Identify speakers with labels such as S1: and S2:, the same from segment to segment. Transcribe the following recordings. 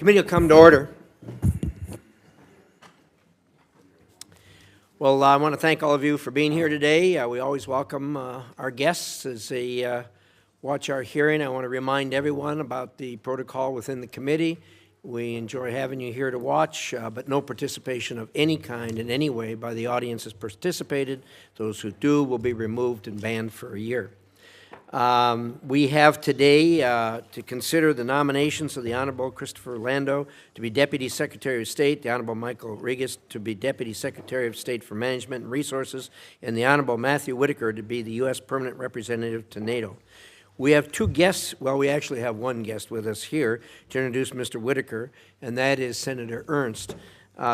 S1: Committee will come to order. Well, I want to thank all of you for being here today. We always welcome our guests as they watch our hearing. I want to remind everyone about the protocol within the committee. We enjoy having you here to watch, but no participation of any kind in any way by the audience has participated. Those who do will be removed and banned for a year. We have today to consider the nominations of the Honorable Christopher Landau to be Deputy Secretary of State, the Honorable Michael Rigas to be Deputy Secretary of State for Management and Resources, and the Honorable Matthew Whitaker to be the U.S. Permanent Representative to NATO. We have two guests, well, we actually have one guest with us here to introduce Mr. Whitaker, and that is Senator Ernst.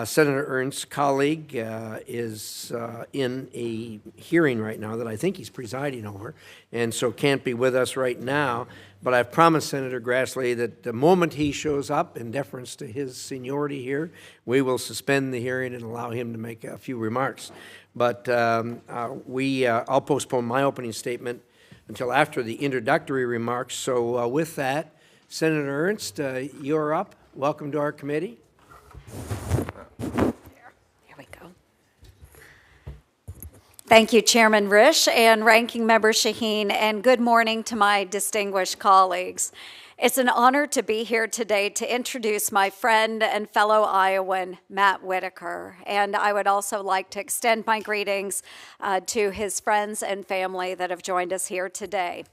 S1: Senator Ernst's colleague is in a hearing right now that I think he's presiding over, and so can't be with us right now. But I've promised Senator Grassley that the moment he shows up, in deference to his seniority here, we will suspend the hearing and allow him to make a few remarks. But I'll postpone my opening statement until after the introductory remarks. So with that, Senator Ernst, you're up. Welcome to our committee.
S2: There we go. Thank you, Chairman Risch and Ranking Member Shaheen, and good morning to my distinguished colleagues. It's an honor to be here today to introduce my friend and fellow Iowan, Matt Whitaker. And I would also like to extend my greetings to his friends and family that have joined us here today.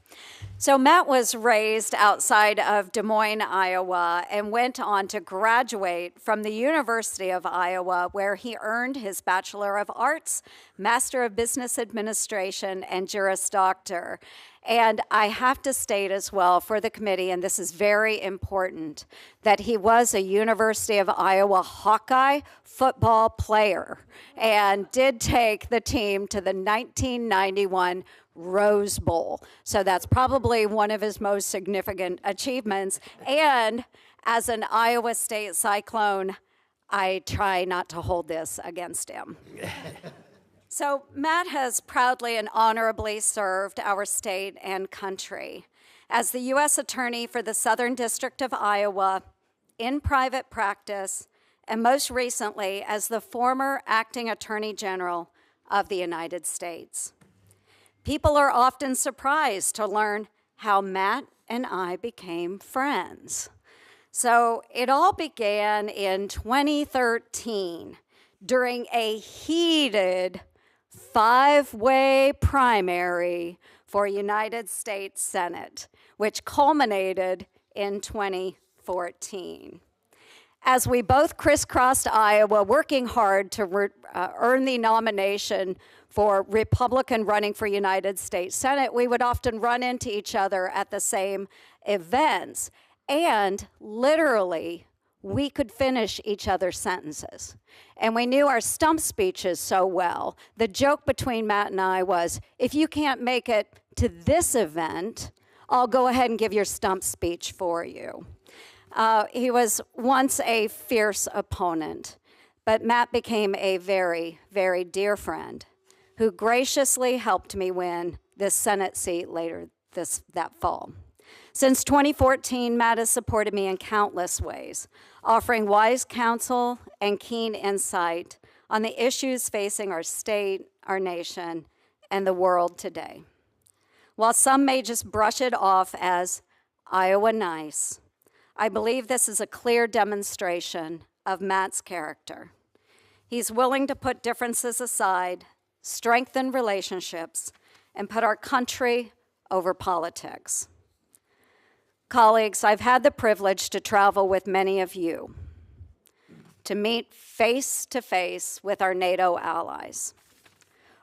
S2: So Matt was raised outside of Des Moines, Iowa, and went on to graduate from the University of Iowa, where he earned his Bachelor of Arts, Master of Business Administration, and Juris Doctor. And I have to state as well for the committee, and this is very important, that he was a University of Iowa Hawkeye football player and did take the team to the 1991 Rose Bowl. So that's probably one of his most significant achievements. And as an Iowa State Cyclone, I try not to hold this against him. So Matt has proudly and honorably served our state and country as the U.S. Attorney for the Southern District of Iowa, in private practice, and most recently as the former Acting Attorney General of the United States. People are often surprised to learn how Matt and I became friends. So it all began in 2013 during a heated five-way primary for United States Senate, which culminated in 2014. As we both crisscrossed Iowa, working hard to earn the nomination for Republican running for United States Senate, we would often run into each other at the same events. And literally, we could finish each other's sentences. And we knew our stump speeches so well. The joke between Matt and I was, if you can't make it to this event, I'll go ahead and give your stump speech for you. He was once a fierce opponent, but Matt became a very, very dear friend who graciously helped me win this Senate seat later that fall. Since 2014, Matt has supported me in countless ways, offering wise counsel and keen insight on the issues facing our state, our nation, and the world today. While some may just brush it off as Iowa nice, I believe this is a clear demonstration of Matt's character. He's willing to put differences aside, strengthen relationships, and put our country over politics. Colleagues, I've had the privilege to travel with many of you, to meet face-to-face with our NATO allies.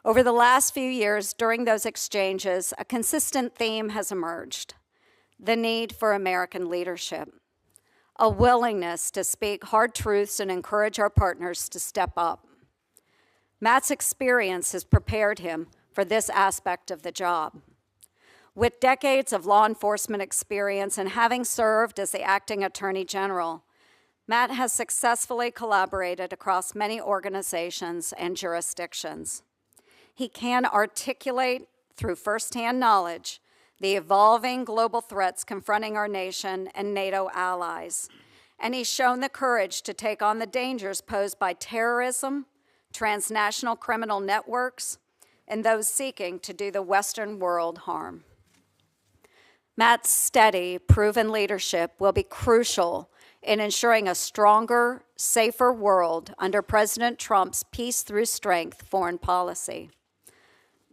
S2: Over the last few years, during those exchanges, a consistent theme has emerged: the need for American leadership, a willingness to speak hard truths and encourage our partners to step up. Matt's experience has prepared him for this aspect of the job. With decades of law enforcement experience and having served as the Acting Attorney General, Matt has successfully collaborated across many organizations and jurisdictions. He can articulate through firsthand knowledge the evolving global threats confronting our nation and NATO allies, and he's shown the courage to take on the dangers posed by terrorism, transnational criminal networks, and those seeking to do the Western world harm. Matt's steady, proven leadership will be crucial in ensuring a stronger, safer world under President Trump's peace through strength foreign policy.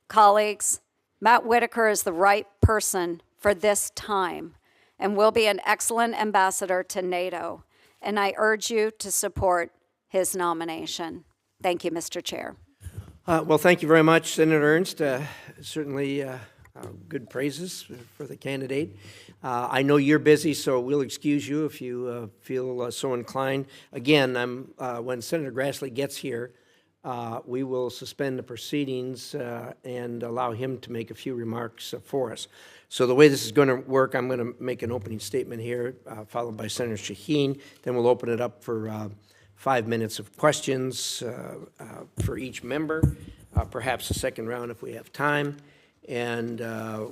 S2: Colleagues, Matt Whitaker is the right person for this time and will be an excellent ambassador to NATO, and I urge you to support his nomination. Thank you, Mr. Chair.
S1: Well, thank you very much, Senator Ernst. Certainly good praises for the candidate. I know you're busy, so we'll excuse you if you feel so inclined. Again, when Senator Grassley gets here, we will suspend the proceedings and allow him to make a few remarks for us. So the way this is going to work, I'm going to make an opening statement here, followed by Senator Shaheen. Then we'll open it up for 5 minutes of questions for each member, perhaps a second round if we have time. And as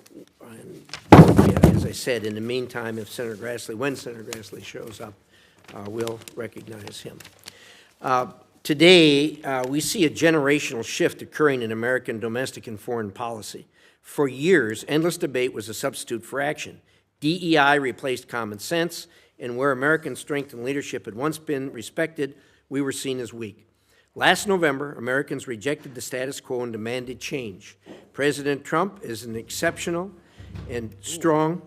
S1: I said, in the meantime, when Senator Grassley shows up, we'll recognize him. Today, we see a generational shift occurring in American domestic and foreign policy. For years, endless debate was a substitute for action. DEI replaced common sense, and where American strength and leadership had once been respected, we were seen as weak. Last November, Americans rejected the status quo and demanded change. President Trump is an exceptional and strong.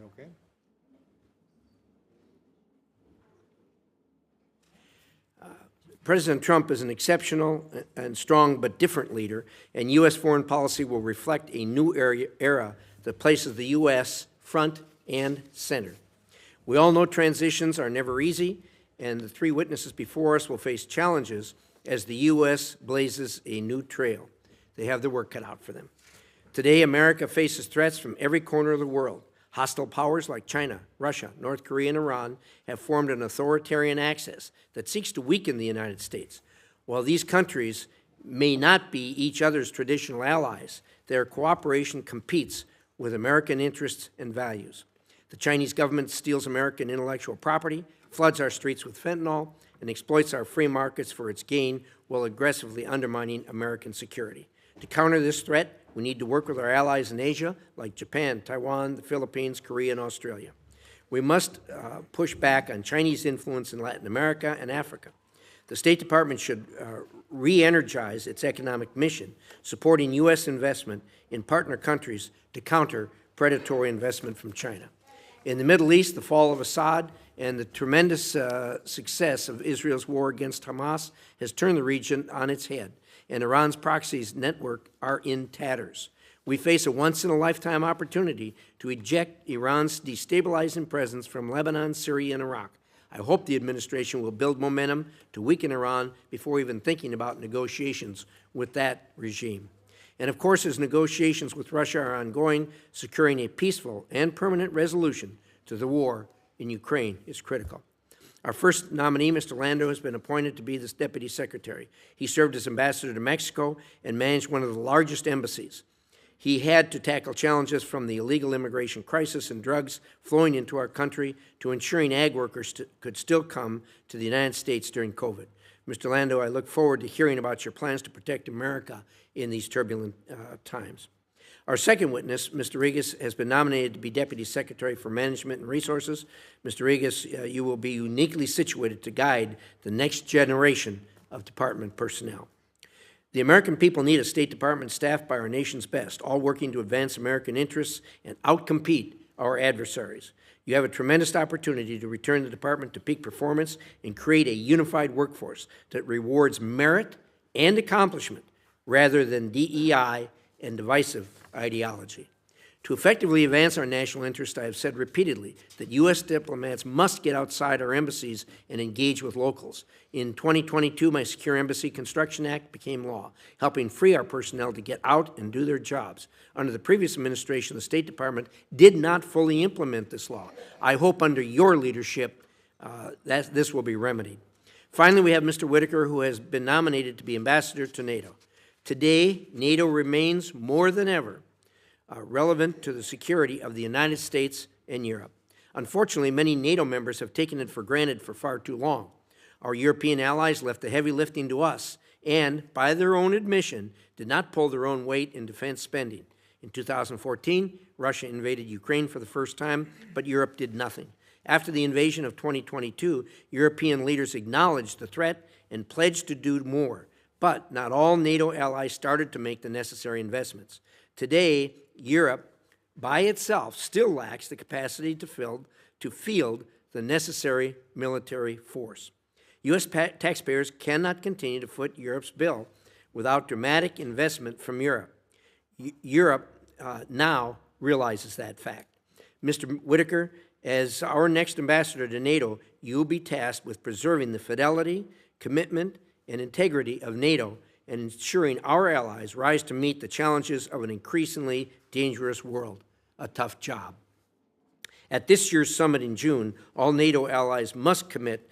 S3: Okay.
S1: President Trump is an exceptional and strong but different leader, and U.S. foreign policy will reflect a new era that places the U.S. front and center. We all know transitions are never easy, and the three witnesses before us will face challenges as the U.S. blazes a new trail. They have their work cut out for them. Today, America faces threats from every corner of the world. Hostile powers like China, Russia, North Korea, and Iran have formed an authoritarian axis that seeks to weaken the United States. While these countries may not be each other's traditional allies, their cooperation competes with American interests and values. The Chinese government steals American intellectual property, floods our streets with fentanyl, and exploits our free markets for its gain while aggressively undermining American security. To counter this threat, we need to work with our allies in Asia, like Japan, Taiwan, the Philippines, Korea, and Australia. We must push back on Chinese influence in Latin America and Africa. The State Department should re-energize its economic mission, supporting U.S. investment in partner countries to counter predatory investment from China. In the Middle East, the fall of Assad and the tremendous success of Israel's war against Hamas has turned the region on its head, and Iran's proxies network are in tatters. We face a once-in-a-lifetime opportunity to eject Iran's destabilizing presence from Lebanon, Syria, and Iraq. I hope the administration will build momentum to weaken Iran before even thinking about negotiations with that regime. And of course, as negotiations with Russia are ongoing, securing a peaceful and permanent resolution to the war in Ukraine is critical. Our first nominee, Mr. Landau, has been appointed to be this Deputy Secretary. He served as ambassador to Mexico and managed one of the largest embassies. He had to tackle challenges from the illegal immigration crisis and drugs flowing into our country to ensuring ag workers could still come to the United States during COVID. Mr. Landau, I look forward to hearing about your plans to protect America in these turbulent times. Our second witness, Mr. Rigas, has been nominated to be Deputy Secretary for Management and Resources. Mr. Rigas, you will be uniquely situated to guide the next generation of department personnel. The American people need a State Department staffed by our nation's best, all working to advance American interests and outcompete our adversaries. You have a tremendous opportunity to return the department to peak performance and create a unified workforce that rewards merit and accomplishment rather than DEI and divisive ideology. To effectively advance our national interest, I have said repeatedly that U.S. diplomats must get outside our embassies and engage with locals. In 2022, my Secure Embassy Construction Act became law, helping free our personnel to get out and do their jobs. Under the previous administration, the State Department did not fully implement this law. I hope under your leadership that this will be remedied. Finally, we have Mr. Whitaker, who has been nominated to be ambassador to NATO. Today, NATO remains more than ever relevant to the security of the United States and Europe. Unfortunately, many NATO members have taken it for granted for far too long. Our European allies left the heavy lifting to us and, by their own admission, did not pull their own weight in defense spending. In 2014, Russia invaded Ukraine for the first time, but Europe did nothing. After the invasion of 2022, European leaders acknowledged the threat and pledged to do more. But not all NATO allies started to make the necessary investments. Today, Europe, by itself, still lacks the capacity to field the necessary military force. U.S. taxpayers cannot continue to foot Europe's bill without dramatic investment from Europe. Europe now realizes that fact. Mr. Whitaker, as our next ambassador to NATO, you will be tasked with preserving the fidelity, commitment, and integrity of NATO and ensuring our allies rise to meet the challenges of an increasingly dangerous world. A tough job. At this year's summit in June, all NATO allies must commit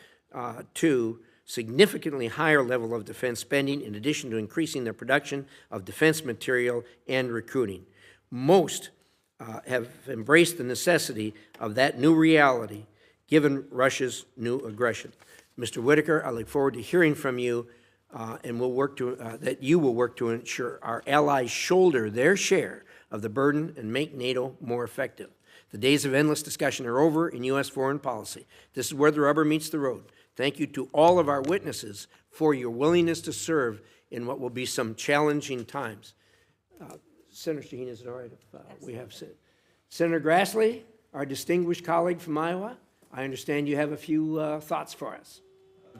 S1: to significantly higher level of defense spending in addition to increasing their production of defense material and recruiting. Most have embraced the necessity of that new reality given Russia's new aggression. Mr. Whitaker, I look forward to hearing from you and we'll work to, that you will work to ensure our allies shoulder their share of the burden and make NATO more effective. The days of endless discussion are over in U.S. foreign policy. This is where the rubber meets the road. Thank you to all of our witnesses for your willingness to serve in what will be some challenging times. Senator Shaheen, is it all right if we have Senator Grassley, our distinguished colleague from Iowa? I understand you have a few thoughts for us.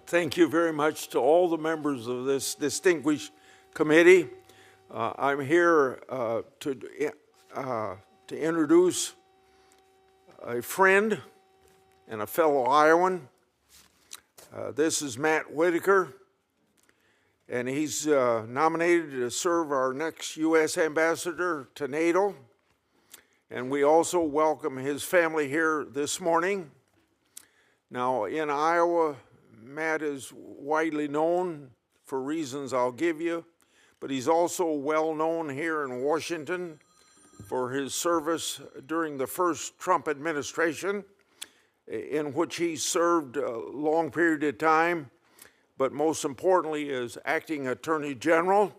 S3: Thank you very much to all the members of this distinguished committee. I'm here to introduce a friend and a fellow Iowan. This is Matt Whitaker, and he's nominated to serve our next U.S. ambassador to NATO. And we also welcome his family here this morning. Now, in Iowa, Matt is widely known for reasons I'll give you, but he's also well known here in Washington for his service during the first Trump administration, in which he served a long period of time, but most importantly as acting Attorney General.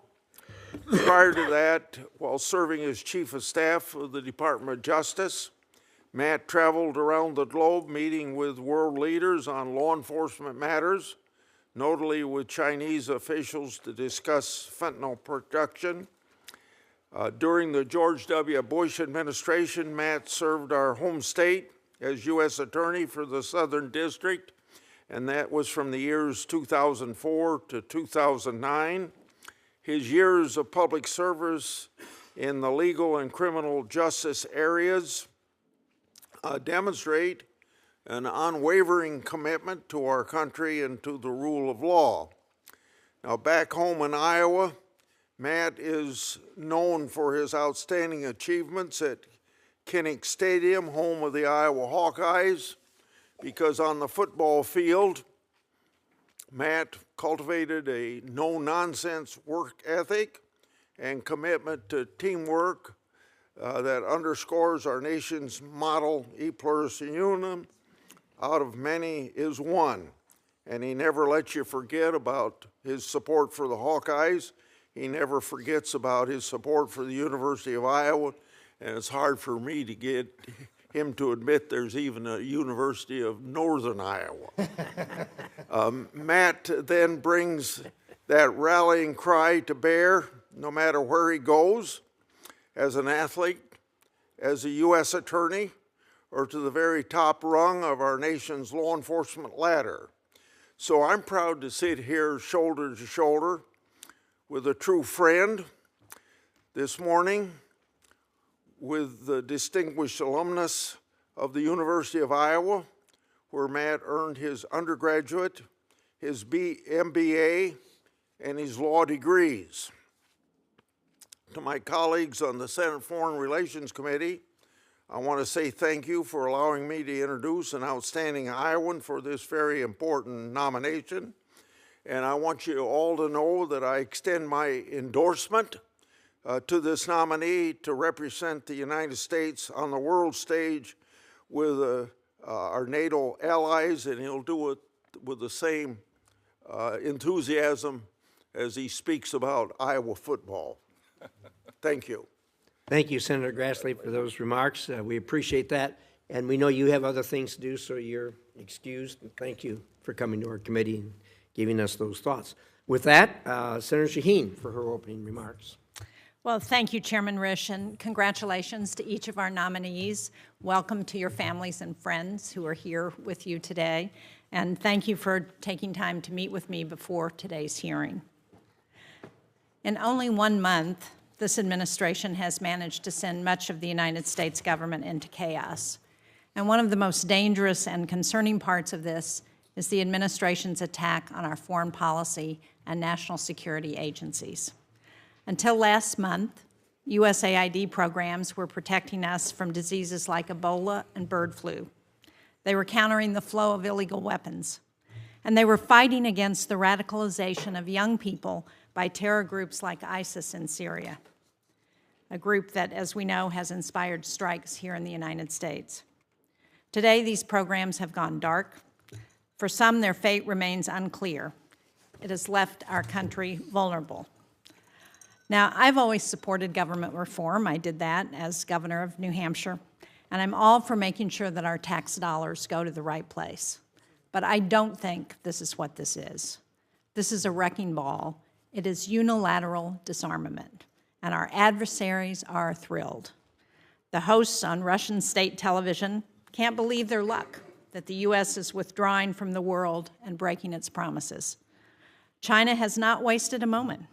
S3: Prior to that, while serving as Chief of Staff of the Department of Justice, Matt traveled around the globe meeting with world leaders on law enforcement matters, notably with Chinese officials to discuss fentanyl production. During the George W. Bush administration, Matt served our home state as U.S. Attorney for the Southern District, and that was from the years 2004 to 2009. His years of public service in the legal and criminal justice areas demonstrate an unwavering commitment to our country and to the rule of law. Now, back home in Iowa, Matt is known for his outstanding achievements at Kinnick Stadium, home of the Iowa Hawkeyes, because on the football field, Matt cultivated a no-nonsense work ethic and commitment to teamwork that underscores our nation's model, e pluribus unum, out of many is one. And he never lets you forget about his support for the Hawkeyes. He never forgets about his support for the University of Iowa, and it's hard for me to get him to admit there's even a University of Northern Iowa. Matt then brings that rallying cry to bear no matter where he goes, as an athlete, as a U.S. attorney, or to the very top rung of our nation's law enforcement ladder. So I'm proud to sit here shoulder to shoulder with a true friend this morning, with the distinguished alumnus of the University of Iowa, where Matt earned his undergraduate, his MBA, and his law degrees. To my colleagues on the Senate Foreign Relations Committee, I want to say thank you for allowing me to introduce an outstanding Iowan for this very important nomination. And I want you all to know that I extend my endorsement to this nominee to represent the United States on the world stage with our NATO allies, and he'll do it with the same enthusiasm as he speaks about Iowa football. Thank you.
S1: Thank you, Senator Grassley, for those remarks. We appreciate that, and we know you have other things to do, so you're excused. And thank you for coming to our committee and giving us those thoughts. With that, Senator Shaheen for her opening remarks.
S4: Well, thank you, Chairman Risch, and congratulations to each of our nominees. Welcome to your families and friends who are here with you today, and thank you for taking time to meet with me before today's hearing. In only 1 month, this administration has managed to send much of the United States government into chaos. And one of the most dangerous and concerning parts of this is the administration's attack on our foreign policy and national security agencies. Until last month, USAID programs were protecting us from diseases like Ebola and bird flu. They were countering the flow of illegal weapons. And they were fighting against the radicalization of young people by terror groups like ISIS in Syria, a group that, as we know, has inspired strikes here in the United States. Today, these programs have gone dark. For some, their fate remains unclear. It has left our country vulnerable. Now, I've always supported government reform. I did that as governor of New Hampshire, and I'm all for making sure that our tax dollars go to the right place. But I don't think this is what this is. This is a wrecking ball. It is unilateral disarmament, and our adversaries are thrilled. The hosts on Russian state television can't believe their luck that the U.S. is withdrawing from the world and breaking its promises. China has not wasted a moment.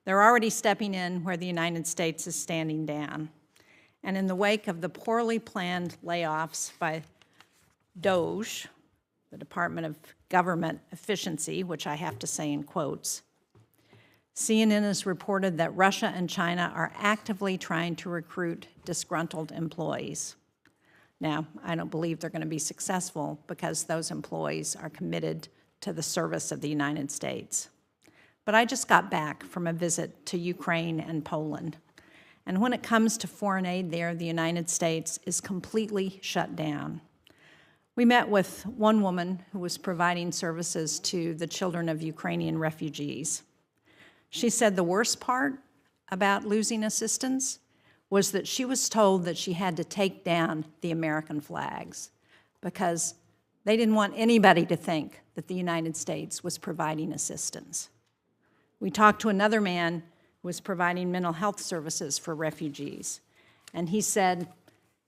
S4: They're already stepping in where the United States is standing down. And in the wake of the poorly planned layoffs by DOGE, the Department of Government Efficiency, which I have to say in quotes, CNN has reported that Russia and China are actively trying to recruit disgruntled employees. Now, I don't believe they're going to be successful because those employees are committed to the service of the United States. But I just got back from a visit to Ukraine and Poland. And when it comes to foreign aid there, the United States is completely shut down. We met with one woman who was providing services to the children of Ukrainian refugees. She said the worst part about losing assistance was that she was told that she had to take down the American flags because they didn't want anybody to think that the United States was providing assistance. We talked to another man who was providing mental health services for refugees, and he said,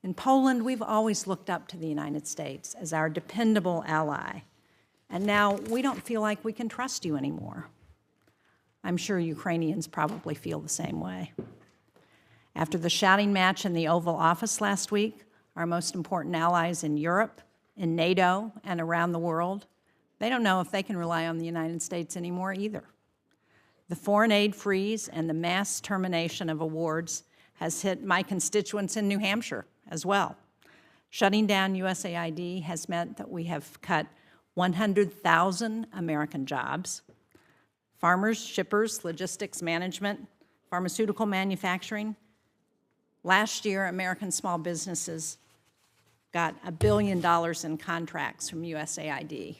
S4: in Poland, we've always looked up to the United States as our dependable ally, and now we don't feel like we can trust you anymore. I'm sure Ukrainians probably feel the same way. After the shouting match in the Oval Office last week, our most important allies in Europe, in NATO, and around the world, they don't know if they can rely on the United States anymore either. The foreign aid freeze and the mass termination of awards has hit my constituents in New Hampshire as well. Shutting down USAID has meant that we have cut 100,000 American jobs. Farmers, shippers, logistics management, pharmaceutical manufacturing. Last year, American small businesses got $1 billion in contracts from USAID.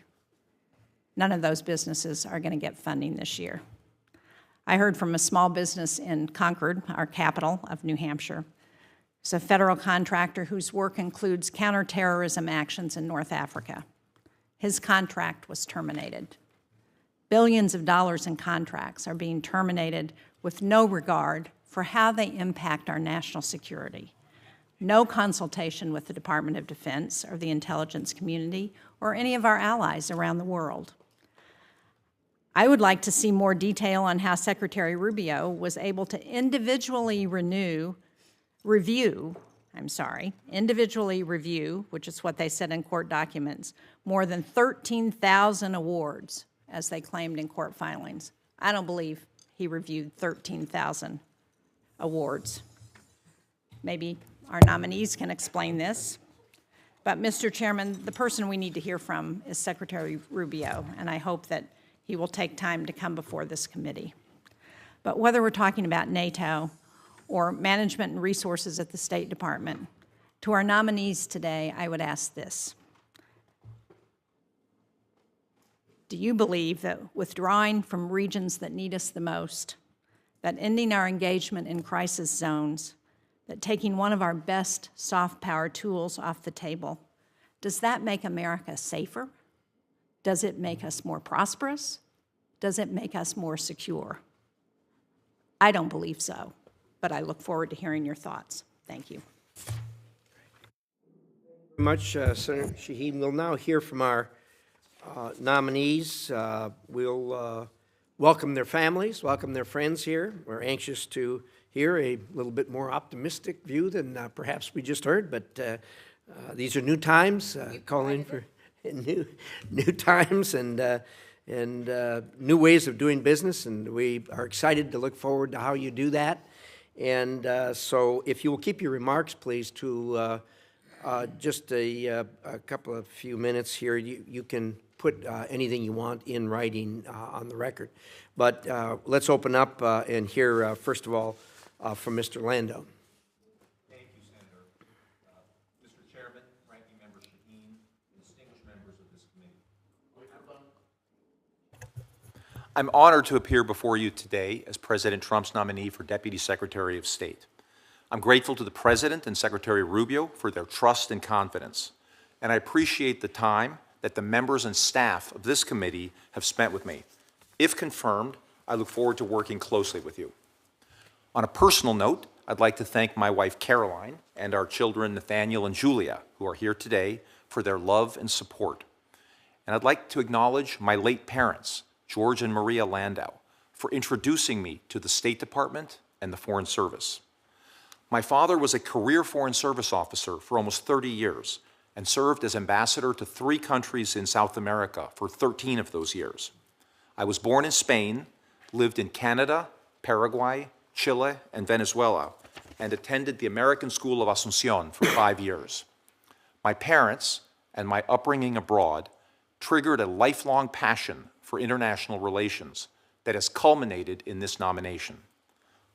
S4: None of those businesses are going to get funding this year. I heard from a small business in Concord, our capital of New Hampshire. It's a federal contractor whose work includes counterterrorism actions in North Africa. His contract was terminated. Billions of dollars in contracts are being terminated with no regard for how they impact our national security. No consultation with the Department of Defense or the intelligence community or any of our allies around the world. I would like to see more detail on how Secretary Rubio was able to individually review, which is what they said in court documents, more than 13,000 awards, as they claimed in court filings. I don't believe he reviewed 13,000 awards. Maybe our nominees can explain this. But, Mr. Chairman, the person we need to hear from is Secretary Rubio, and I hope that he will take time to come before this committee. But whether we're talking about NATO or management and resources at the State Department, to our nominees today, I would ask this. Do you believe that withdrawing from regions that need us the most, that ending our engagement in crisis zones, that taking one of our best soft power tools off the table, does that make America safer? Does it make us more prosperous? Does it make us more secure? I don't believe so, but I look forward to hearing your thoughts. Thank you.
S1: Very much, Senator Shaheen. We'll now hear from our nominees. We'll welcome their families, welcome their friends here. We're anxious to hear a little bit more optimistic view than perhaps we just heard, but these are new times, calling for new times and new ways of doing business, and we are excited to look forward to how you do that. And so if you will keep your remarks, please, to just a couple of few minutes here. You can put anything you want in writing on the record. But let's open up and hear, first of all, from Mr. Landau.
S5: Thank you, Senator. Mr. Chairman, Ranking Member Shaheen, and distinguished members of this committee. I'm honored to appear before you today as President Trump's nominee for Deputy Secretary of State. I'm grateful to the President and Secretary Rubio for their trust and confidence, and I appreciate the time that the members and staff of this committee have spent with me. If confirmed, I look forward to working closely with you. On a personal note, I'd like to thank my wife Caroline and our children Nathaniel and Julia, who are here today, for their love and support. And I'd like to acknowledge my late parents, George and Maria Landau, for introducing me to the State Department and the Foreign Service. My father was a career Foreign Service officer for almost 30 years and served as ambassador to 3 countries in South America for 13 of those years. I was born in Spain, lived in Canada, Paraguay, Chile, and Venezuela, and attended the American School of Asunción for 5 years. My parents and my upbringing abroad triggered a lifelong passion for international relations that has culminated in this nomination.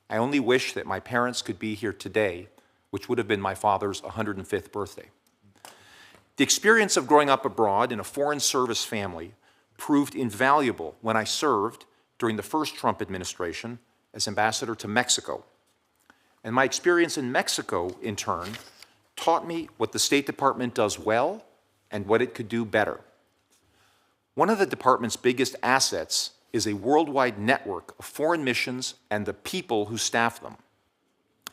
S5: I only wish that my parents could be here today, which would have been my father's 105th birthday. The experience of growing up abroad in a Foreign Service family proved invaluable when I served during the first Trump administration as ambassador to Mexico. And my experience in Mexico, in turn, taught me what the State Department does well and what it could do better. One of the department's biggest assets is a worldwide network of foreign missions and the people who staff them.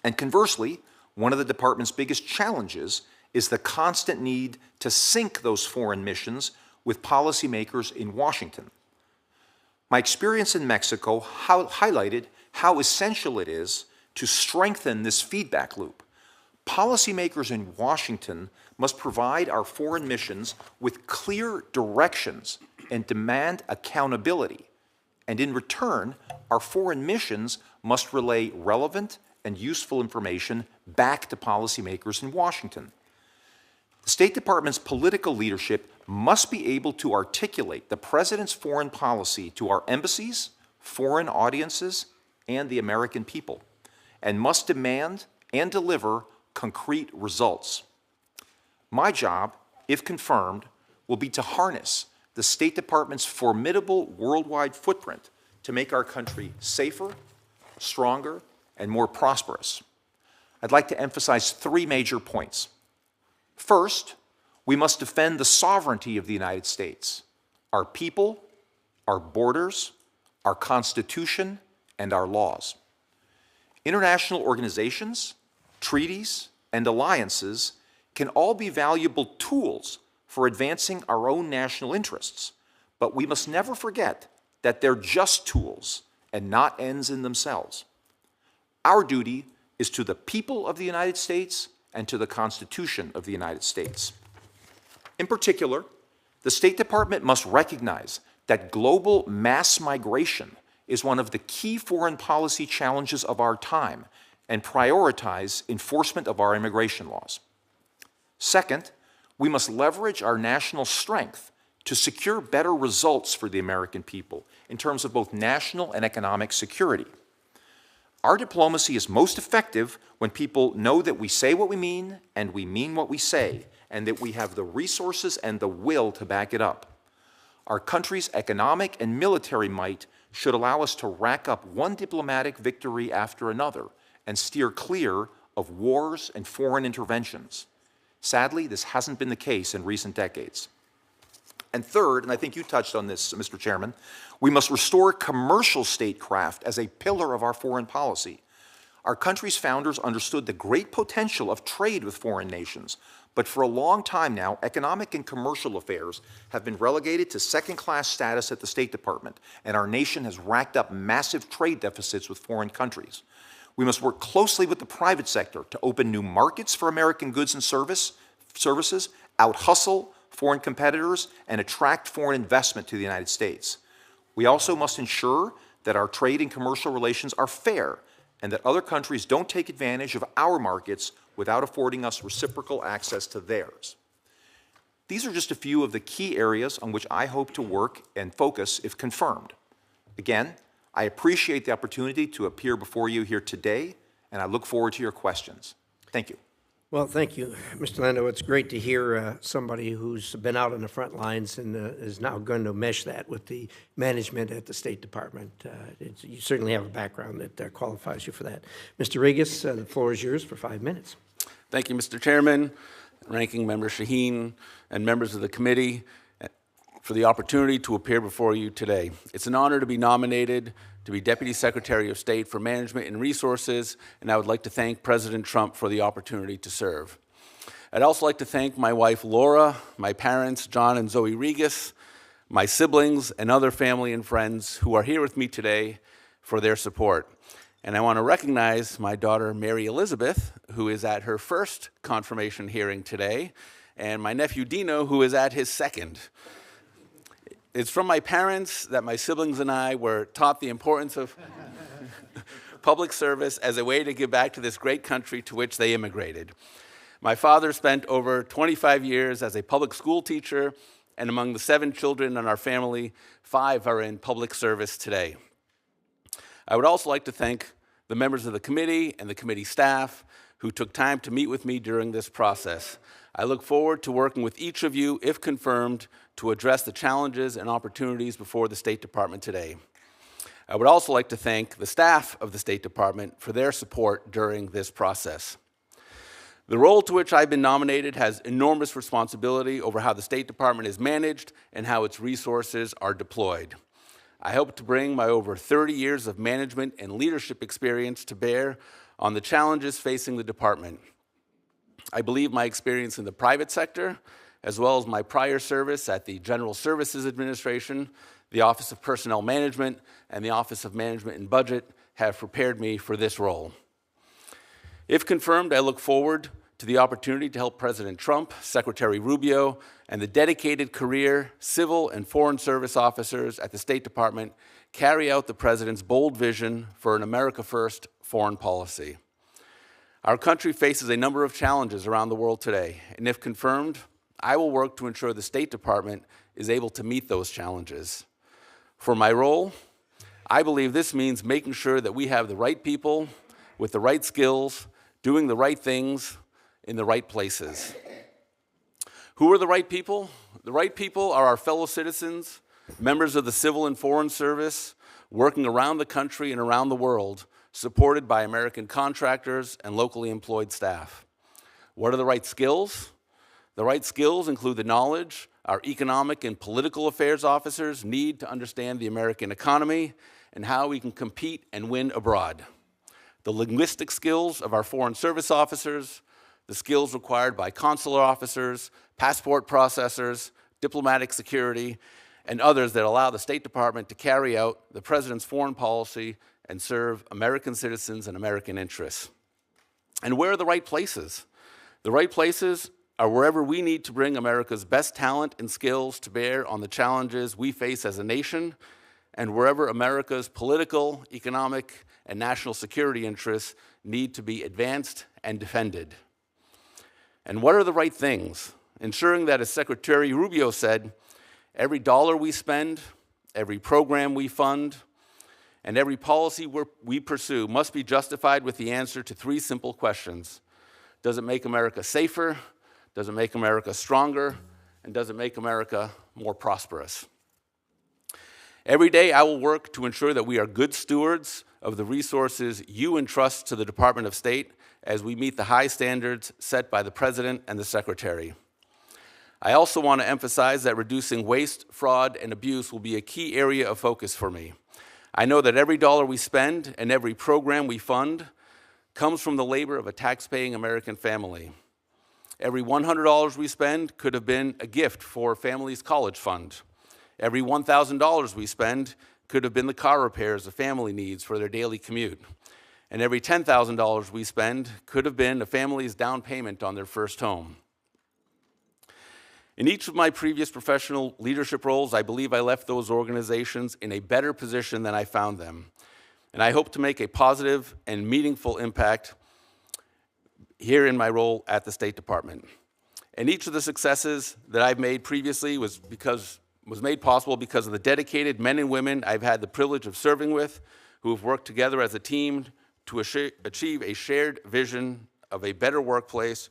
S5: And conversely, one of the department's biggest challenges is the constant need to sync those foreign missions with policymakers in Washington. My experience in Mexico highlighted how essential it is to strengthen this feedback loop. Policymakers in Washington must provide our foreign missions with clear directions and demand accountability. And in return, our foreign missions must relay relevant and useful information back to policymakers in Washington. The State Department's political leadership must be able to articulate the President's foreign policy to our embassies, foreign audiences, and the American people, and must demand and deliver concrete results. My job, if confirmed, will be to harness the State Department's formidable worldwide footprint to make our country safer, stronger, and more prosperous. I'd like to emphasize 3 major points. First, we must defend the sovereignty of the United States, our people, our borders, our Constitution, and our laws. International organizations, treaties, and alliances can all be valuable tools for advancing our own national interests, but we must never forget that they're just tools and not ends in themselves. Our duty is to the people of the United States and to the Constitution of the United States. In particular, the State Department must recognize that global mass migration is one of the key foreign policy challenges of our time and prioritize enforcement of our immigration laws. Second, we must leverage our national strength to secure better results for the American people in terms of both national and economic security. Our diplomacy is most effective when people know that we say what we mean and we mean what we say, and that we have the resources and the will to back it up. Our country's economic and military might should allow us to rack up one diplomatic victory after another and steer clear of wars and foreign interventions. Sadly, this hasn't been the case in recent decades. And third, and I think you touched on this, Mr. Chairman, we must restore commercial statecraft as a pillar of our foreign policy. Our country's founders understood the great potential of trade with foreign nations, but for a long time now, economic and commercial affairs have been relegated to second-class status at the State Department, and our nation has racked up massive trade deficits with foreign countries. We must work closely with the private sector to open new markets for American goods and services, out-hustle foreign competitors, and attract foreign investment to the United States. We also must ensure that our trade and commercial relations are fair and that other countries don't take advantage of our markets without affording us reciprocal access to theirs. These are just a few of the key areas on which I hope to work and focus if confirmed. Again, I appreciate the opportunity to appear before you here today, and I look forward to your questions. Thank you.
S1: Well, thank you, Mr. Landau. It's great to hear somebody who's been out on the front lines and is now going to mesh that with the management at the State Department. You certainly have a background that qualifies you for that. Mr. Rigas, the floor is yours for 5 minutes.
S6: Thank you, Mr. Chairman, Ranking Member Shaheen, and members of the committee for the opportunity to appear before you today. It's an honor to be nominated to be Deputy Secretary of State for Management and Resources, and I would like to thank President Trump for the opportunity to serve. I'd also like to thank my wife, Laura, my parents, John and Zoe Rigas, my siblings, and other family and friends who are here with me today for their support. And I want to recognize my daughter, Mary Elizabeth, who is at her first confirmation hearing today, and my nephew, Dino, who is at his second. It's from my parents that my siblings and I were taught the importance of public service as a way to give back to this great country to which they immigrated. My father spent over 25 years as a public school teacher, and among the 7 children in our family, 5 are in public service today. I would also like to thank the members of the committee and the committee staff who took time to meet with me during this process. I look forward to working with each of you, if confirmed, to address the challenges and opportunities before the State Department today. I would also like to thank the staff of the State Department for their support during this process. The role to which I've been nominated has enormous responsibility over how the State Department is managed and how its resources are deployed. I hope to bring my over 30 years of management and leadership experience to bear on the challenges facing the department. I believe my experience in the private sector, as well as my prior service at the General Services Administration, the Office of Personnel Management, and the Office of Management and Budget, have prepared me for this role. If confirmed, I look forward to the opportunity to help President Trump, Secretary Rubio, and the dedicated career civil and foreign service officers at the State Department carry out the President's bold vision for an America First foreign policy. Our country faces a number of challenges around the world today, and if confirmed, I will work to ensure the State Department is able to meet those challenges. For my role, I believe this means making sure that we have the right people with the right skills, doing the right things in the right places. Who are the right people? The right people are our fellow citizens, members of the civil and foreign service, working around the country and around the world, supported by American contractors and locally employed staff. What are the right skills? The right skills include the knowledge our economic and political affairs officers need to understand the American economy and how we can compete and win abroad. The linguistic skills of our foreign service officers, the skills required by consular officers, passport processors, diplomatic security, and others that allow the State Department to carry out the President's foreign policy and serve American citizens and American interests. And where are the right places? The right places are wherever we need to bring America's best talent and skills to bear on the challenges we face as a nation, and wherever America's political, economic, and national security interests need to be advanced and defended. And what are the right things? Ensuring that, as Secretary Rubio said, every dollar we spend, every program we fund, and every policy we pursue must be justified with the answer to 3 simple questions. Does it make America safer? Does it make America stronger? And does it make America more prosperous? Every day I will work to ensure that we are good stewards of the resources you entrust to the Department of State as we meet the high standards set by the President and the Secretary. I also want to emphasize that reducing waste, fraud, and abuse will be a key area of focus for me. I know that every dollar we spend and every program we fund comes from the labor of a tax-paying American family. Every $100 we spend could have been a gift for a family's college fund. Every $1,000 we spend could have been the car repairs a family needs for their daily commute. And every $10,000 we spend could have been a family's down payment on their first home. In each of my previous professional leadership roles, I believe I left those organizations in a better position than I found them. And I hope to make a positive and meaningful impact here in my role at the State Department. And each of the successes that I've made previously was made possible because of the dedicated men and women I've had the privilege of serving with, who have worked together as a team to achieve a shared vision of a better workplace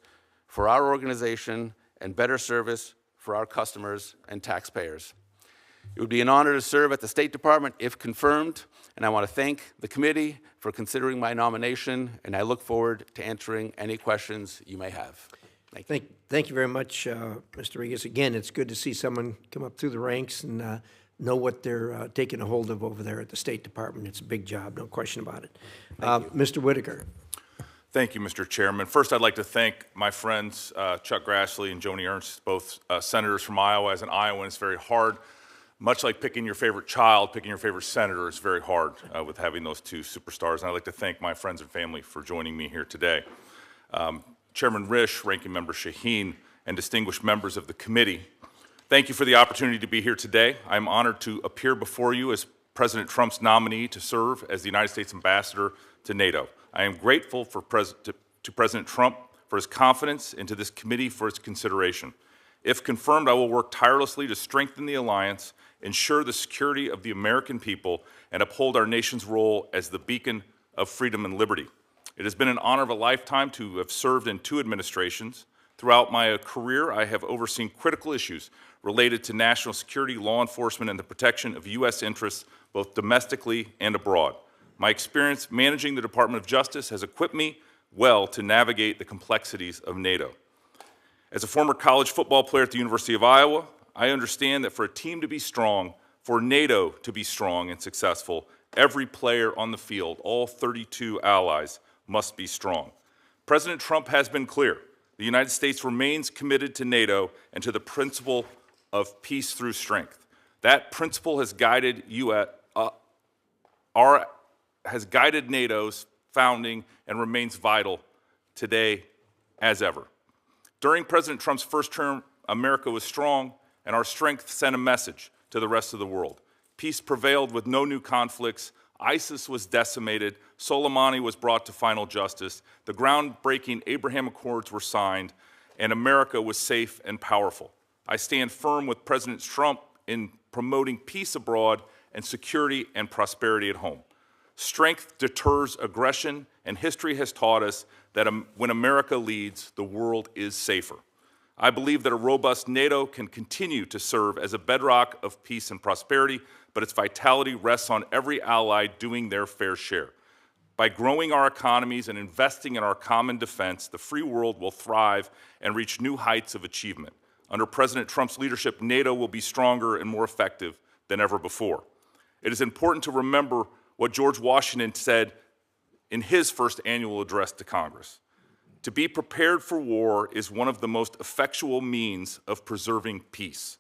S6: for our organization and better service for our customers and taxpayers. It would be an honor to serve at the State Department if confirmed, and I want to thank the committee for considering my nomination, and I look forward to answering any questions you may have.
S1: Thank you very much, Mr. Rigas. Again, it's good to see someone come up through the ranks and know what they're taking a hold of over there at the State Department. It's a big job, no question about it. Mr. Whitaker.
S7: Thank you, Mr. Chairman. First, I'd like to thank my friends Chuck Grassley and Joni Ernst, both senators from Iowa. As an Iowan, it's very hard. Much like picking your favorite child, picking your favorite senator is very hard with having those two superstars. And I'd like to thank my friends and family for joining me here today. Chairman Risch, Ranking Member Shaheen, and distinguished members of the committee, thank you for the opportunity to be here today. I'm honored to appear before you as President Trump's nominee to serve as the United States Ambassador to NATO. I am grateful to President Trump for his confidence and to this committee for its consideration. If confirmed, I will work tirelessly to strengthen the alliance, ensure the security of the American people, and uphold our nation's role as the beacon of freedom and liberty. It has been an honor of a lifetime to have served in 2 administrations. Throughout my career, I have overseen critical issues related to national security, law enforcement, and the protection of U.S. interests, both domestically and abroad. My experience managing the Department of Justice has equipped me well to navigate the complexities of NATO. As a former college football player at the University of Iowa, I understand that for a team to be strong, for NATO to be strong and successful, every player on the field, all 32 allies, must be strong. President Trump has been clear. The United States remains committed to NATO and to the principle of peace through strength. That principle has guided NATO's founding and remains vital today as ever. During President Trump's first term, America was strong, and our strength sent a message to the rest of the world. Peace prevailed with no new conflicts. ISIS was decimated. Soleimani was brought to final justice. The groundbreaking Abraham Accords were signed, and America was safe and powerful. I stand firm with President Trump in promoting peace abroad and security and prosperity at home. Strength deters aggression, and history has taught us that when America leads, the world is safer. I believe that a robust NATO can continue to serve as a bedrock of peace and prosperity, but its vitality rests on every ally doing their fair share. By growing our economies and investing in our common defense, the free world will thrive and reach new heights of achievement. Under President Trump's leadership, NATO will be stronger and more effective than ever before. It is important to remember what George Washington said in his first annual address to Congress. To be prepared for war is one of the most effectual means of preserving peace.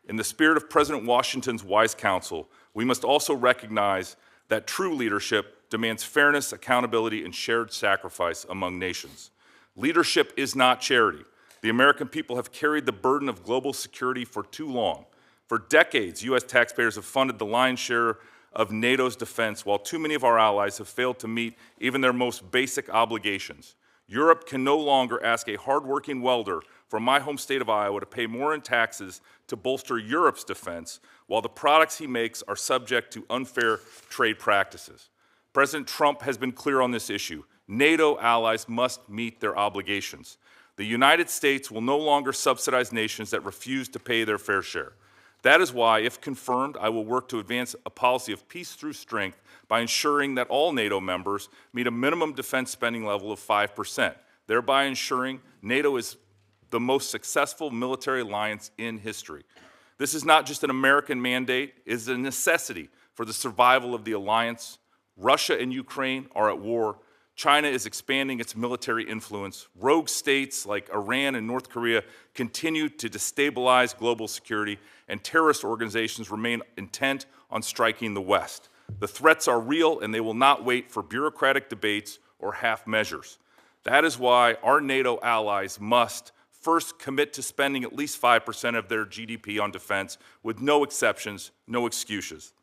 S7: In the spirit of President Washington's wise counsel, we must also recognize that true leadership demands fairness, accountability, and shared sacrifice among nations. Leadership is not charity. The American people have carried the burden of global security for too long. For decades, U.S. taxpayers have funded the lion's share of NATO's defense, while too many of our allies have failed to meet even their most basic obligations. Europe can no longer ask a hardworking welder from my home state of Iowa to pay more in taxes to bolster Europe's defense, while the products he makes are subject to unfair trade practices. President Trump has been clear on this issue. NATO allies must meet their obligations. The United States will no longer subsidize nations that refuse to pay their fair share. That is why, if confirmed, I will work to advance a policy of peace through strength by ensuring that all NATO members meet a minimum defense spending level of 5%, thereby ensuring NATO is the most successful military alliance in history. This is not just an American mandate, it is a necessity for the survival of the alliance. Russia and Ukraine are at war. China is expanding its military influence. Rogue states like Iran and North Korea continue to destabilize global security, and terrorist organizations remain intent on striking the West. The threats are real, and they will not wait for bureaucratic debates or half measures. That is why our NATO allies must first commit to spending at least 5% of their GDP on defense, with no exceptions, no excuses.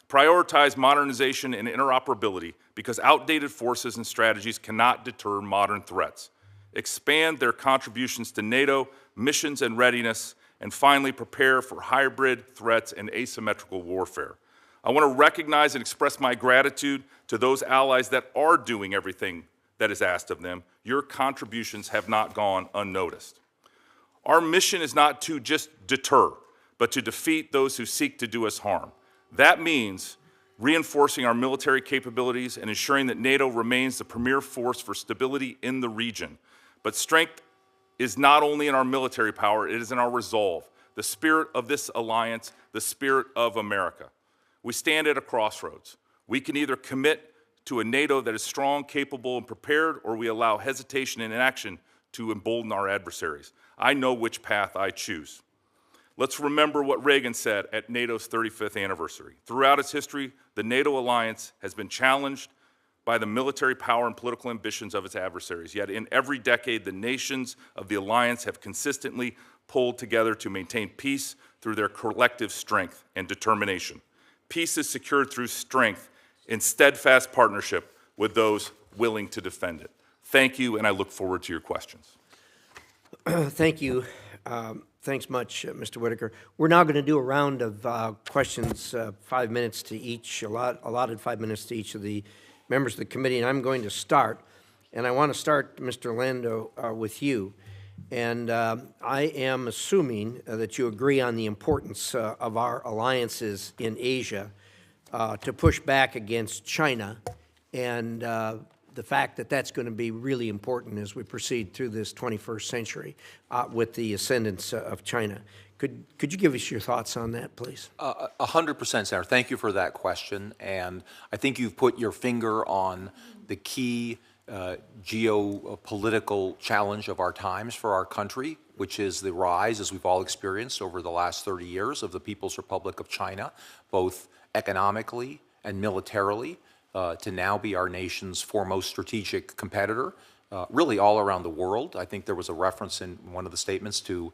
S7: Prioritize modernization and interoperability, because outdated forces and strategies cannot deter modern threats. Expand their contributions to NATO, missions and readiness, and finally prepare for hybrid threats and asymmetrical warfare. I want to recognize and express my gratitude to those allies that are doing everything that is asked of them. Your contributions have not gone unnoticed. Our mission is not to just deter, but to defeat those who seek to do us harm. That means reinforcing our military capabilities and ensuring that NATO remains the premier force for stability in the region. But strength is not only in our military power, it is in our resolve, the spirit of this alliance, the spirit of America. We stand at a crossroads. We can either commit to a NATO that is strong, capable, and prepared, or we allow hesitation and inaction to embolden our adversaries. I know which path I choose. Let's remember what Reagan said at NATO's 35th anniversary. Throughout its history, the NATO alliance has been challenged by the military power and political ambitions of its adversaries. Yet in every decade, the nations of the alliance have consistently pulled together to maintain peace through their collective strength and determination. Peace is secured through strength in steadfast partnership with those willing to defend it. Thank you, and I look forward to your questions.
S1: Thank you. Thanks much, Mr. Whitaker. We're now going to do a round of questions, 5 minutes to each, allotted 5 minutes to each of the members of the committee, and I'm going to start. And I want to start, Mr. Landau, with you. And I am assuming that you agree on the importance of our alliances in Asia to push back against China, and the fact that that's going to be really important as we proceed through this 21st century with the ascendance of China. Could you give us your thoughts on that, please?
S5: 100%, Senator. Thank you for that question. And I think you've put your finger on the key geopolitical challenge of our times for our country, which is the rise, as we've all experienced over the last 30 years, of the People's Republic of China, both economically and militarily, to now be our nation's foremost strategic competitor, really all around the world. I think there was a reference in one of the statements to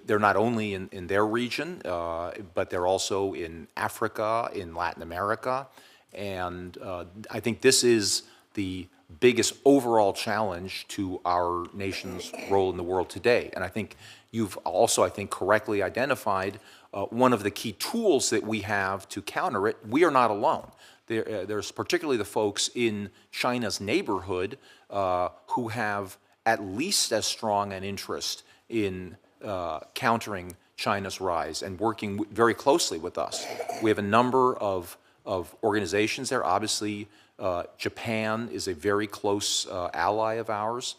S5: they're not only in their region, but they're also in Africa, in Latin America. And I think this is the biggest overall challenge to our nation's role in the world today. And I think you've also, correctly identified one of the key tools that we have to counter it. We are not alone. There's particularly the folks in China's neighborhood who have at least as strong an interest in countering China's rise and working very closely with us. We have a number of organizations there. Obviously, Japan is a very close ally of ours.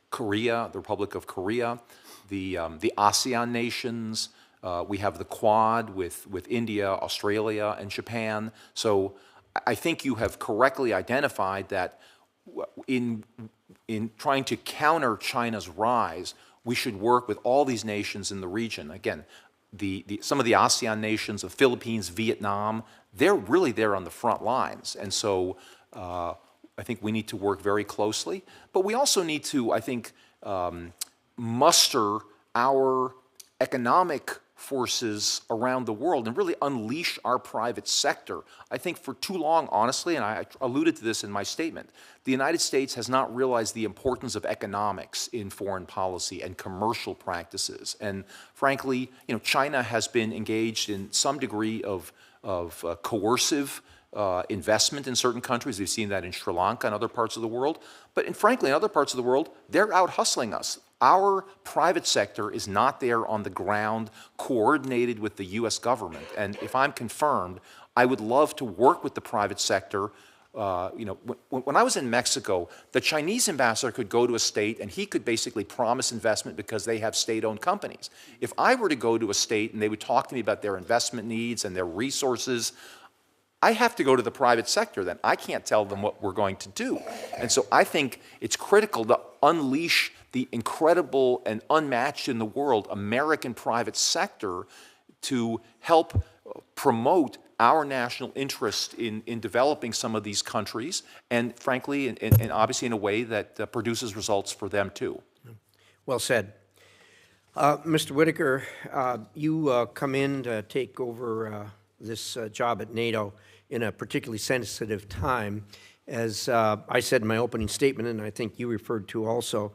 S5: Korea, the Republic of Korea, the ASEAN nations. We have the Quad with India, Australia, and Japan. So I think you have correctly identified that in trying to counter China's rise, we should work with all these nations in the region. Again, some of the ASEAN nations, the Philippines, Vietnam, they're really there on the front lines. And so I think we need to work very closely. But we also need to, muster our economic forces around the world and really unleash our private sector. I think for too long, honestly, and I alluded to this in my statement, the United States has not realized the importance of economics in foreign policy and commercial practices. And frankly, China has been engaged in some degree of coercive investment in certain countries. We've seen that in Sri Lanka and other parts of the world. But frankly, in other parts of the world, they're out hustling us. Our private sector is not there on the ground, coordinated with the U.S. government. And if I'm confirmed, I would love to work with the private sector. When I was in Mexico, the Chinese ambassador could go to a state and he could basically promise investment because they have state-owned companies. If I were to go to a state and they would talk to me about their investment needs and their resources, I have to go to the private sector then. I can't tell them what we're going to do. And so I think it's critical to unleash the incredible and unmatched in the world American private sector to help promote our national interest in developing some of these countries, and frankly, and obviously in a way that produces results for them too.
S1: Well said. Mr. Whitaker, you come in to take over this job at NATO in a particularly sensitive time. As I said in my opening statement, and I think you referred to also,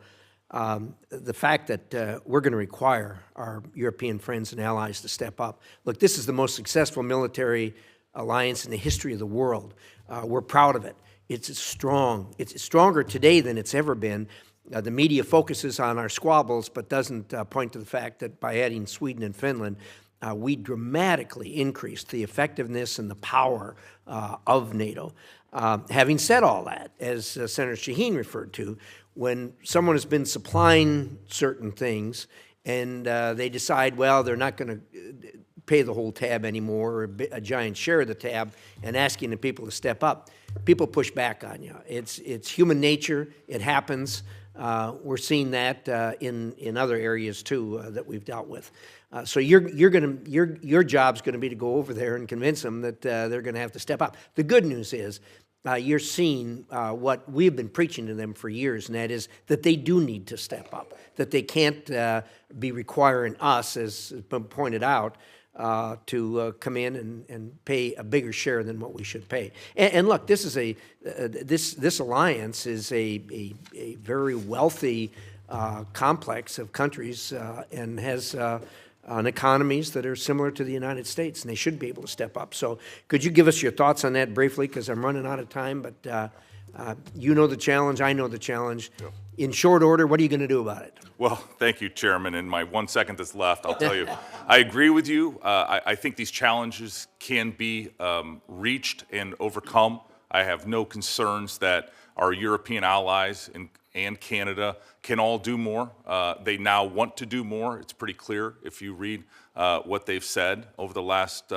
S1: the fact that we're going to require our European friends and allies to step up. Look, this is the most successful military alliance in the history of the world. We're proud of it. It's strong. It's stronger today than it's ever been. The media focuses on our squabbles, but doesn't point to the fact that by adding Sweden and Finland, we dramatically increased the effectiveness and the power of NATO. Having said all that, as Senator Shaheen referred to, when someone has been supplying certain things and they decide, well, they're not going to pay the whole tab anymore, or a giant share of the tab, and asking the people to step up, people push back on you. It's human nature. It happens. We're seeing that in other areas too that we've dealt with. So your job's going to be to go over there and convince them that they're going to have to step up. The good news is you're seeing what we've been preaching to them for years, and that is that they do need to step up, that they can't be requiring us, as has been pointed out, to come in and pay a bigger share than what we should pay. And look, this is this alliance is a very wealthy complex of countries and has on economies that are similar to the United States, and they should be able to step up. So could you give us your thoughts on that briefly, because I'm running out of time, but you know the challenge, I know the challenge. Yeah. In short order, what are you going to do about it?
S7: Well, thank you, Chairman. In my 1 second that's left, I'll tell you, I agree with you. I think these challenges can be reached and overcome. I have no concerns that our European allies and Canada can all do more. They now want to do more. It's pretty clear if you read what they've said over the last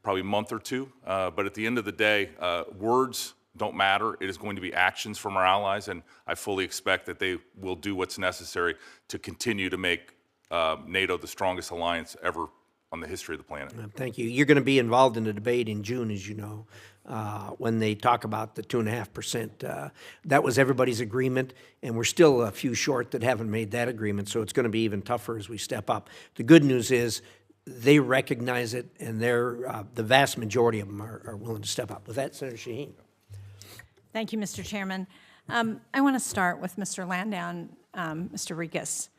S7: probably month or two. But at the end of the day, words don't matter. It is going to be actions from our allies, and I fully expect that they will do what's necessary to continue to make NATO the strongest alliance ever on the history of the planet.
S1: Thank you. You're going to be involved in the debate in June, as you know, when they talk about the 2.5%. That was everybody's agreement, and we're still a few short that haven't made that agreement, so it's going to be even tougher as we step up. The good news is they recognize it, and they're the vast majority of them are willing to step up. With that, Senator Shaheen.
S4: Thank you, Mr. Chairman. I want to start with Mr. Landau and Mr. Rigas,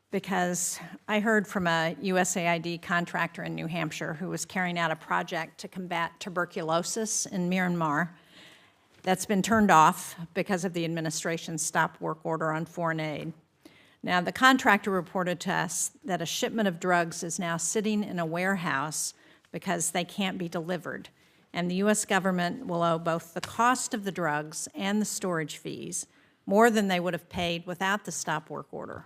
S4: because I heard from a USAID contractor in New Hampshire who was carrying out a project to combat tuberculosis in Myanmar that's been turned off because of the administration's stop work order on foreign aid. Now, the contractor reported to us that a shipment of drugs is now sitting in a warehouse because they can't be delivered. And the U.S. government will owe both the cost of the drugs and the storage fees more than they would have paid without the stop work order.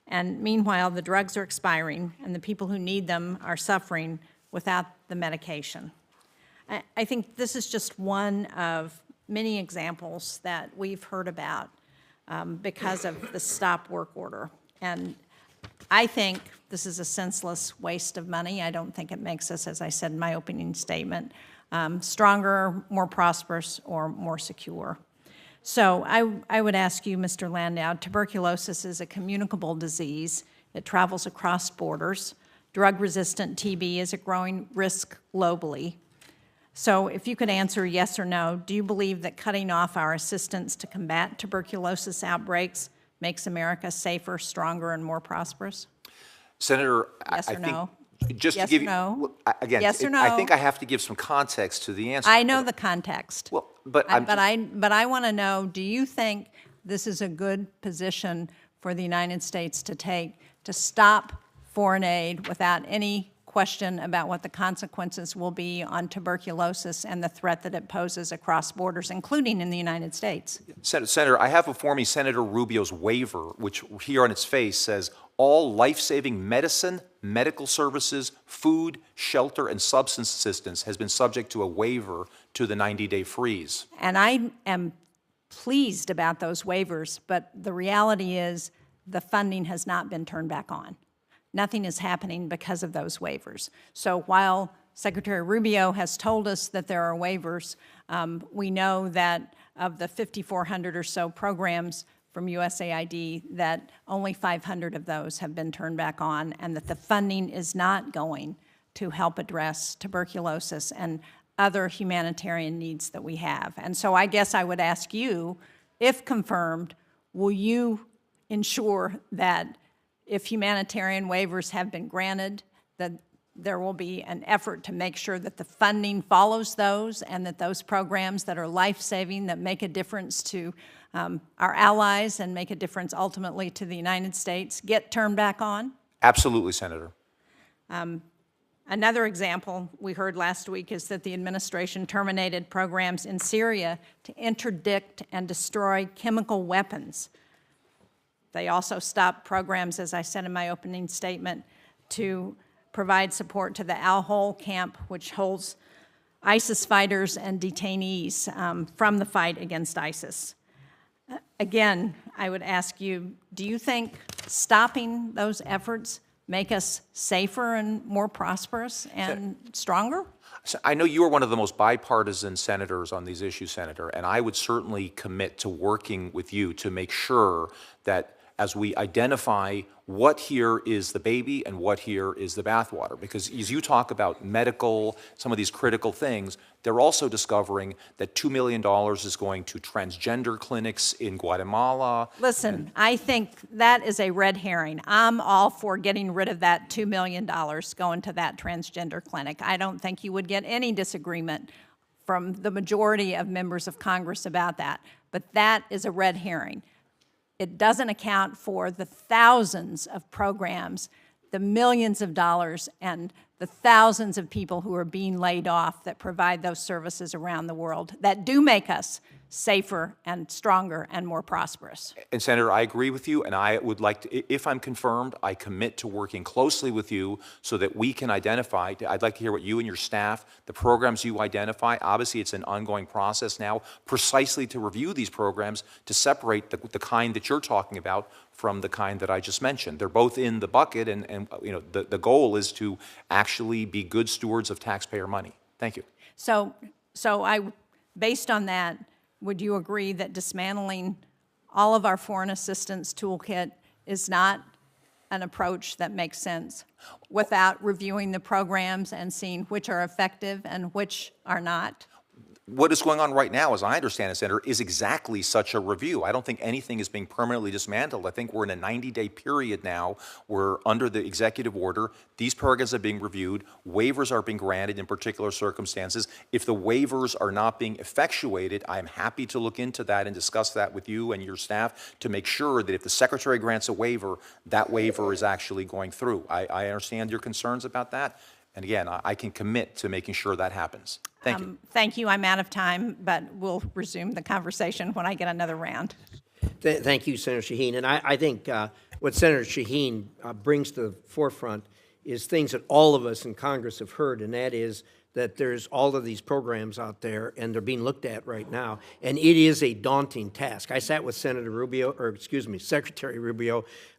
S4: And meanwhile, the drugs are expiring, and the people who need them are suffering without the medication. I think this is just one of many examples that we've heard about because of the stop work order. And I think this is a senseless waste of money. I don't think it makes us, as I said in my opening statement, stronger, more prosperous, or more secure. So I would ask you, Mr. Landau, tuberculosis is a communicable disease. It travels across borders. Drug-resistant TB is a growing risk globally. So if you could answer yes or no, do you believe that cutting off our assistance to combat tuberculosis outbreaks makes America safer, stronger, and more prosperous?
S5: Senator,
S4: yes or no?
S5: Just
S4: yes
S5: to give
S4: or no?
S5: You, again,
S4: yes or no?
S5: I think I have to give some context to the answer.
S4: I know the context.
S5: Well, but
S4: I want to know, do you think this is a good position for the United States to take to stop foreign aid without any question about what the consequences will be on tuberculosis and the threat that it poses across borders, including in the United States.
S5: Senator, I have before me Senator Rubio's waiver, which here on its face says all life-saving medicine, medical services, food, shelter, and substance assistance has been subject to a waiver to the 90-day freeze.
S4: And I am pleased about those waivers, but the reality is the funding has not been turned back on. Nothing is happening because of those waivers. So while Secretary Rubio has told us that there are waivers, we know that of the 5,400 or so programs from USAID, that only 500 of those have been turned back on, and that the funding is not going to help address tuberculosis and other humanitarian needs that we have. And so I guess I would ask you, if confirmed, will you ensure that if humanitarian waivers have been granted, that there will be an effort to make sure that the funding follows those and that those programs that are life-saving, that make a difference to our allies and make a difference ultimately to the United States, get turned back on?
S5: Absolutely, Senator.
S4: Another example we heard last week is that the administration terminated programs in Syria to interdict and destroy chemical weapons. They also stopped programs, as I said in my opening statement, to provide support to the Al-Hol camp, which holds ISIS fighters and detainees from the fight against ISIS. Again, I would ask you, do you think stopping those efforts make us safer and more prosperous and stronger?
S5: I know you are one of the most bipartisan senators on these issues, Senator, and I would certainly commit to working with you to make sure that as we identify what here is the baby and what here is the bathwater. Because as you talk about medical, some of these critical things, they're also discovering that $2 million is going to transgender clinics in Guatemala.
S4: Listen, I think that is a red herring. I'm all for getting rid of that $2 million going to that transgender clinic. I don't think you would get any disagreement from the majority of members of Congress about that. But that is a red herring. It doesn't account for the thousands of programs, the millions of dollars, and the thousands of people who are being laid off that provide those services around the world that do make us safer and stronger and more prosperous.
S5: And Senator, I agree with you, and I would like to, if I'm confirmed, I commit to working closely with you so that we can identify, I'd like to hear what you and your staff, the programs you identify. Obviously, it's an ongoing process now, precisely to review these programs to separate the kind that you're talking about from the kind that I just mentioned. They're both in the bucket, and you know, the goal is to actually be good stewards of taxpayer money. Thank you.
S4: So based on that, would you agree that dismantling all of our foreign assistance toolkit is not an approach that makes sense without reviewing the programs and seeing which are effective and which are not?
S5: What is going on right now, as I understand it, Senator, is exactly such a review. I don't think anything is being permanently dismantled. I think we're in a 90-day period now where, under the executive order, these programs are being reviewed, waivers are being granted in particular circumstances. If the waivers are not being effectuated, I'm happy to look into that and discuss that with you and your staff to make sure that if the Secretary grants a waiver, that waiver is actually going through. I understand your concerns about that. And again, I can commit to making sure that happens. Thank you.
S4: Thank you. I'm out of time, but we'll resume the conversation when I get another round.
S1: Thank you, Senator Shaheen. And I think what Senator Shaheen brings to the forefront is things that all of us in Congress have heard, and that is that there's all of these programs out there, and they're being looked at right now, and it is a daunting task. I sat with Secretary Rubio,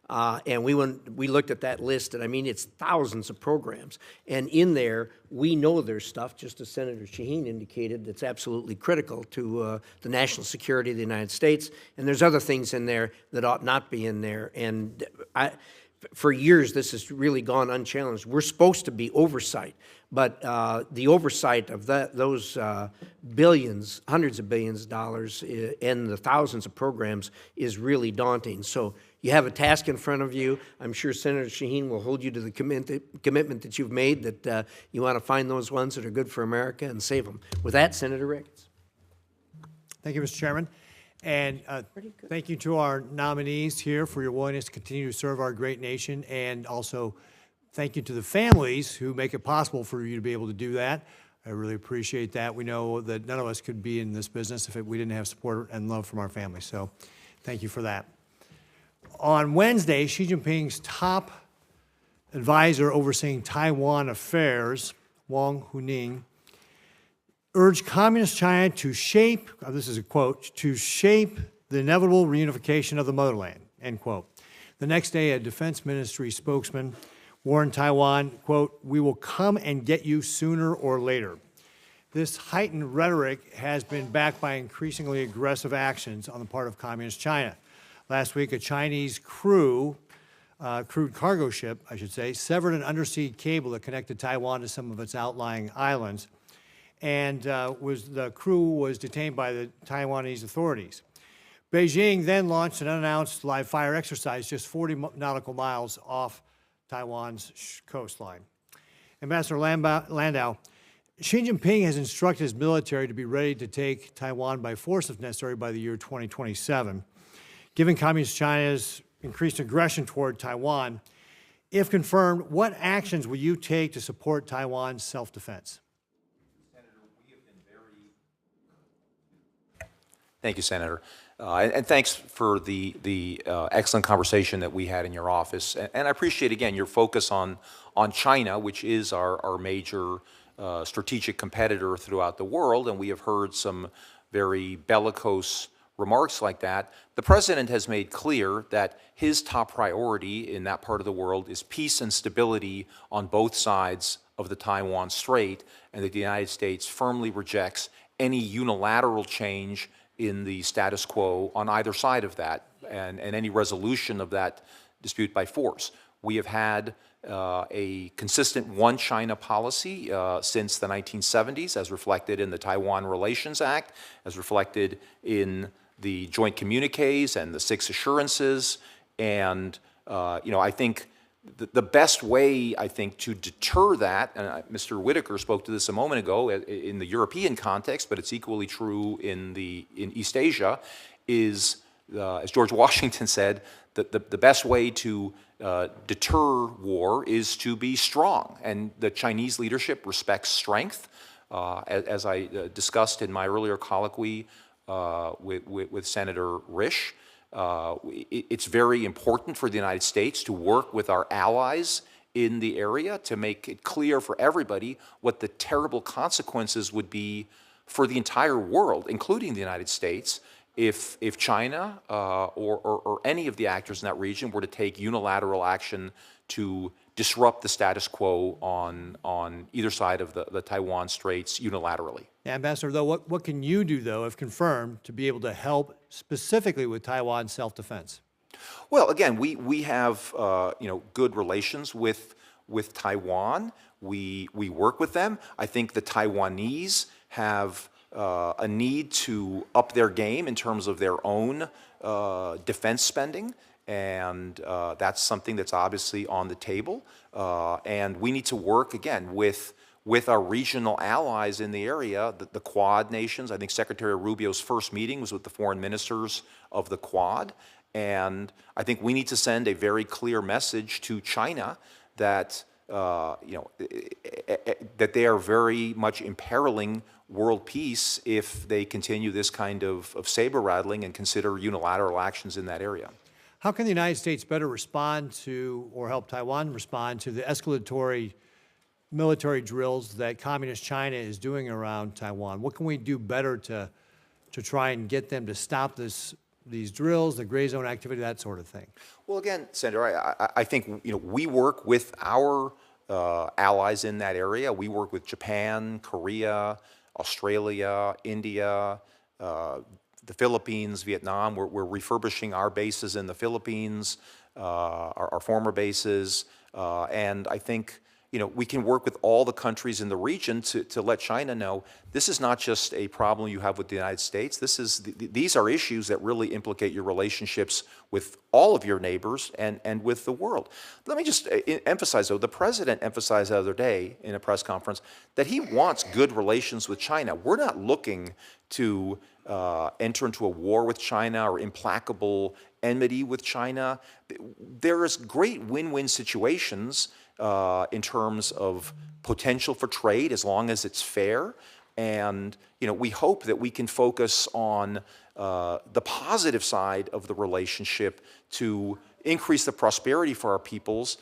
S1: and we looked at that list, and I mean, it's thousands of programs. And in there, we know there's stuff, just as Senator Shaheen indicated, that's absolutely critical to the national security of the United States. And there's other things in there that ought not be in there. And for years, this has really gone unchallenged. We're supposed to be oversight, but the oversight of those billions, hundreds of billions of dollars, and the thousands of programs is really daunting. So you have a task in front of you. I'm sure Senator Shaheen will hold you to the commitment that you've made, that you want to find those ones that are good for America and save them. With that, Senator Rigas.
S8: Thank you, Mr. Chairman. And thank you to our nominees here for your willingness to continue to serve our great nation, and also thank you to the families who make it possible for you to be able to do that. I really appreciate that. We know that none of us could be in this business if we didn't have support and love from our families, so thank you for that. On Wednesday, Xi Jinping's top advisor overseeing Taiwan affairs, Wang Huning, urged Communist China to shape, this is a quote, to shape the inevitable reunification of the motherland, end quote. The next day, a defense ministry spokesman warned Taiwan, quote, "We will come and get you sooner or later." This heightened rhetoric has been backed by increasingly aggressive actions on the part of Communist China. Last week, a Chinese crude cargo ship, I should say, severed an undersea cable that connected Taiwan to some of its outlying islands, and the crew was detained by the Taiwanese authorities. Beijing then launched an unannounced live fire exercise just 40 nautical miles off Taiwan's coastline. Ambassador Landau, Xi Jinping has instructed his military to be ready to take Taiwan by force if necessary by the year 2027. Given Communist China's increased aggression toward Taiwan, if confirmed, what actions will you take to support Taiwan's self-defense?
S5: Thank you, Senator. And thanks for the excellent conversation that we had in your office. And I appreciate, again, your focus on China, which is our major strategic competitor throughout the world, and we have heard some very bellicose remarks like that. The President has made clear that his top priority in that part of the world is peace and stability on both sides of the Taiwan Strait, and that the United States firmly rejects any unilateral change in the status quo on either side of that, and any resolution of that dispute by force. We have had a consistent one China policy since the 1970s, as reflected in the Taiwan Relations Act, as reflected in the joint communiques and the 6 assurances. And I think the best way, I think, to deter that, and Mr. Whitaker spoke to this a moment ago in the European context, but it's equally true in East Asia, is, as George Washington said, the best way to deter war is to be strong. And the Chinese leadership respects strength. As I discussed in my earlier colloquy with Senator Risch, it's very important for the United States to work with our allies in the area to make it clear for everybody what the terrible consequences would be for the entire world, including the United States, if China or any of the actors in that region were to take unilateral action to disrupt the status quo on either side of the Taiwan Straits unilaterally.
S8: Yeah, Ambassador, though, what can you do, though, if confirmed, to be able to help specifically with Taiwan's self-defense?
S5: Well, again, we have good relations with Taiwan. We work with them. I think the Taiwanese have a need to up their game in terms of their own defense spending, and that's something that's obviously on the table. And we need to work, again, with our regional allies in the area, the Quad nations. I think Secretary Rubio's first meeting was with the foreign ministers of the Quad. And I think we need to send a very clear message to China that, that they are very much imperiling world peace if they continue this kind of saber rattling and consider unilateral actions in that area.
S8: How can the United States better respond to, or help Taiwan respond to, the escalatory military drills that Communist China is doing around Taiwan? What can we do better to try and get them to stop these drills, the gray zone activity, that sort of thing?
S5: Well, again, Senator, I think we work with our allies in that area. We work with Japan, Korea, Australia, India, the Philippines, Vietnam. We're refurbishing our bases in the Philippines, our former bases, and I think we can work with all the countries in the region to let China know this is not just a problem you have with the United States. These are issues that really implicate your relationships with all of your neighbors and with the world. Let me just emphasize, though, the president emphasized the other day in a press conference that he wants good relations with China. We're not looking to enter into a war with China or implacable enmity with China. There is great win-win situations in terms of potential for trade as long as it's fair. And we hope that we can focus on the positive side of the relationship to increase the prosperity for our peoples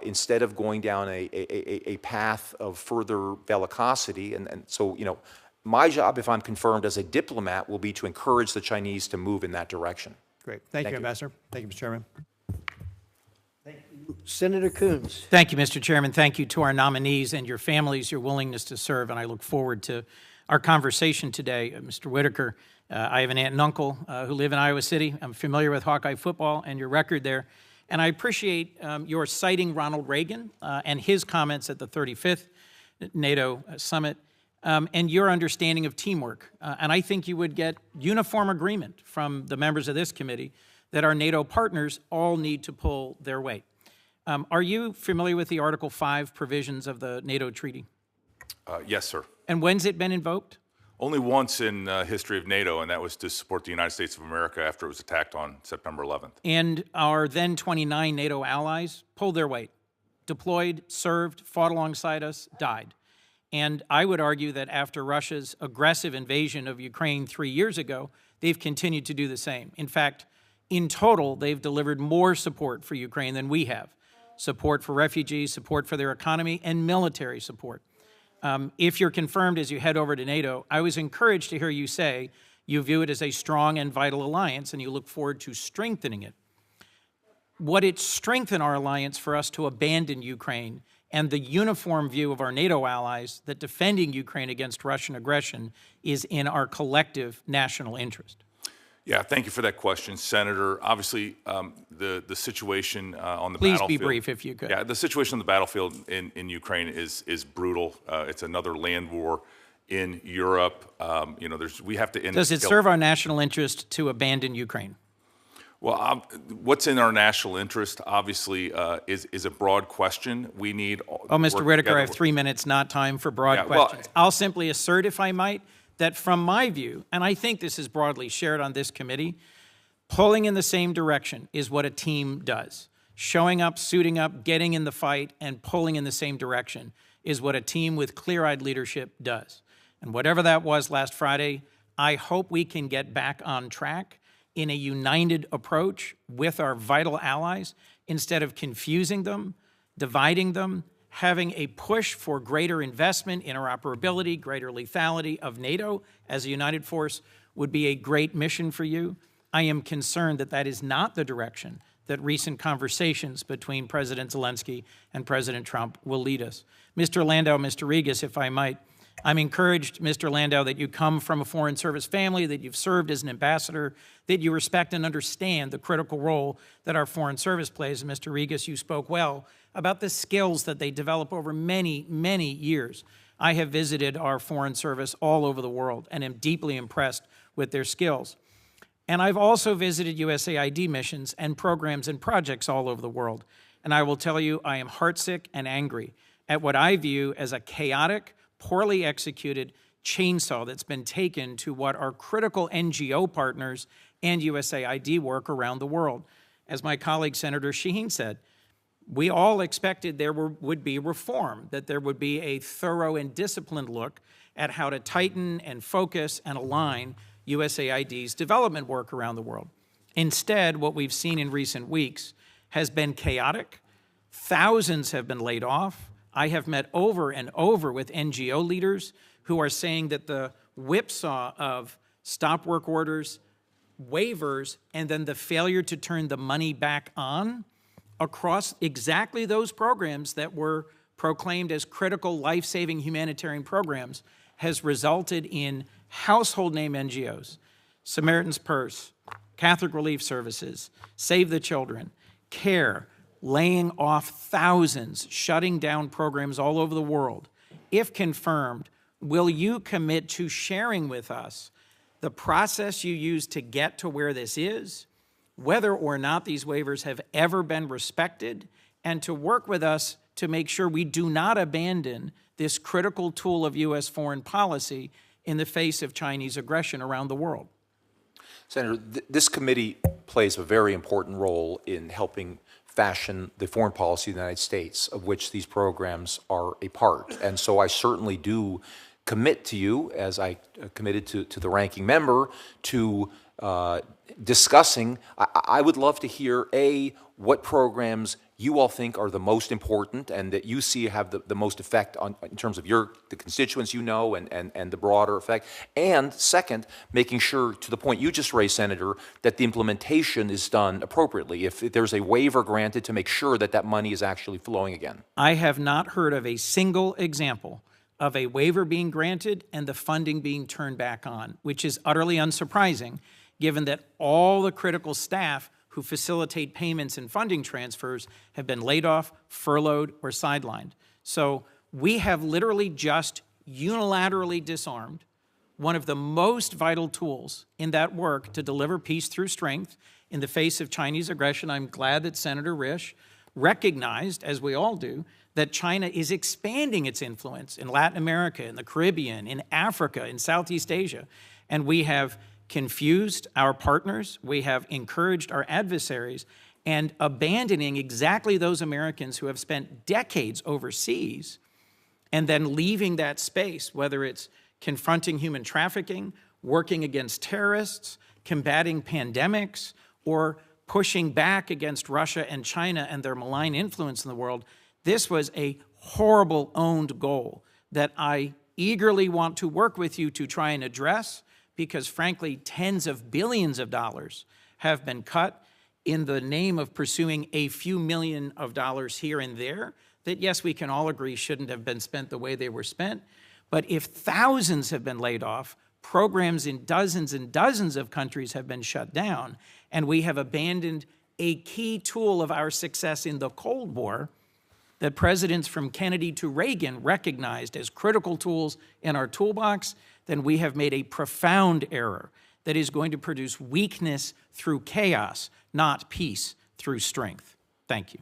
S5: instead of going down a path of further bellicosity. And so, my job, if I'm confirmed as a diplomat, will be to encourage the Chinese to move in that direction.
S8: Great. Thank you, Ambassador. Thank you, Mr. Chairman.
S1: Senator Coons.
S9: Thank you, Mr. Chairman. Thank you to our nominees and your families, your willingness to serve, and I look forward to our conversation today. Mr. Whitaker, I have an aunt and uncle who live in Iowa City. I'm familiar with Hawkeye football and your record there, and I appreciate your citing Ronald Reagan and his comments at the 35th NATO summit and your understanding of teamwork. And I think you would get uniform agreement from the members of this committee that our NATO partners all need to pull their weight. Are you familiar with the Article 5 provisions of the NATO treaty?
S7: Yes, sir.
S9: And when's it been invoked?
S7: Only once in the history of NATO, and that was to support the United States of America after it was attacked on September 11th.
S9: And our then 29 NATO allies pulled their weight, deployed, served, fought alongside us, died. And I would argue that after Russia's aggressive invasion of Ukraine 3 years ago, they've continued to do the same. In fact, in total, they've delivered more support for Ukraine than we have. Support for refugees, support for their economy, and military support. If you're confirmed as you head over to NATO, I was encouraged to hear you say you view it as a strong and vital alliance and you look forward to strengthening it. Would it strengthen our alliance for us to abandon Ukraine and the uniform view of our NATO allies that defending Ukraine against Russian aggression is in our collective national interest?
S7: Yeah, thank you for that question, Senator. Obviously, the situation on the battlefield.
S9: Please be brief if you could.
S7: Yeah, the situation on the battlefield in Ukraine is brutal. It's another land war in Europe. We have to end.
S9: Does it serve our national interest to abandon Ukraine?
S7: Well, what's in our national interest, obviously, is a broad question. We need.
S9: Oh, Mr. Whitaker, I have 3 minutes, not time for broad questions. I'll simply assert, if I might, that from my view, and I think this is broadly shared on this committee, pulling in the same direction is what a team does. Showing up, suiting up, getting in the fight, and pulling in the same direction is what a team with clear-eyed leadership does. And whatever that was last Friday, I hope we can get back on track in a united approach with our vital allies instead of confusing them, dividing them, having a push for greater investment, interoperability, greater lethality of NATO as a united force would be a great mission for you. I am concerned that that is not the direction that recent conversations between President Zelensky and President Trump will lead us. Mr. Landau, Mr. Rigas, if I might, I'm encouraged, Mr. Landau, that you come from a Foreign Service family, that you've served as an ambassador, that you respect and understand the critical role that our Foreign Service plays. And Mr. Rigas, you spoke well about the skills that they develop over many, many years. I have visited our Foreign Service all over the world and am deeply impressed with their skills. And I've also visited USAID missions and programs and projects all over the world. And I will tell you, I am heartsick and angry at what I view as a chaotic, poorly executed chainsaw that's been taken to what are critical NGO partners and USAID work around the world. As my colleague Senator Shaheen said, we all expected there would be reform, that there would be a thorough and disciplined look at how to tighten and focus and align USAID's development work around the world. Instead, what we've seen in recent weeks has been chaotic. Thousands have been laid off. I have met over and over with NGO leaders who are saying that the whipsaw of stop work orders, waivers, and then the failure to turn the money back on across exactly those programs that were proclaimed as critical life-saving humanitarian programs has resulted in household name NGOs, Samaritan's Purse, Catholic Relief Services, Save the Children, CARE, laying off thousands, shutting down programs all over the world. If confirmed, will you commit to sharing with us the process you used to get to where this is, whether or not these waivers have ever been respected, and to work with us to make sure we do not abandon this critical tool of U.S. foreign policy in the face of Chinese aggression around the world?
S5: Senator, this committee plays a very important role in helping fashion the foreign policy of the United States, of which these programs are a part. And so I certainly do commit to you, as I committed to the ranking member, to discussing. I would love to hear, A, what programs you all think are the most important and that you see have the most effect on, in terms of the constituents you know and the broader effect. And second, making sure, to the point you just raised, Senator, that the implementation is done appropriately. If there's a waiver granted, to make sure that that money is actually flowing again.
S9: I have not heard of a single example of a waiver being granted and the funding being turned back on, which is utterly unsurprising, given that all the critical staff who facilitate payments and funding transfers have been laid off, furloughed, or sidelined. So we have literally just unilaterally disarmed one of the most vital tools in that work to deliver peace through strength in the face of Chinese aggression. I'm glad that Senator Risch recognized, as we all do, that China is expanding its influence in Latin America, in the Caribbean, in Africa, in Southeast Asia. And we have confused our partners, we have encouraged our adversaries, and abandoning exactly those Americans who have spent decades overseas and then leaving that space, whether it's confronting human trafficking, working against terrorists, combating pandemics, or pushing back against Russia and China and their malign influence in the world. This was a horrible owned goal that I eagerly want to work with you to try and address, because frankly, tens of billions of dollars have been cut in the name of pursuing a few million of dollars here and there that, yes, we can all agree shouldn't have been spent the way they were spent. But if thousands have been laid off, programs in dozens and dozens of countries have been shut down, and we have abandoned a key tool of our success in the Cold War that presidents from Kennedy to Reagan recognized as critical tools in our toolbox, then we have made a profound error that is going to produce weakness through chaos, not peace through strength. Thank you.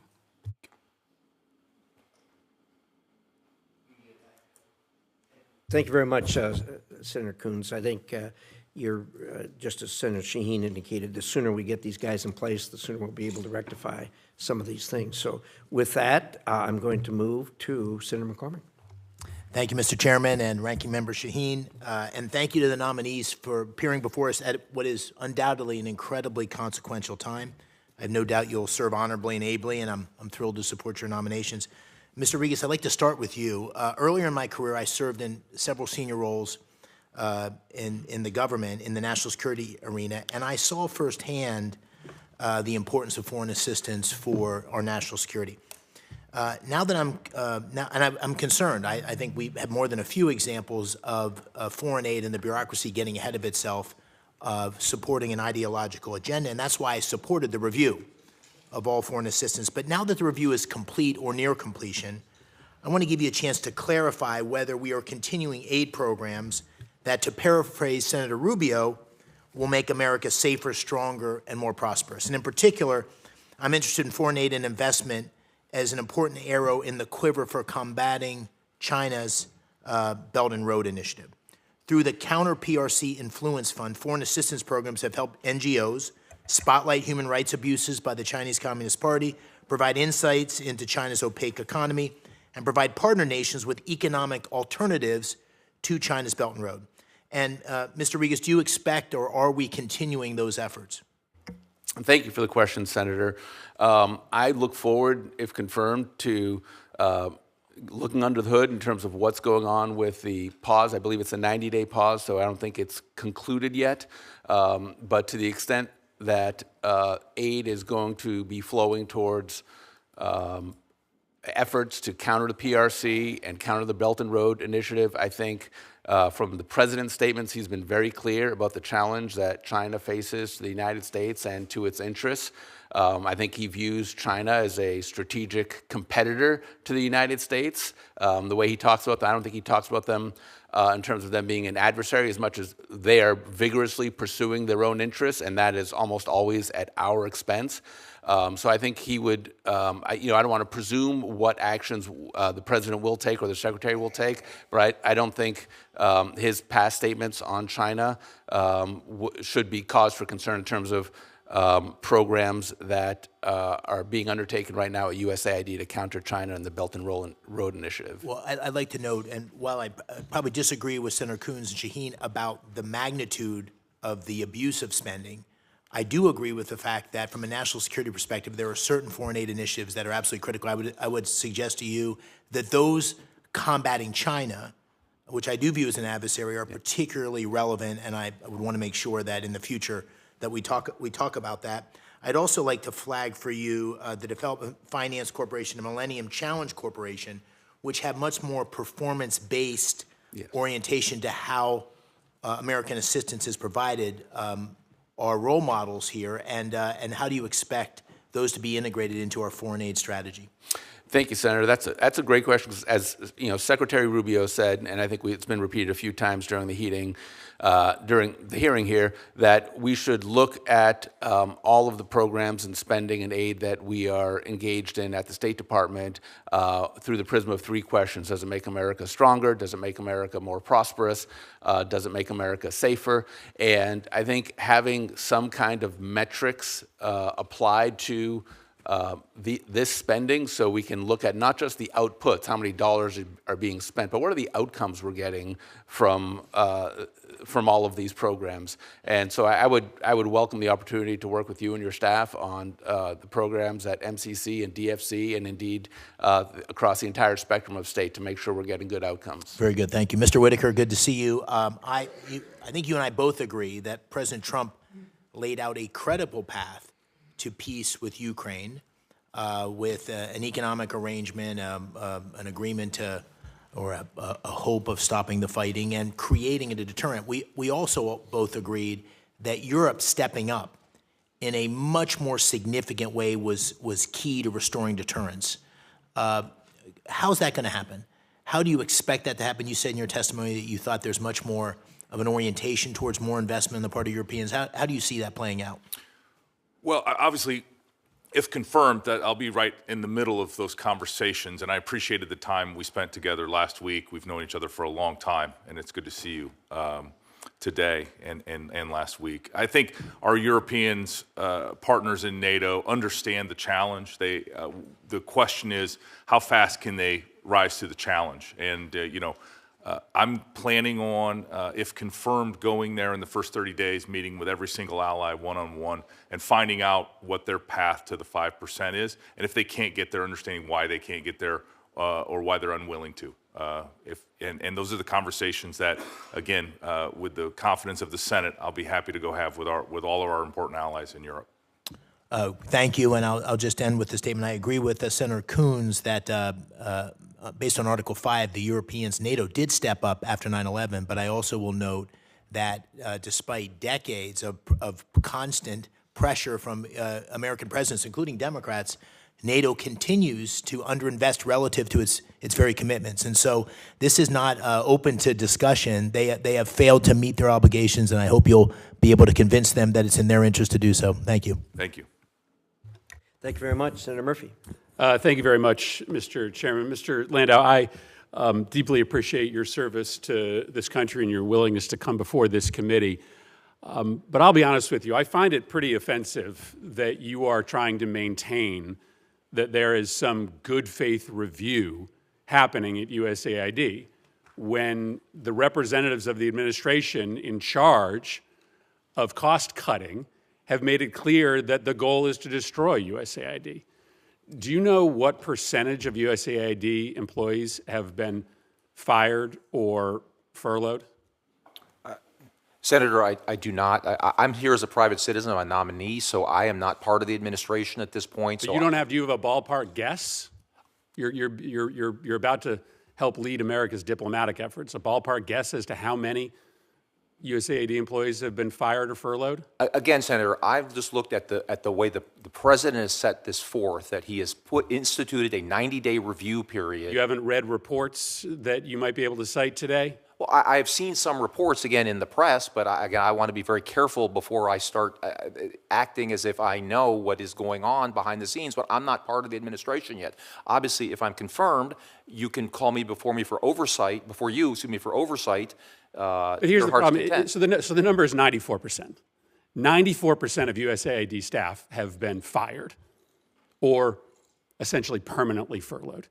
S1: Thank you very much, Senator Coons. I think you're, just as Senator Shaheen indicated, the sooner we get these guys in place, the sooner we'll be able to rectify some of these things. So with that, I'm going to move to Senator McCormick.
S10: Thank you, Mr. Chairman and Ranking Member Shaheen, and thank you to the nominees for appearing before us at what is undoubtedly an incredibly consequential time. I have no doubt you'll serve honorably and ably, and I'm thrilled to support your nominations. Mr. Rigas, I'd like to start with you. Earlier in my career, I served in several senior roles in the government, in the national security arena, and I saw firsthand the importance of foreign assistance for our national security. Now that I'm concerned. I think we have more than a few examples of foreign aid and the bureaucracy getting ahead of itself, of supporting an ideological agenda, and that's why I supported the review of all foreign assistance. But now that the review is complete or near completion, I want to give you a chance to clarify whether we are continuing aid programs that, to paraphrase Senator Rubio, will make America safer, stronger, and more prosperous. And in particular, I'm interested in foreign aid and investment as an important arrow in the quiver for combating China's Belt and Road Initiative. Through the Counter-PRC Influence Fund, foreign assistance programs have helped NGOs spotlight human rights abuses by the Chinese Communist Party, provide insights into China's opaque economy, and provide partner nations with economic alternatives to China's Belt and Road. And Mr. Rigas, do you expect, or are we continuing those efforts?
S6: Thank you for the question, Senator. I look forward, if confirmed, to looking under the hood in terms of what's going on with the pause. I believe it's a 90-day pause, so I don't think it's concluded yet. But to the extent that aid is going to be flowing towards efforts to counter the PRC and counter the Belt and Road Initiative, I think From the president's statements, he's been very clear about the challenge that China faces to the United States and to its interests. I think he views China as a strategic competitor to the United States. The way he talks about them, I don't think he talks about them in terms of them being an adversary as much as they are vigorously pursuing their own interests, and that is almost always at our expense. So I think he would, I don't want to presume what actions the president will take or the secretary will take, but I don't think his past statements on China should be cause for concern in terms of programs that are being undertaken right now at USAID to counter China and the Belt and Road Initiative.
S10: Well, I'd like to note, and while I probably disagree with Senator Coons and Shaheen about the magnitude of the abuse of spending, I do agree with the fact that from a national security perspective, there are certain foreign aid initiatives that are absolutely critical. I would suggest to you that those combating China, which I do view as an adversary, are particularly relevant, and I would want to make sure that in the future that we talk about that. I'd also like to flag for you the Development Finance Corporation and Millennium Challenge Corporation, which have much more performance-based orientation to how American assistance is provided, are role models here, and how do you expect those to be integrated into our foreign aid strategy?
S6: Thank you, Senator. That's a great question. As you know, Secretary Rubio said, and I think it's been repeated a few times during the hearing here, that we should look at all of the programs and spending and aid that we are engaged in at the State Department through the prism of three questions. Does it make America stronger? Does it make America more prosperous? Does it make America safer? And I think having some kind of metrics applied to this spending, so we can look at not just the outputs, how many dollars are being spent, but what are the outcomes we're getting from all of these programs. And so I would welcome the opportunity to work with you and your staff on the programs at MCC and DFC, and indeed across the entire spectrum of state, to make sure we're getting good outcomes.
S10: Very good, thank you. Mr. Whitaker, good to see you. I think you and I both agree that President Trump laid out a credible path to peace with Ukraine, with an economic arrangement, an agreement to, or a hope of stopping the fighting and creating a deterrent. We also both agreed that Europe stepping up in a much more significant way was key to restoring deterrence. How's that going to happen? How do you expect that to happen? You said in your testimony that you thought there's much more of an orientation towards more investment on the part of Europeans. How do you see that playing out?
S7: Well, obviously, if confirmed, that I'll be right in the middle of those conversations, and I appreciated the time we spent together last week. We've known each other for a long time, and it's good to see you today and last week. I think our Europeans, partners in NATO, understand the challenge. The question is, how fast can they rise to the challenge? And I'm planning on, if confirmed, going there in the first 30 days, meeting with every single ally one-on-one and finding out what their path to the 5% is, and if they can't get there, understanding why they can't get there or why they're unwilling to. And those are the conversations that, again, with the confidence of the Senate, I'll be happy to go have with all of our important allies in Europe.
S10: Thank you, and I'll just end with the statement. I agree with Senator Coons that based on Article 5, the Europeans, NATO did step up after 9/11, but I also will note that despite decades of constant pressure from American presidents, including Democrats, NATO continues to underinvest relative to its very commitments. And so this is not open to discussion. They have failed to meet their obligations, and I hope you'll be able to convince them that it's in their interest to do so. Thank you.
S7: Thank you.
S1: Thank you very much. Senator Murphy.
S11: Thank you very much, Mr. Chairman. Mr. Landau, I deeply appreciate your service to this country and your willingness to come before this committee. But I'll be honest with you, I find it pretty offensive that you are trying to maintain that there is some good faith review happening at USAID when the representatives of the administration in charge of cost cutting have made it clear that the goal is to destroy USAID. Do you know what percentage of USAID employees have been fired or furloughed?
S5: Senator, I do not. I'm here as a private citizen. I'm a nominee, so I am not part of the administration at this point.
S11: But you don't have. Do you have a ballpark guess? You're about to help lead America's diplomatic efforts? A ballpark guess as to how many USAID employees have been fired or furloughed?
S5: Again, Senator, I've just looked at the way the president has set this forth, that he has instituted a 90-day review period.
S11: You haven't read reports that you might be able to cite today?
S5: Well, I have seen some reports, again, in the press, but I want to be very careful before I start acting as if I know what is going on behind the scenes, but I'm not part of the administration yet. Obviously, if I'm confirmed, you can call me for oversight.
S11: But here's the problem. So the number is 94%. 94% of USAID staff have been fired or essentially permanently furloughed.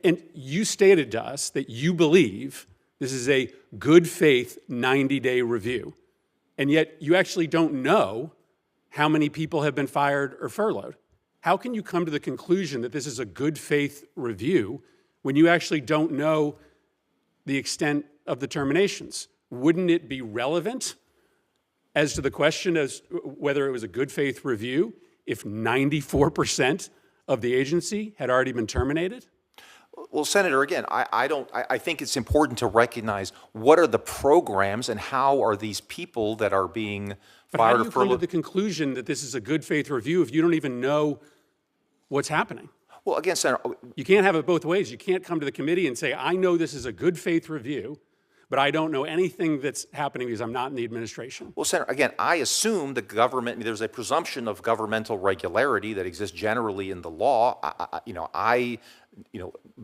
S11: And you stated to us that you believe this is a good faith 90-day review, and yet you actually don't know how many people have been fired or furloughed. How can you come to the conclusion that this is a good faith review when you actually don't know the extent of the terminations? Wouldn't it be relevant as to the question as whether it was a good faith review if 94% of the agency had already been terminated?
S5: Well, Senator, again, I think it's important to recognize what are the programs and how are these people that are being
S11: But
S5: fired
S11: how do
S5: or
S11: you come to
S5: furloughed.
S11: the conclusion that this is a good faith review if you don't even know what's happening?
S5: Well, again, Senator,
S11: You can't have it both ways. You can't come to the committee and say, I know this is a good faith review, but I don't know anything that's happening because I'm not in the administration.
S5: well, Senator, again, I assume the government, there's a presumption of governmental regularity that exists generally in the law. I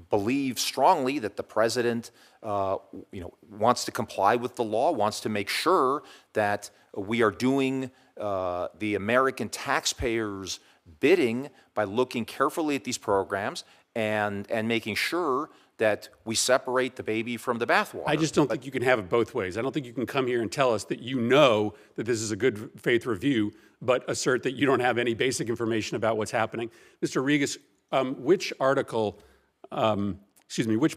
S5: believe strongly that the president, wants to comply with the law, wants to make sure that we are doing the American taxpayers' bidding by looking carefully at these programs and making sure that we separate the baby from the bathwater.
S11: I just don't think you can have it both ways. I don't think you can come here and tell us that you know that this is a good faith review, but assert that you don't have any basic information about what's happening. Mr. Rigas, which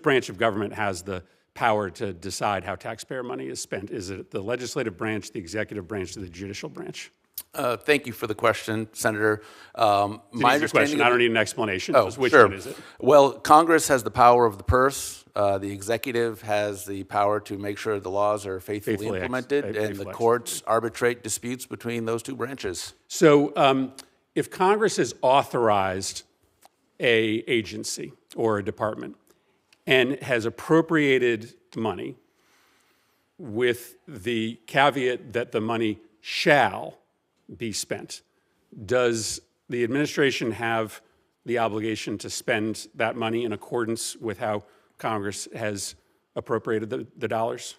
S11: branch of government has the power to decide how taxpayer money is spent? Is it the legislative branch, the executive branch, or the judicial branch?
S6: Thank you for the question, Senator.
S11: My understanding, I don't need an explanation.
S6: Oh,
S11: Just which
S6: sure.
S11: one is it?
S6: Well, Congress has the power of the purse. The executive has the power to make sure the laws are faithfully implemented, and the courts arbitrate disputes between those two branches.
S11: So if Congress has authorized an agency or a department and has appropriated money with the caveat that the money shall be spent, does the administration have the obligation to spend that money in accordance with how Congress has appropriated the dollars?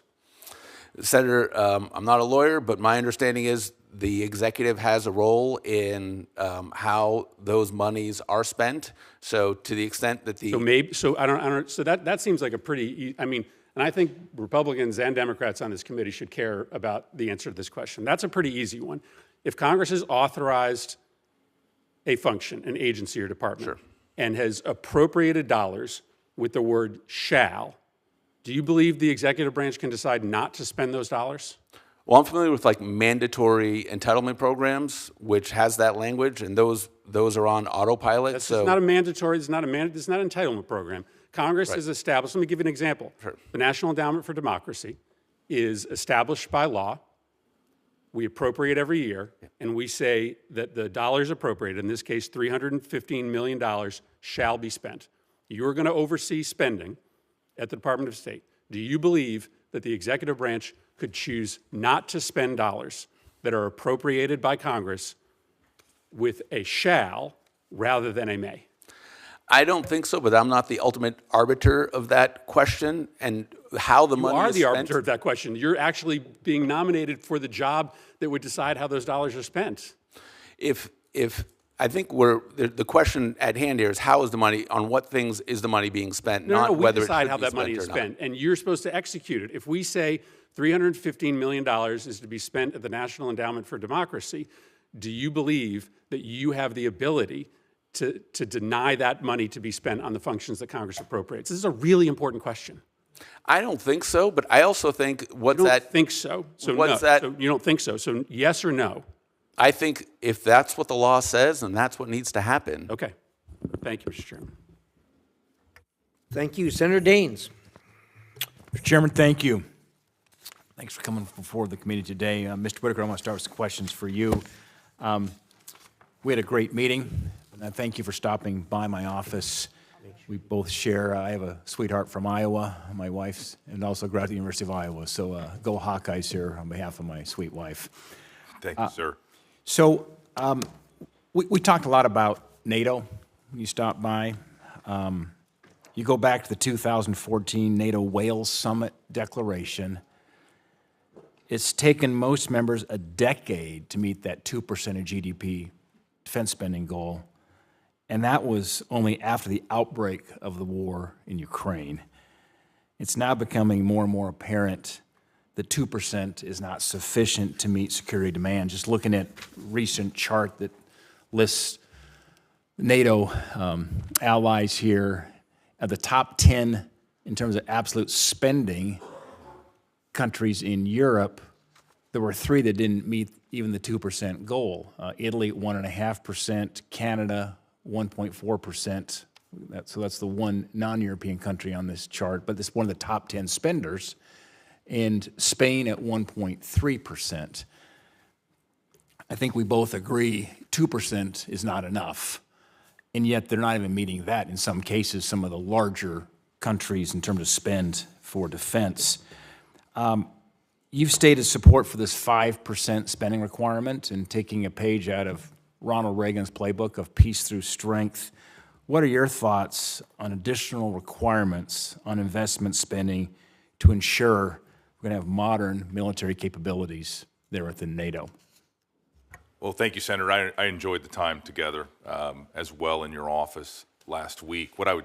S6: Senator, I'm not a lawyer, but my understanding is the executive has a role in how those monies are spent. So to the extent that the
S11: that seems like a pretty, and I think Republicans and Democrats on this committee should care about the answer to this question. That's a pretty easy one. If Congress has authorized a function, an agency or department, and has appropriated dollars with the word shall, do you believe the executive branch can decide not to spend those dollars?
S6: Well, I'm familiar with like mandatory entitlement programs, which has that language, and those are on autopilot.
S11: It's not a mandatory. It's not an entitlement program. Congress has established. Let me give you an example.
S6: Sure.
S11: The National Endowment for Democracy is established by law. We appropriate every year, and we say that the dollars appropriated, in this case $315 million, shall be spent. You're going to oversee spending at the Department of State. Do you believe that the executive branch could choose not to spend dollars that are appropriated by Congress with a shall rather than a may?
S6: I don't think so, but I'm not the ultimate arbiter of that question and how the money is spent.
S11: You are the arbiter of that question. You're actually being nominated for the job that would decide how those dollars are spent.
S6: If I think the question at hand here is how is the money, on what things is the money being spent, not whether it should be spent or not.
S11: We decide how that money is spent, and you're supposed to execute it. If we say $315 million is to be spent at the National Endowment for Democracy, do you believe that you have the ability to deny that money to be spent on the functions that Congress appropriates? This is a really important question.
S6: I don't think so, but I also think
S11: You don't think so. So no. So you don't think so. So yes or no?
S6: I think if that's what the law says, then that's what needs to happen.
S11: Okay. Thank you, Mr. Chairman.
S1: Thank you. Senator Daines.
S12: Mr. Chairman, thank you. Thanks for coming before the committee today. Mr. Whitaker, I want to start with some questions for you. We had a great meeting, and I thank you for stopping by my office. We both share, I have a sweetheart from Iowa, my wife's, and also graduated the University of Iowa. So go Hawkeyes here on behalf of my sweet wife.
S7: Thank you, sir.
S12: So we talked a lot about NATO when you stopped by. You go back to the 2014 NATO Wales Summit Declaration. It's taken most members a decade to meet that 2% of GDP defense spending goal, and that was only after the outbreak of the war in Ukraine. It's now becoming more and more apparent that 2% is not sufficient to meet security demand. Just looking at recent chart that lists NATO allies here, at the top 10 in terms of absolute spending countries in Europe, there were 3 that didn't meet even the 2% goal. Italy, 1.5%, Canada, 1.4%. So that's the one non-European country on this chart, but it's one of the top 10 spenders. And Spain at 1.3%. I think we both agree 2% is not enough. And yet they're not even meeting that in some cases, some of the larger countries in terms of spend for defense. You've stated support for this 5% spending requirement and taking a page out of Ronald Reagan's playbook of peace through strength. What are your thoughts on additional requirements on investment spending to ensure we're going to have modern military capabilities there within NATO?
S7: Well, thank you, Senator. I enjoyed the time together as well in your office last week. What I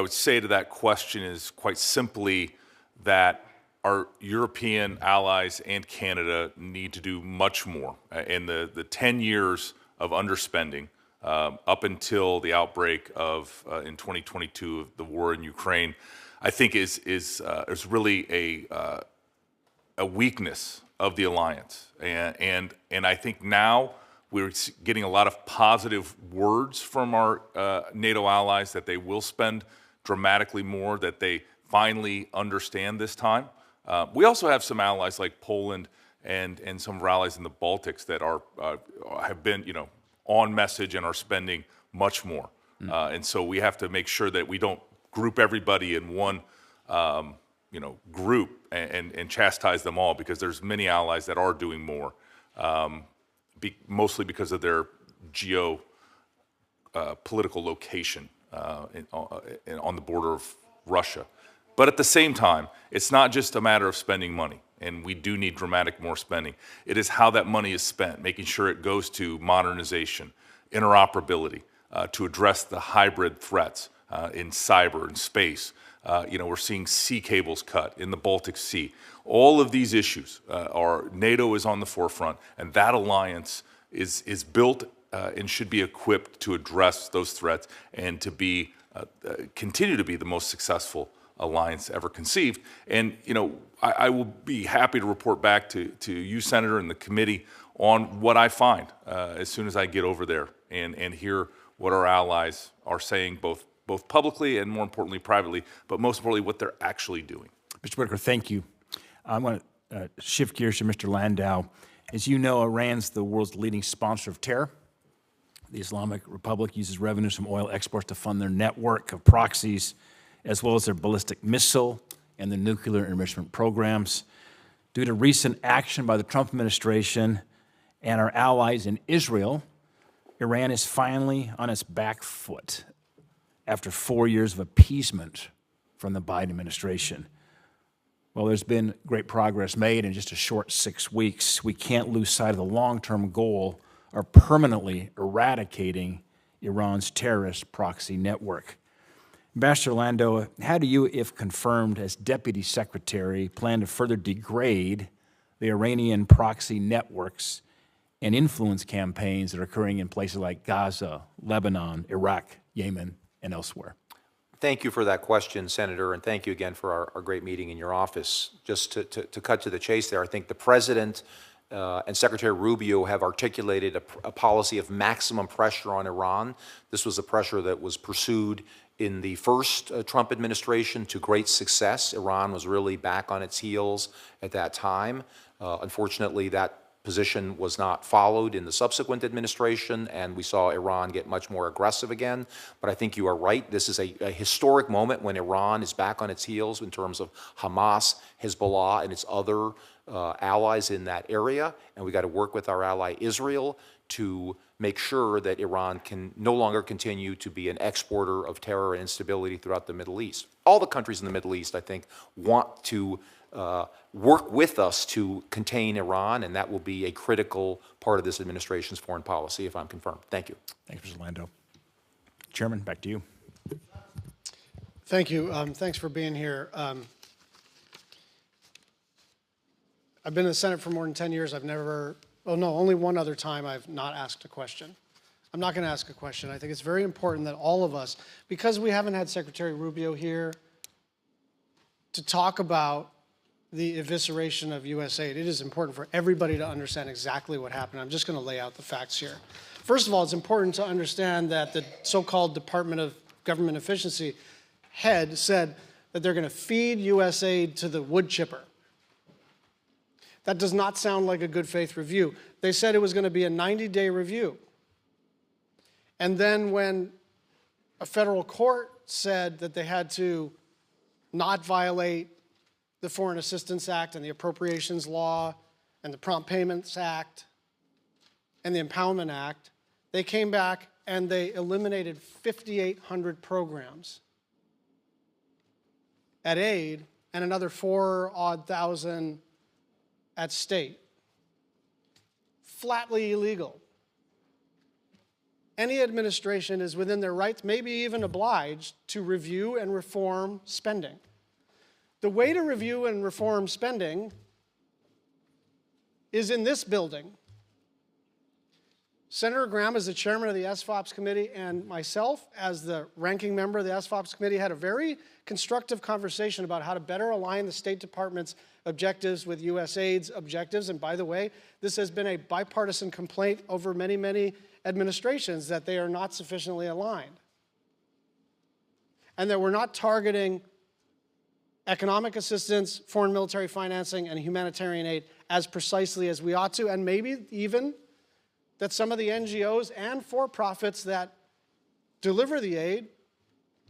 S7: would say to that question is quite simply that our European allies and Canada need to do much more. In the 10 years of underspending up until the outbreak of in 2022 of the war in Ukraine, I think is really a weakness of the alliance, and I think now we're getting a lot of positive words from our NATO allies that they will spend dramatically more, that they finally understand this time. We also have some allies like Poland and some of our allies in the Baltics that have been on message and are spending much more, and so we have to make sure that we don't group everybody in one group and chastise them all, because there's many allies that are doing more, mostly because of their political location on the border of Russia. But at the same time, it's not just a matter of spending money, and we do need dramatic more spending. It is how that money is spent, making sure it goes to modernization, interoperability, to address the hybrid threats in cyber and space. We're seeing sea cables cut in the Baltic Sea. All of these issues NATO is on the forefront, and that alliance is built and should be equipped to address those threats and to be continue to be the most successful alliance ever conceived. And I will be happy to report back to you, Senator, and the committee on what I find as soon as I get over there and hear what our allies are saying, both publicly and, more importantly, privately, but most importantly, what they're actually doing.
S12: Mr. Whitaker, thank you. I want to shift gears to Mr. Landau. As you know, Iran's the world's leading sponsor of terror. The Islamic Republic uses revenues from oil exports to fund their network of proxies, as well as their ballistic missile and the nuclear enrichment programs. Due to recent action by the Trump administration and our allies in Israel, Iran is finally on its back foot after 4 years of appeasement from the Biden administration. Well, there's been great progress made in just a short 6 weeks. We can't lose sight of the long-term goal of permanently eradicating Iran's terrorist proxy network. Ambassador Landau, how do you, if confirmed as Deputy Secretary, plan to further degrade the Iranian proxy networks and influence campaigns that are occurring in places like Gaza, Lebanon, Iraq, Yemen, and elsewhere?
S5: Thank you for that question, Senator, and thank you again for our great meeting in your office. Just to cut to the chase there, I think the President and Secretary Rubio have articulated a policy of maximum pressure on Iran. This was a pressure that was pursued In the first Trump administration, to great success, Iran was really back on its heels at that time. Unfortunately, that position was not followed in the subsequent administration, and we saw Iran get much more aggressive again. But I think you are right. This is a historic moment when Iran is back on its heels in terms of Hamas, Hezbollah, and its other allies in that area. And we got to work with our ally Israel to make sure that Iran can no longer continue to be an exporter of terror and instability throughout the Middle East. All the countries in the Middle East, I think, want to work with us to contain Iran, and that will be a critical part of this administration's foreign policy, if I'm confirmed. Thank you.
S12: Thank you, Mr. Landau. Chairman, back to you.
S13: Thank you. Thanks for being here. I've been in the Senate for more than 10 years. I've never, oh no, only one other time I've not asked a question. I'm not going to ask a question. I think it's very important that all of us, because we haven't had Secretary Rubio here to talk about the evisceration of U.S. aid, it is important for everybody to understand exactly what happened. I'm just going to lay out the facts here. First of all, it's important to understand that the so-called Department of Government Efficiency head said that they're going to feed U.S. aid to the wood chipper. That does not sound like a good faith review. They said it was going to be a 90-day review. And then when a federal court said that they had to not violate the Foreign Assistance Act and the Appropriations Law and the Prompt Payments Act and the Empowerment Act, they came back and they eliminated 5,800 programs at aid and another 4,000 at state. Flatly illegal. Any administration is within their rights, maybe even obliged, to review and reform spending. The way to review and reform spending is in this building. Senator Graham, as the chairman of the SFOPS committee, and myself, as the ranking member of the SFOPS committee, had a very constructive conversation about how to better align the State Department's objectives with USAID's objectives. And by the way, this has been a bipartisan complaint over many, many administrations, that they are not sufficiently aligned. And that we're not targeting economic assistance, foreign military financing, and humanitarian aid as precisely as we ought to, and maybe even that some of the NGOs and for-profits that deliver the aid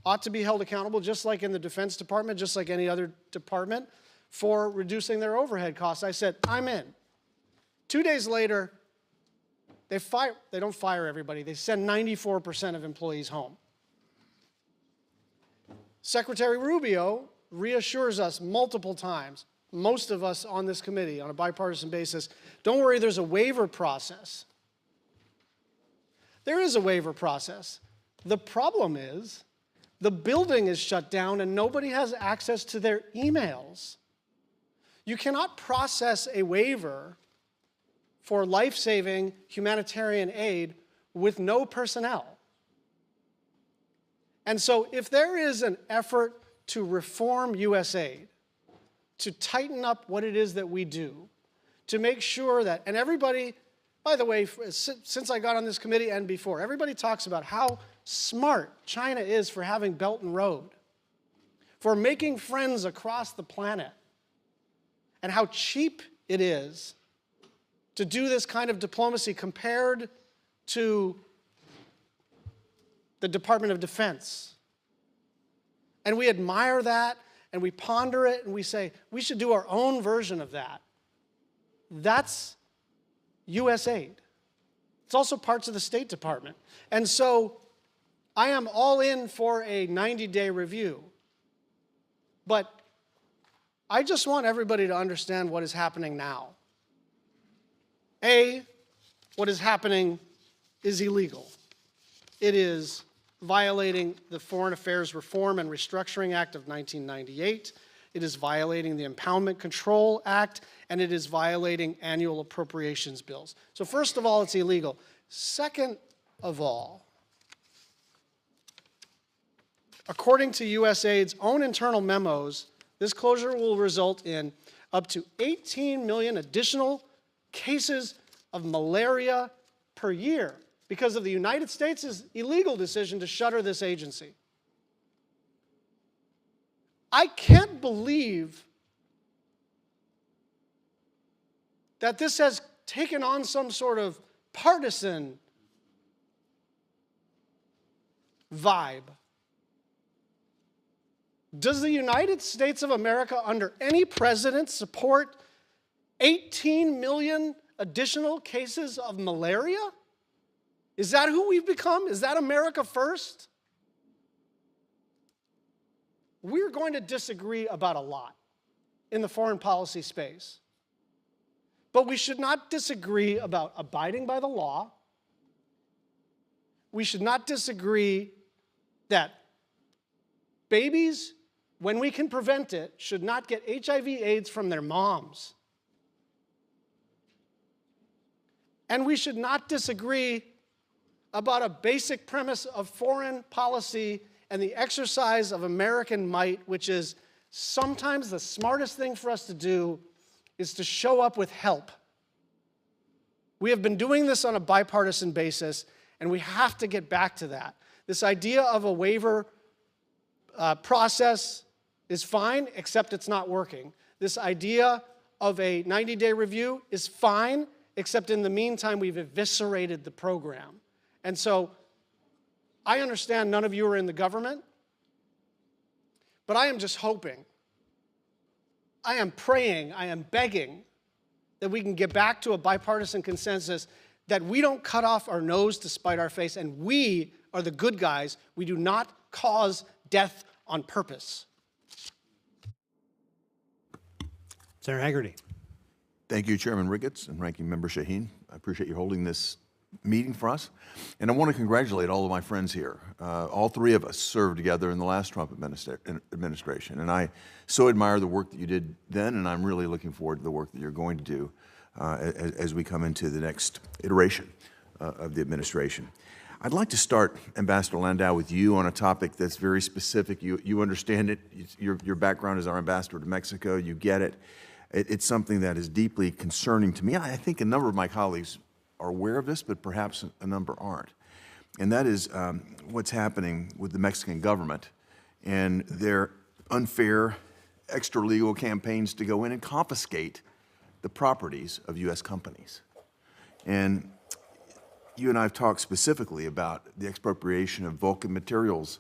S13: ought to be held accountable, just like in the Defense Department, just like any other department, for reducing their overhead costs. I said, I'm in. 2 days later, they don't fire everybody. They send 94% of employees home. Secretary Rubio reassures us multiple times, most of us on this committee on a bipartisan basis, don't worry, there's a waiver process. There is a waiver process. The problem is the building is shut down and nobody has access to their emails. You cannot process a waiver for life-saving humanitarian aid with no personnel. And so if there is an effort to reform USAID, to tighten up what it is that we do, to make sure that, and everybody, by the way, since I got on this committee and before, everybody talks about how smart China is for having Belt and Road, for making friends across the planet, and how cheap it is to do this kind of diplomacy compared to the Department of Defense. And we admire that, and we ponder it, and we say, we should do our own version of that. That's USAID. It's also parts of the State Department. And so I am all in for a 90-day review. But I just want everybody to understand what is happening now. A, what is happening is illegal. It is violating the Foreign Affairs Reform and Restructuring Act of 1998. It is violating the Impoundment Control Act, and it is violating annual appropriations bills. So first of all, it's illegal. Second of all, according to USAID's own internal memos, this closure will result in up to 18 million additional cases of malaria per year because of the United States' illegal decision to shutter this agency. I can't believe that this has taken on some sort of partisan vibe. Does the United States of America, under any president, support 18 million additional cases of malaria? Is that who we've become? Is that America first? We're going to disagree about a lot in the foreign policy space. But we should not disagree about abiding by the law. We should not disagree that babies, when we can prevent it, should not get HIV/AIDS from their moms. And we should not disagree about a basic premise of foreign policy and the exercise of American might, which is sometimes the smartest thing for us to do is to show up with help. We have been doing this on a bipartisan basis, and we have to get back to that. This idea of a waiver process is fine, except it's not working. This idea of a 90-day review is fine, except in the meantime, we've eviscerated the program. And so I understand none of you are in the government, but I am just hoping, I am praying, I am begging that we can get back to a bipartisan consensus that we don't cut off our nose to spite our face, and we are the good guys. We do not cause death on purpose.
S8: Senator Hagerty.
S14: Thank you, Chairman Rigas and Ranking Member Shaheen. I appreciate you holding this meeting for us. And I want to congratulate all of my friends here. All three of us served together in the last Trump administration. And I so admire the work that you did then, and I'm really looking forward to the work that you're going to do as we come into the next iteration of the administration. I'd like to start, Ambassador Landau, with you on a topic that's very specific. You understand it. Your background as our ambassador to Mexico. You get it. It's something that is deeply concerning to me. I think a number of my colleagues are aware of this, but perhaps a number aren't. And that is what's happening with the Mexican government and their unfair, extra-legal campaigns to go in and confiscate the properties of U.S. companies. And you and I have talked specifically about the expropriation of Vulcan Materials,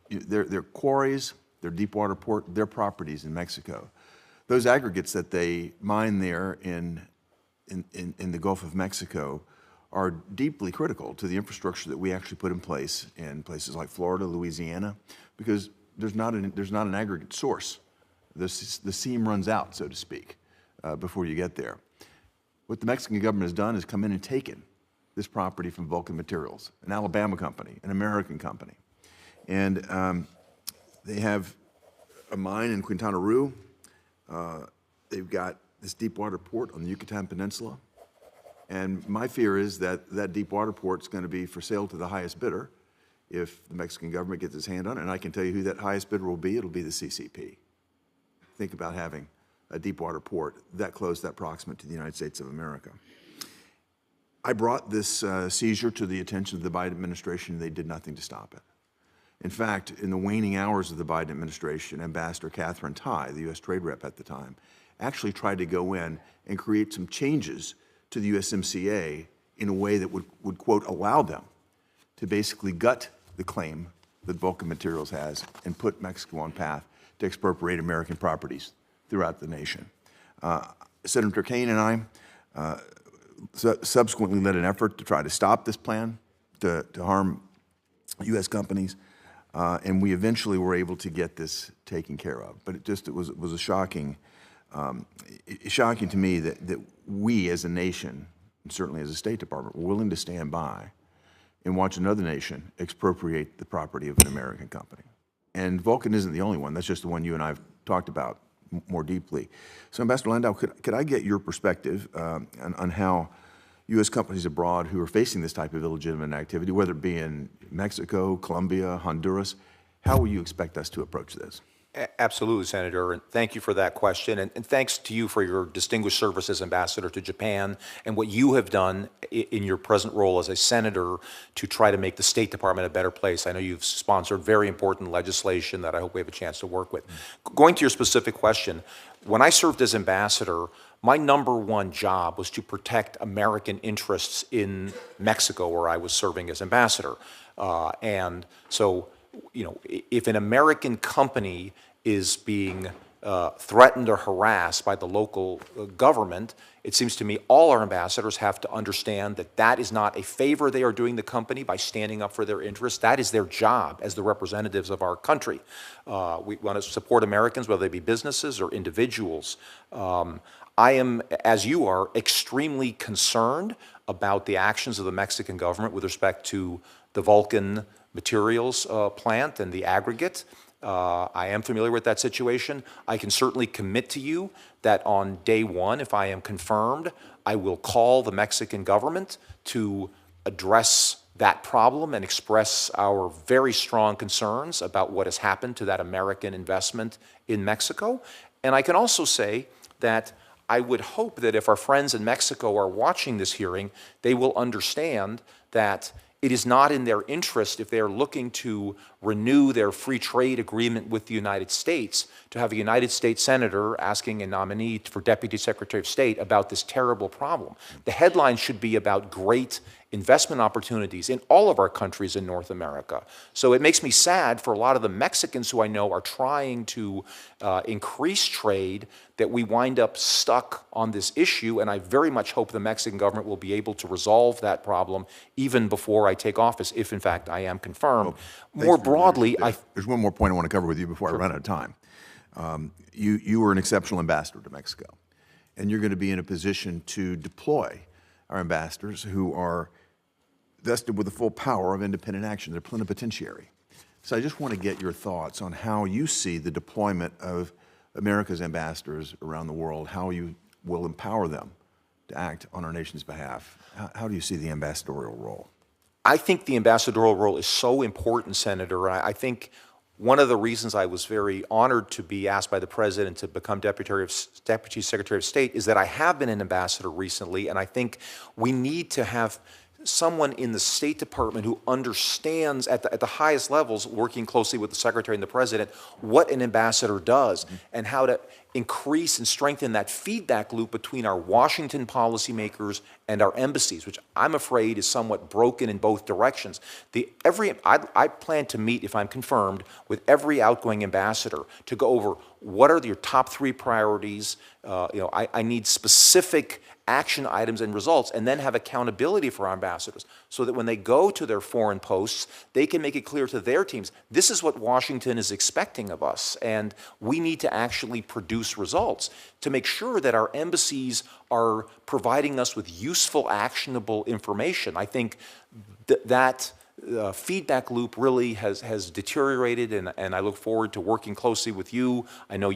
S14: their quarries, their deepwater port, their properties in Mexico. Those aggregates that they mine there in the Gulf of Mexico are deeply critical to the infrastructure that we actually put in place in places like Florida, Louisiana, because there's not an aggregate source. The seam runs out, so to speak, before you get there. What the Mexican government has done is come in and taken this property from Vulcan Materials, an Alabama company, an American company. And they have a mine in Quintana Roo. They've got this deepwater port on the Yucatan Peninsula. And my fear is that that deepwater port is going to be for sale to the highest bidder if the Mexican government gets its hand on it. And I can tell you who that highest bidder will be. It'll be the CCP. Think about having a deepwater port that close, that proximate to the United States of America. I brought this seizure to the attention of the Biden administration, and they did nothing to stop it. In fact, in the waning hours of the Biden administration, Ambassador Catherine Tai, the U.S. trade rep at the time, actually tried to go in and create some changes to the USMCA in a way that would quote, allow them to basically gut the claim that Vulcan Materials has and put Mexico on path to expropriate American properties throughout the nation. Senator Kaine and I subsequently led an effort to try to stop this plan to harm U.S. companies. And we eventually were able to get this taken care of. But it was a shocking to me that we as a nation, and certainly as a State Department, were willing to stand by and watch another nation expropriate the property of an American company. And Vulcan isn't the only one. That's just the one you and I have talked about more deeply. So Ambassador Landau, could I get your perspective on how U.S. companies abroad who are facing this type of illegitimate activity, whether it be in Mexico, Colombia, Honduras, how will you expect us to approach this?
S5: Absolutely, Senator, and thank you for that question. And thanks to you for your distinguished service as ambassador to Japan and what you have done in your present role as a senator to try to make the State Department a better place. I know you've sponsored very important legislation that I hope we have a chance to work with. Going to your specific question, when I served as ambassador, my number one job was to protect American interests in Mexico, where I was serving as ambassador. And so, you know, if an American company is being threatened or harassed by the local government, it seems to me all our ambassadors have to understand that that is not a favor they are doing the company by standing up for their interests. That is their job as the representatives of our country. We want to support Americans, whether they be businesses or individuals. I am, as you are, extremely concerned about the actions of the Mexican government with respect to the Vulcan materials plant and the aggregate. I am familiar with that situation. I can certainly commit to you that on day one, if I am confirmed, I will call the Mexican government to address that problem and express our very strong concerns about what has happened to that American investment in Mexico. And I can also say that I would hope that if our friends in Mexico are watching this hearing, they will understand that it is not in their interest, if they are looking to renew their free trade agreement with the United States, to have a United States senator asking a nominee for Deputy Secretary of State about this terrible problem. The headline should be about great investment opportunities in all of our countries in North America. So it makes me sad for a lot of the Mexicans who I know are trying to increase trade, that we wind up stuck on this issue, and I very much hope the Mexican government will be able to resolve that problem even before I take office, if in fact I am confirmed. More broadly,
S14: there's one more point I want to cover with you before I run out of time. You were an exceptional ambassador to Mexico, and you're going to be in a position to deploy our ambassadors who are vested with the full power of independent action. They're plenipotentiary. So I just want to get your thoughts on how you see the deployment of America's ambassadors around the world, how you will empower them to act on our nation's behalf. How do you see the ambassadorial role?
S5: I think the ambassadorial role is so important, Senator. I think one of the reasons I was very honored to be asked by the President to become Deputy Secretary of State is that I have been an ambassador recently, and I think we need to have someone in the State Department who understands at the highest levels, working closely with the Secretary and the President, what an ambassador does and how to increase and strengthen that feedback loop between our Washington policymakers and our embassies, which I'm afraid is somewhat broken in both directions. I plan to meet, if I'm confirmed, with every outgoing ambassador to go over what are your top 3 priorities. I need specific action items and results, and then have accountability for our ambassadors so that when they go to their foreign posts, they can make it clear to their teams, this is what Washington is expecting of us, and we need to actually produce results to make sure that our embassies are providing us with useful, actionable information. I think that feedback loop really has deteriorated, and I look forward to working closely with you. I know,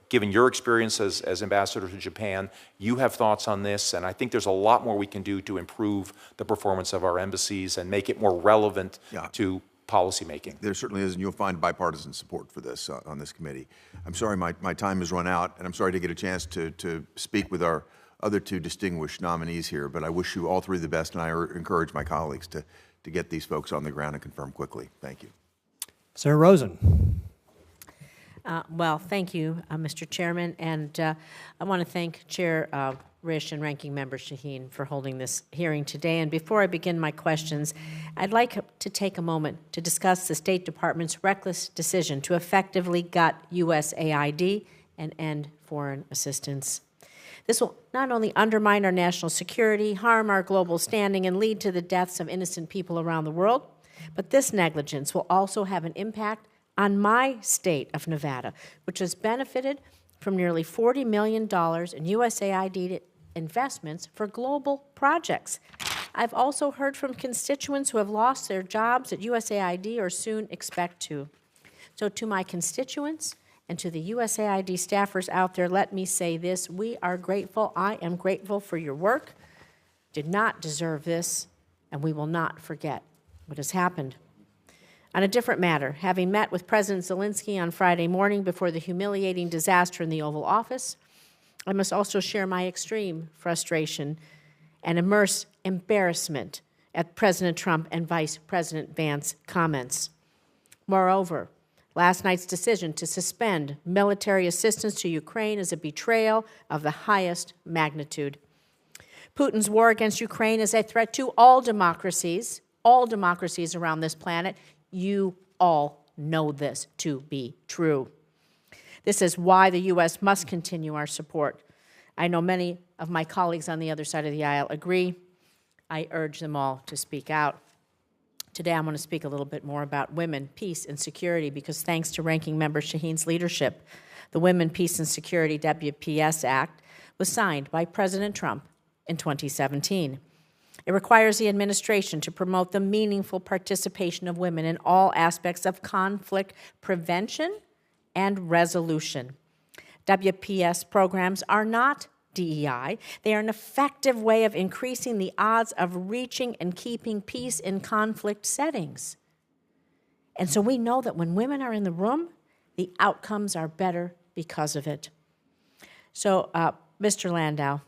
S5: given your experience as ambassador to Japan, you have thoughts on this, and I think there's a lot more we can do to improve the performance of our embassies and make it more relevant to policymaking.
S14: There certainly is, and you'll find bipartisan support for this on this committee. I'm sorry my time has run out, and I'm sorry to get a chance to speak with our other 2 distinguished nominees here, but I wish you all 3 the best, and I encourage my colleagues to get these folks on the ground and confirm quickly. Thank you.
S8: Senator Rosen.
S15: Well, thank you, Mr. Chairman, and I want to thank Chair Risch and Ranking Member Shaheen for holding this hearing today. And before I begin my questions, I'd like to take a moment to discuss the State Department's reckless decision to effectively gut USAID and end foreign assistance. This will not only undermine our national security, harm our global standing, and lead to the deaths of innocent people around the world, but this negligence will also have an impact on my state of Nevada, which has benefited from nearly $40 million in USAID investments for global projects. I've also heard from constituents who have lost their jobs at USAID or soon expect to. So to my constituents, and to the USAID staffers out there, let me say this. We are grateful. I am grateful for your work. Did not deserve this, and we will not forget what has happened. On a different matter, having met with President Zelensky on Friday morning before the humiliating disaster in the Oval Office, I must also share my extreme frustration and immense embarrassment at President Trump and Vice President Vance's comments. Moreover, last night's decision to suspend military assistance to Ukraine is a betrayal of the highest magnitude. Putin's war against Ukraine is a threat to all democracies around this planet. You all know this to be true. This is why the U.S. must continue our support. I know many of my colleagues on the other side of the aisle agree. I urge them all to speak out. Today, I want to speak a little bit more about women, peace, and security, because thanks to Ranking Member Shaheen's leadership, the Women, Peace, and Security WPS Act was signed by President Trump in 2017. It requires the administration to promote the meaningful participation of women in all aspects of conflict prevention and resolution. WPS programs are not DEI. They are an effective way of increasing the odds of reaching and keeping peace in conflict settings. And so we know that when women are in the room, the outcomes are better because of it. So, Mr. Landau,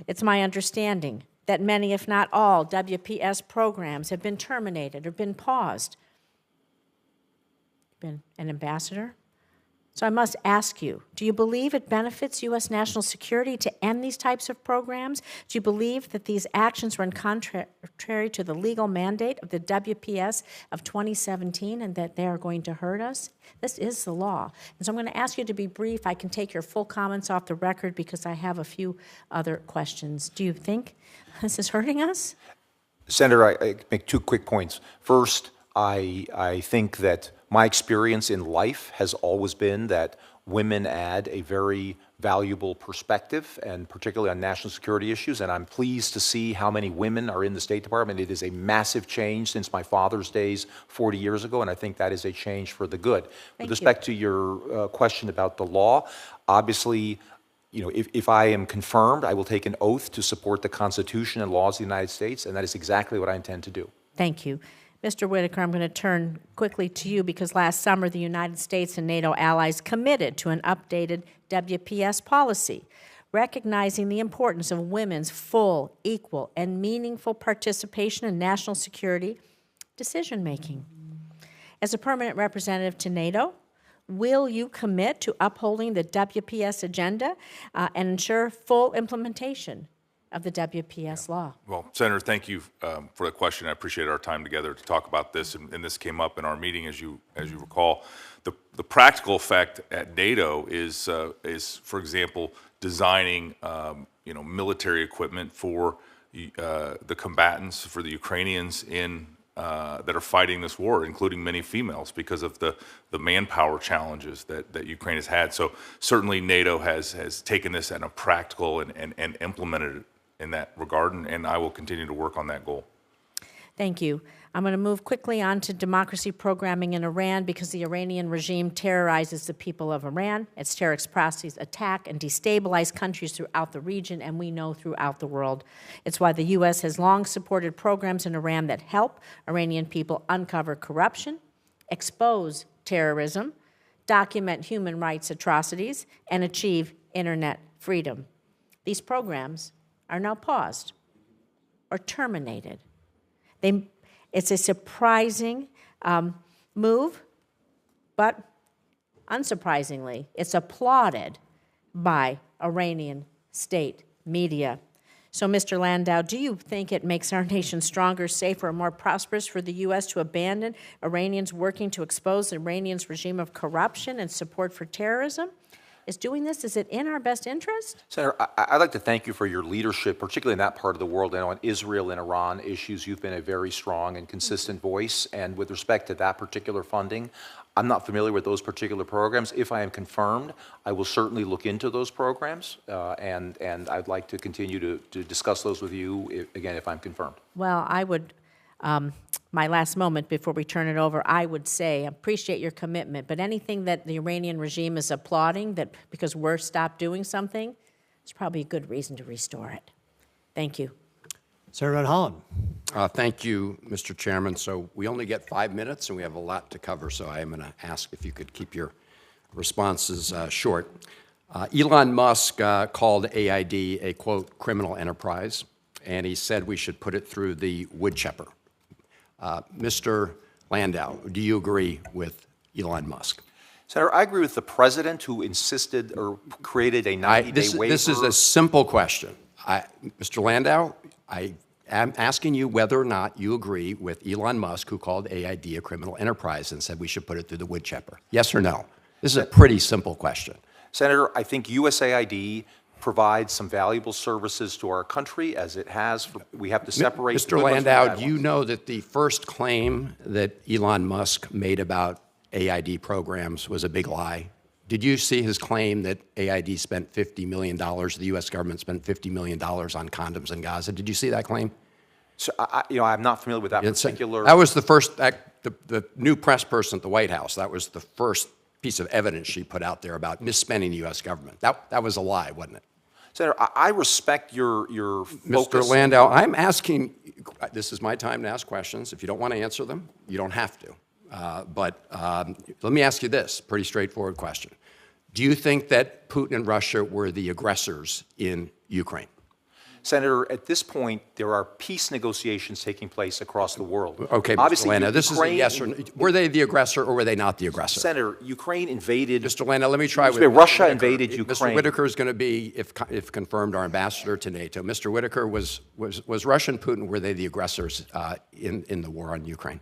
S15: it's my understanding that many, if not all, WPS programs have been terminated or been paused. You've been an ambassador? So I must ask you, do you believe it benefits U.S. national security to end these types of programs? Do you believe that these actions run contrary to the legal mandate of the WPS of 2017 and that they are going to hurt us? This is the law. And so I'm going to ask you to be brief. I can take your full comments off the record because I have a few other questions. Do you think this is hurting us?
S5: Senator, I make two quick points. First, I think that my experience in life has always been that women add a very valuable perspective, and particularly on national security issues, and I'm pleased to see how many women are in the State Department. It is a massive change since my father's days 40 years ago, and I think that is a change for the good. With respect to your question about the law, obviously, you know, if I am confirmed, I will take an oath to support the Constitution and laws of the United States, and that is exactly what I intend to do.
S15: Thank you. Mr. Whitaker, I'm going to turn quickly to you because last summer the United States and NATO allies committed to an updated WPS policy, recognizing the importance of women's full, equal, and meaningful participation in national security decision-making. As a permanent representative to NATO, will you commit to upholding the WPS agenda and ensure full implementation of the WPS law?
S7: Well, Senator, thank you for the question. I appreciate our time together to talk about this, and this came up in our meeting, as you recall. The practical effect at NATO is for example, designing military equipment for the combatants, for the Ukrainians that are fighting this war, including many females, because of the manpower challenges that Ukraine has had. So certainly NATO has taken this in a practical and implemented it in that regard, and I will continue to work on that goal.
S15: Thank you. I'm going to move quickly on to democracy programming in Iran because the Iranian regime terrorizes the people of Iran. Its terrorist processes attack and destabilize countries throughout the region, and we know throughout the world. It's why the U.S. has long supported programs in Iran that help Iranian people uncover corruption, expose terrorism, document human rights atrocities, and achieve internet freedom. These programs are now paused or terminated. It's a surprising move, but unsurprisingly, it's applauded by Iranian state media. So, Mr. Landau, do you think it makes our nation stronger, safer, and more prosperous for the U.S. to abandon Iranians working to expose Iranians' regime of corruption and support for terrorism? Is doing this, is it in our best interest?
S5: Senator, I'd like to thank you for your leadership, particularly in that part of the world. I know on Israel and Iran issues, you've been a very strong and consistent voice. And with respect to that particular funding, I'm not familiar with those particular programs. If I am confirmed, I will certainly look into those programs, and I'd like to continue to discuss those with you, again, if I'm confirmed.
S15: Well, I would, my last moment before we turn it over, I would say, appreciate your commitment, but anything that the Iranian regime is applauding, that because we're stopped doing something, it's probably a good reason to restore it. Thank you.
S8: Senator Van Hollen.
S16: Thank you, Mr. Chairman. So we only get 5 minutes, and we have a lot to cover, so I am going to ask if you could keep your responses short. Elon Musk called AID a, quote, criminal enterprise, and he said we should put it through the wood chipper. Mr. Landau, do you agree with Elon Musk?
S5: Senator, I agree with the president who insisted or created a 90-day waiver.
S16: This is a simple question. Mr. Landau, I am asking you whether or not you agree with Elon Musk, who called AID a criminal enterprise and said we should put it through the wood chipper. Yes or no? This is a pretty simple question.
S5: Senator, I think USAID provides some valuable services to our country, as it has. We have to separate.
S16: Mr. Landau, do you know that the first claim that Elon Musk made about AID programs was a big lie? Did you see his claim that AID spent $50 million, the U.S. government spent $50 million on condoms in Gaza? Did you see that claim?
S5: So, I'm not familiar with that particular.
S16: That was the first, the new press person at the White House, that was the first piece of evidence she put out there about misspending the U.S. government. That was a lie, wasn't it?
S5: Senator, I respect your focus.
S16: Mr. Landau, I'm asking, this is my time to ask questions. If you don't want to answer them, you don't have to. But let me ask you this, pretty straightforward question. Do you think that Putin and Russia were the aggressors in Ukraine?
S5: Senator, at this point, there are peace negotiations taking place across the world.
S16: Okay, Mr. Landau, this is a yes or no. Were they the aggressor or were they not the aggressor?
S5: Senator, Ukraine invaded.
S16: Mr. Landau, let me try with
S5: Russia
S16: Whitaker.
S5: invaded Ukraine.
S16: Mr. Whitaker is going to be, if confirmed, our ambassador to NATO. Mr. Whitaker, was Russia and Putin, were they the aggressors in the war on Ukraine?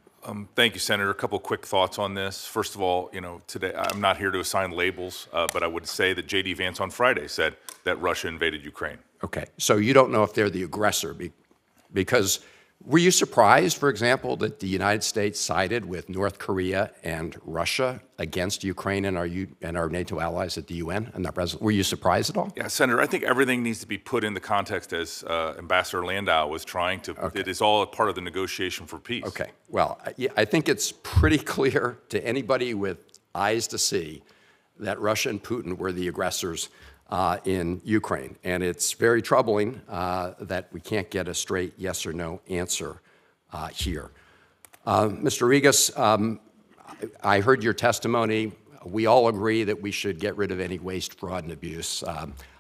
S7: Thank you, Senator. A couple quick thoughts on this. First of all, today I'm not here to assign labels, but I would say that J.D. Vance on Friday said that Russia invaded Ukraine.
S16: Okay, so you don't know if they're the aggressor because were you surprised, for example, that the United States sided with North Korea and Russia against Ukraine and our NATO allies at the UN and the president? Were you surprised at all?
S7: Yeah, Senator, I think everything needs to be put in the context as Ambassador Landau was trying to. Okay. It is all a part of the negotiation for peace.
S16: Okay, well, I think it's pretty clear to anybody with eyes to see that Russia and Putin were the aggressors in Ukraine. And it's very troubling that we can't get a straight yes or no answer here. Mr. Rigas, I heard your testimony. We all agree that we should get rid of any waste, fraud, and abuse.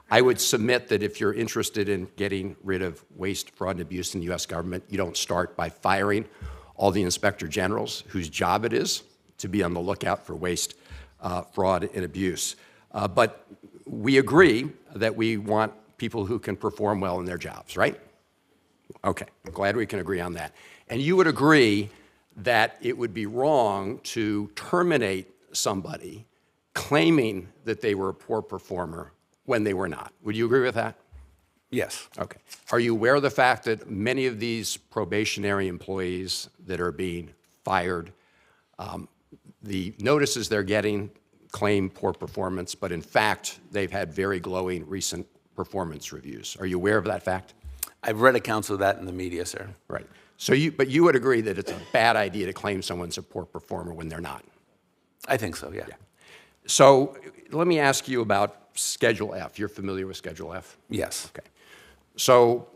S16: I would submit that if you're interested in getting rid of waste, fraud, and abuse in the U.S. government, you don't start by firing all the inspector generals whose job it is to be on the lookout for waste, fraud, and abuse. But we agree that we want people who can perform well in their jobs, right? Okay, I'm glad we can agree on that. And you would agree that it would be wrong to terminate somebody claiming that they were a poor performer when they were not. Would you agree with that?
S6: Yes.
S16: Okay. Are you aware of the fact that many of these probationary employees that are being fired, the notices they're getting claim poor performance, but in fact, they've had very glowing recent performance reviews. Are you aware of that fact?
S6: I've read accounts of that in the media, sir.
S16: Right. So but you would agree that it's a bad idea to claim someone's a poor performer when they're not?
S6: I think so, yeah.
S16: So let me ask you about Schedule F. You're familiar with Schedule F?
S6: Yes.
S16: Okay. So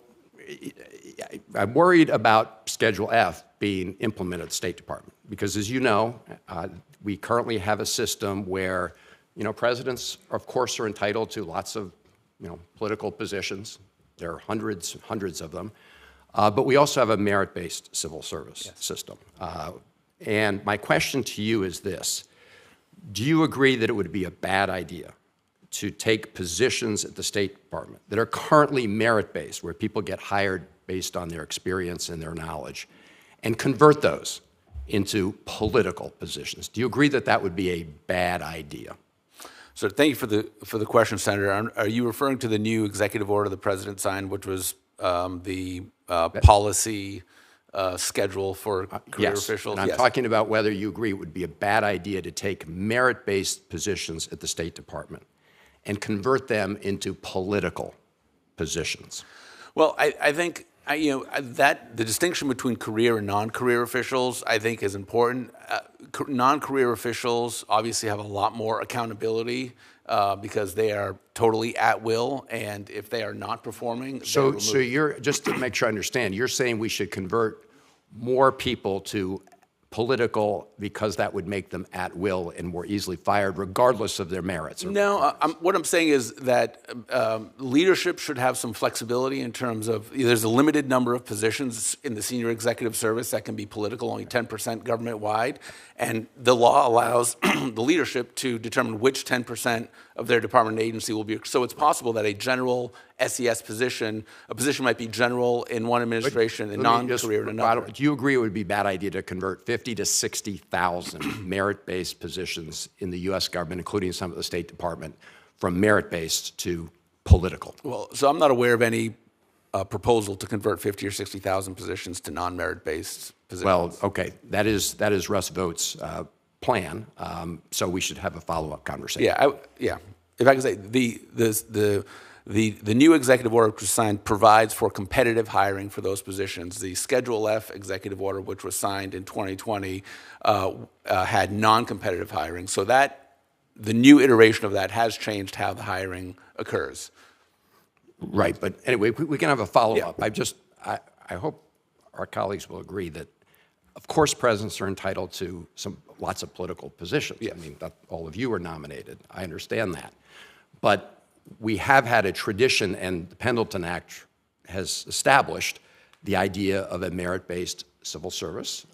S16: I'm worried about Schedule F being implemented at the State Department because, as you know, we currently have a system where, presidents, of course, are entitled to lots of, political positions. There are hundreds of them. But we also have a merit-based civil service system. And my question to you is this. Do you agree that it would be a bad idea to take positions at the State Department that are currently merit-based, where people get hired based on their experience and their knowledge, and convert those into political positions? Do you agree that that would be a bad idea?
S6: So thank you for the question, Senator. Are you referring to the new executive order the president signed, which was the policy schedule for career officials?
S16: And I'm talking about whether you agree it would be a bad idea to take merit-based positions at the State Department and convert them into political positions.
S6: Well, I think That the distinction between career and non-career officials, I think, is important. Non-career officials obviously have a lot more accountability because they are totally at will, and if they are not performing,
S16: So you're, just to make sure I understand, you're saying we should convert more people to political because that would make them at will and more easily fired regardless of their merits?
S6: No, what I'm saying is that leadership should have some flexibility in terms of there's a limited number of positions in the senior executive service that can be political, only 10% government-wide, and the law allows the leadership to determine which 10% of their department and agency will be. So it's possible that a general SES position, a position might be general in one administration and non-career in another.
S16: Do you agree it would be a bad idea to convert 50 to 60,000 merit-based positions in the U.S. government, including some of the State Department, from merit-based to political?
S6: Well, so I'm not aware of any proposal to convert 50 or 60,000 positions to non-merit-based positions.
S16: Well, okay, that is Russ Vogt's plan, so we should have a follow-up conversation.
S6: Yeah. If I can say, the new executive order which was signed provides for competitive hiring for those positions. The Schedule F executive order, which was signed in 2020, had non-competitive hiring. So that the new iteration of that has changed how the hiring occurs.
S16: Right, but anyway, we can have a follow-up. Yeah. I hope our colleagues will agree that, of course, presidents are entitled to lots of political positions. Yeah. I mean, all of you are nominated. I understand that. But we have had a tradition, and the Pendleton Act has established the idea of a merit-based civil service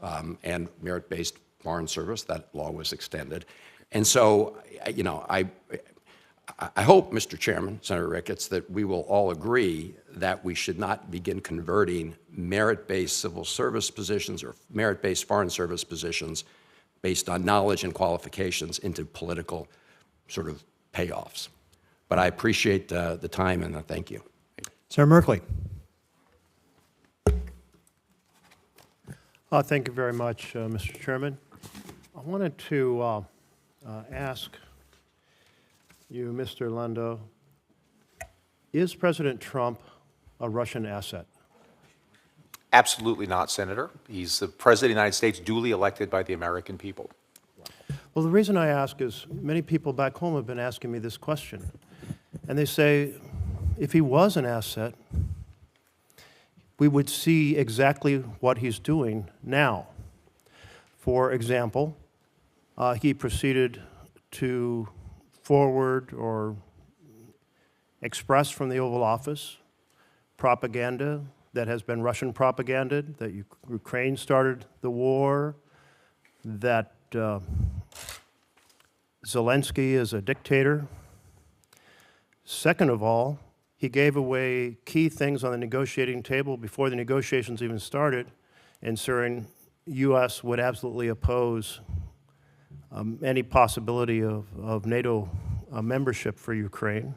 S16: and merit-based foreign service. That law was extended. And so, I hope, Mr. Chairman, Senator Ricketts, that we will all agree that we should not begin converting merit-based civil service positions or merit-based foreign service positions based on knowledge and qualifications into political sort of payoffs. But I appreciate the time, and thank you.
S8: Senator Merkley. Thank you very much, Mr. Chairman. I wanted to ask you, Mr. Landau, is President Trump a Russian asset?
S5: Absolutely not, Senator. He's the President of the United States, duly elected by the American people.
S8: Well, the reason I ask is many people back home have been asking me this question. And they say, if he was an asset, we would see exactly what he's doing now. For example, he proceeded to forward or express from the Oval Office propaganda that has been Russian propaganda, that Ukraine started the war, that Zelensky is a dictator. Second of all, he gave away key things on the negotiating table before the negotiations even started, ensuring U.S. would absolutely oppose any possibility of NATO membership for Ukraine.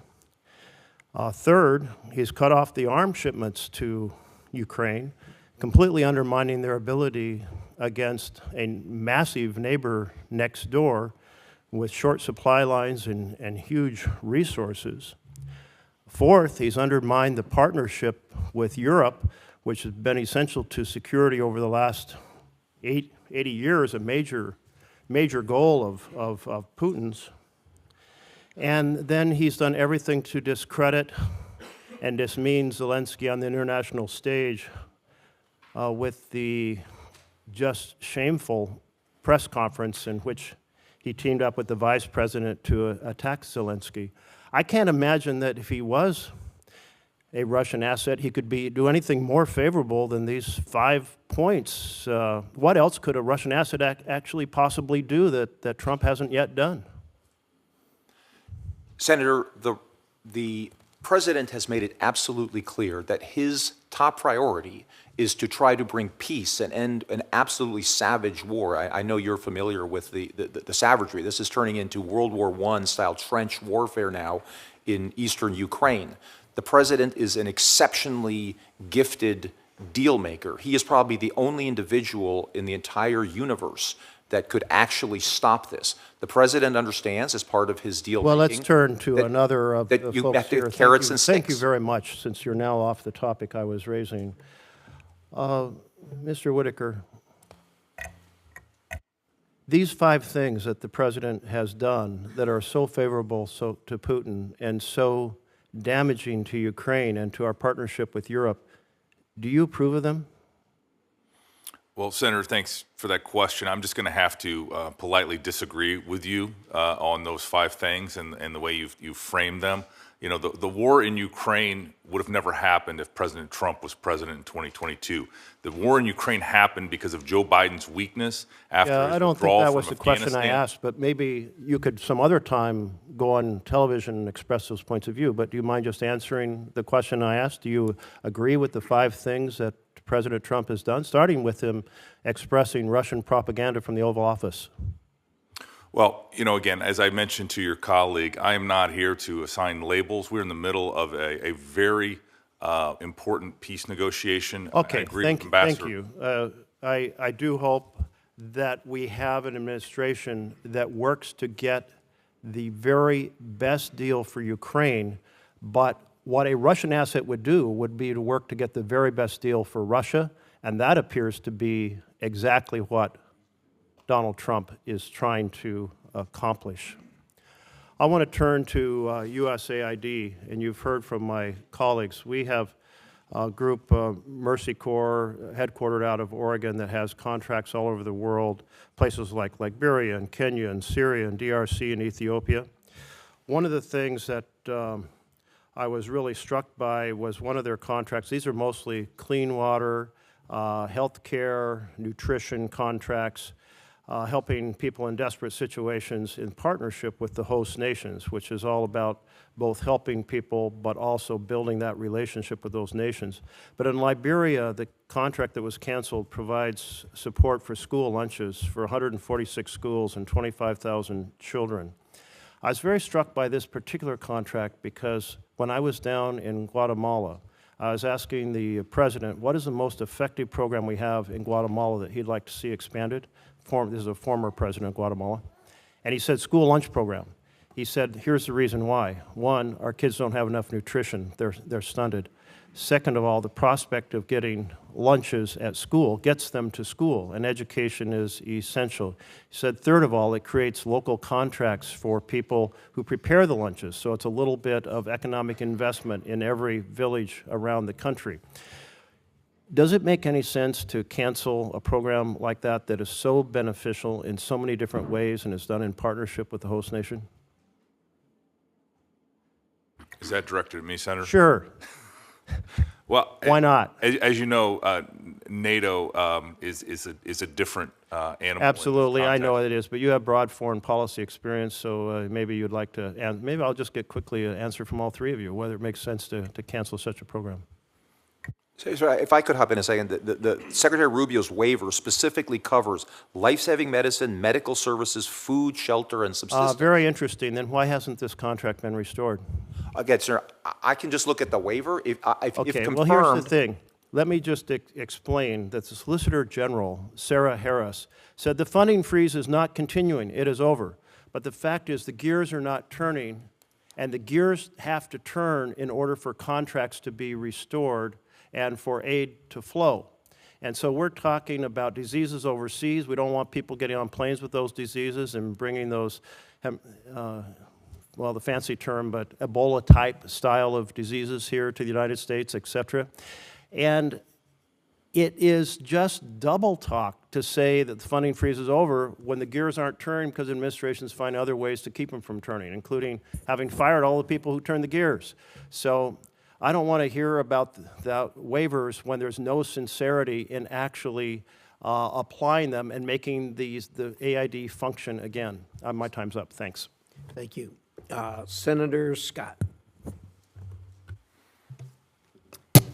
S8: Third, he's cut off the arms shipments to Ukraine, completely undermining their ability against a massive neighbor next door with short supply lines and huge resources. Fourth, he's undermined the partnership with Europe, which has been essential to security over the last 80 years, a major goal of Putin's. And then he's done everything to discredit and dismean Zelensky on the international stage with the just shameful press conference in which he teamed up with the vice president to attack Zelensky. I can't imagine that if he was a Russian asset, he could do anything more favorable than these 5 points. What else could a Russian asset actually possibly do that Trump hasn't yet done?
S5: Senator, the president has made it absolutely clear that his top priority is to try to bring peace and end an absolutely savage war. I know you're familiar with the savagery. This is turning into World War I-style trench warfare now in eastern Ukraine. The president is an exceptionally gifted deal maker. He is probably the only individual in the entire universe that could actually stop this. The president understands, as part of his deal making.
S8: Well, let's turn to another of the folks here.
S5: Carrots and sticks.
S8: Thank you very much. Since you're now off the topic I was raising,
S17: Mr. Whitaker, these 5 things that the president has done that are so favorable to Putin and so damaging to Ukraine and to our partnership with Europe, do you approve of them?
S7: Well, Senator, thanks for that question. I'm just going to have to politely disagree with you on those 5 things and the way you've framed them. You know, the war in Ukraine would have never happened if President Trump was president in 2022. The war in Ukraine happened because of Joe Biden's weakness after his
S17: I don't think
S7: withdrawal
S17: that
S7: from
S17: was the question I
S7: Afghanistan.
S17: asked, but maybe you could some other time go on television and express those points of view. But do you mind just answering the question I asked? Do you agree with the 5 things that President Trump has done, starting with him expressing Russian propaganda from the Oval Office?
S7: Well, you know, again, as I mentioned to your colleague, I am not here to assign labels. We're in the middle of a very important peace negotiation.
S17: Okay,
S7: I agree
S17: thank
S7: with Ambassador.
S17: you. I do hope that we have an administration that works to get the very best deal for Ukraine, but what a Russian asset would do would be to work to get the very best deal for Russia, and that appears to be exactly what Donald Trump is trying to accomplish. I want to turn to USAID, and you've heard from my colleagues. We have a group, Mercy Corps, headquartered out of Oregon, that has contracts all over the world, places like Liberia and Kenya and Syria and DRC and Ethiopia. One of the things that I was really struck by was one of their contracts. These are mostly clean water, health care, nutrition contracts, helping people in desperate situations in partnership with the host nations, which is all about both helping people but also building that relationship with those nations. But in Liberia, the contract that was canceled provides support for school lunches for 146 schools and 25,000 children. I was very struck by this particular contract because when I was down in Guatemala, I was asking the president, what is the most effective program we have in Guatemala that he'd like to see expanded? This is a former president of Guatemala. And he said, school lunch program. He said, here's the reason why. 1, our kids don't have enough nutrition. They're stunted. Second of all, the prospect of getting lunches at school gets them to school, and education is essential. He said, third of all, it creates local contracts for people who prepare the lunches, so it's a little bit of economic investment in every village around the country. Does it make any sense to cancel a program like that that is so beneficial in so many different ways and is done in partnership with the host nation?
S7: Is that directed at me, Senator?
S17: Sure.
S7: Well,
S17: why not?
S7: As you know, NATO is a different animal.
S17: Absolutely, I know it is, but you have broad foreign policy experience, so maybe you'd like to, and maybe I'll just get quickly an answer from all 3 of you, whether it makes sense to cancel such a program.
S5: So if I could hop in a second, the Secretary Rubio's waiver specifically covers life-saving medicine, medical services, food, shelter, and subsistence.
S17: Very interesting. Then why hasn't this contract been restored?
S5: Again, sir, I can just look at the waiver. If confirmed,
S17: well, here's the thing. Let me just explain that the Solicitor General, Sarah Harris, said the funding freeze is not continuing. It is over. But the fact is the gears are not turning, and the gears have to turn in order for contracts to be restored and for aid to flow. And so we're talking about diseases overseas. We don't want people getting on planes with those diseases and bringing those, well, the fancy term, but Ebola-type style of diseases here to the United States, et cetera. And it is just double talk to say that the funding freeze is over when the gears aren't turning because administrations find other ways to keep them from turning, including having fired all the people who turned the gears. So I don't want to hear about the waivers when there's no sincerity in actually applying them and making the AID function again. My time's up. Thanks.
S1: Thank you. Senator Scott.
S18: Do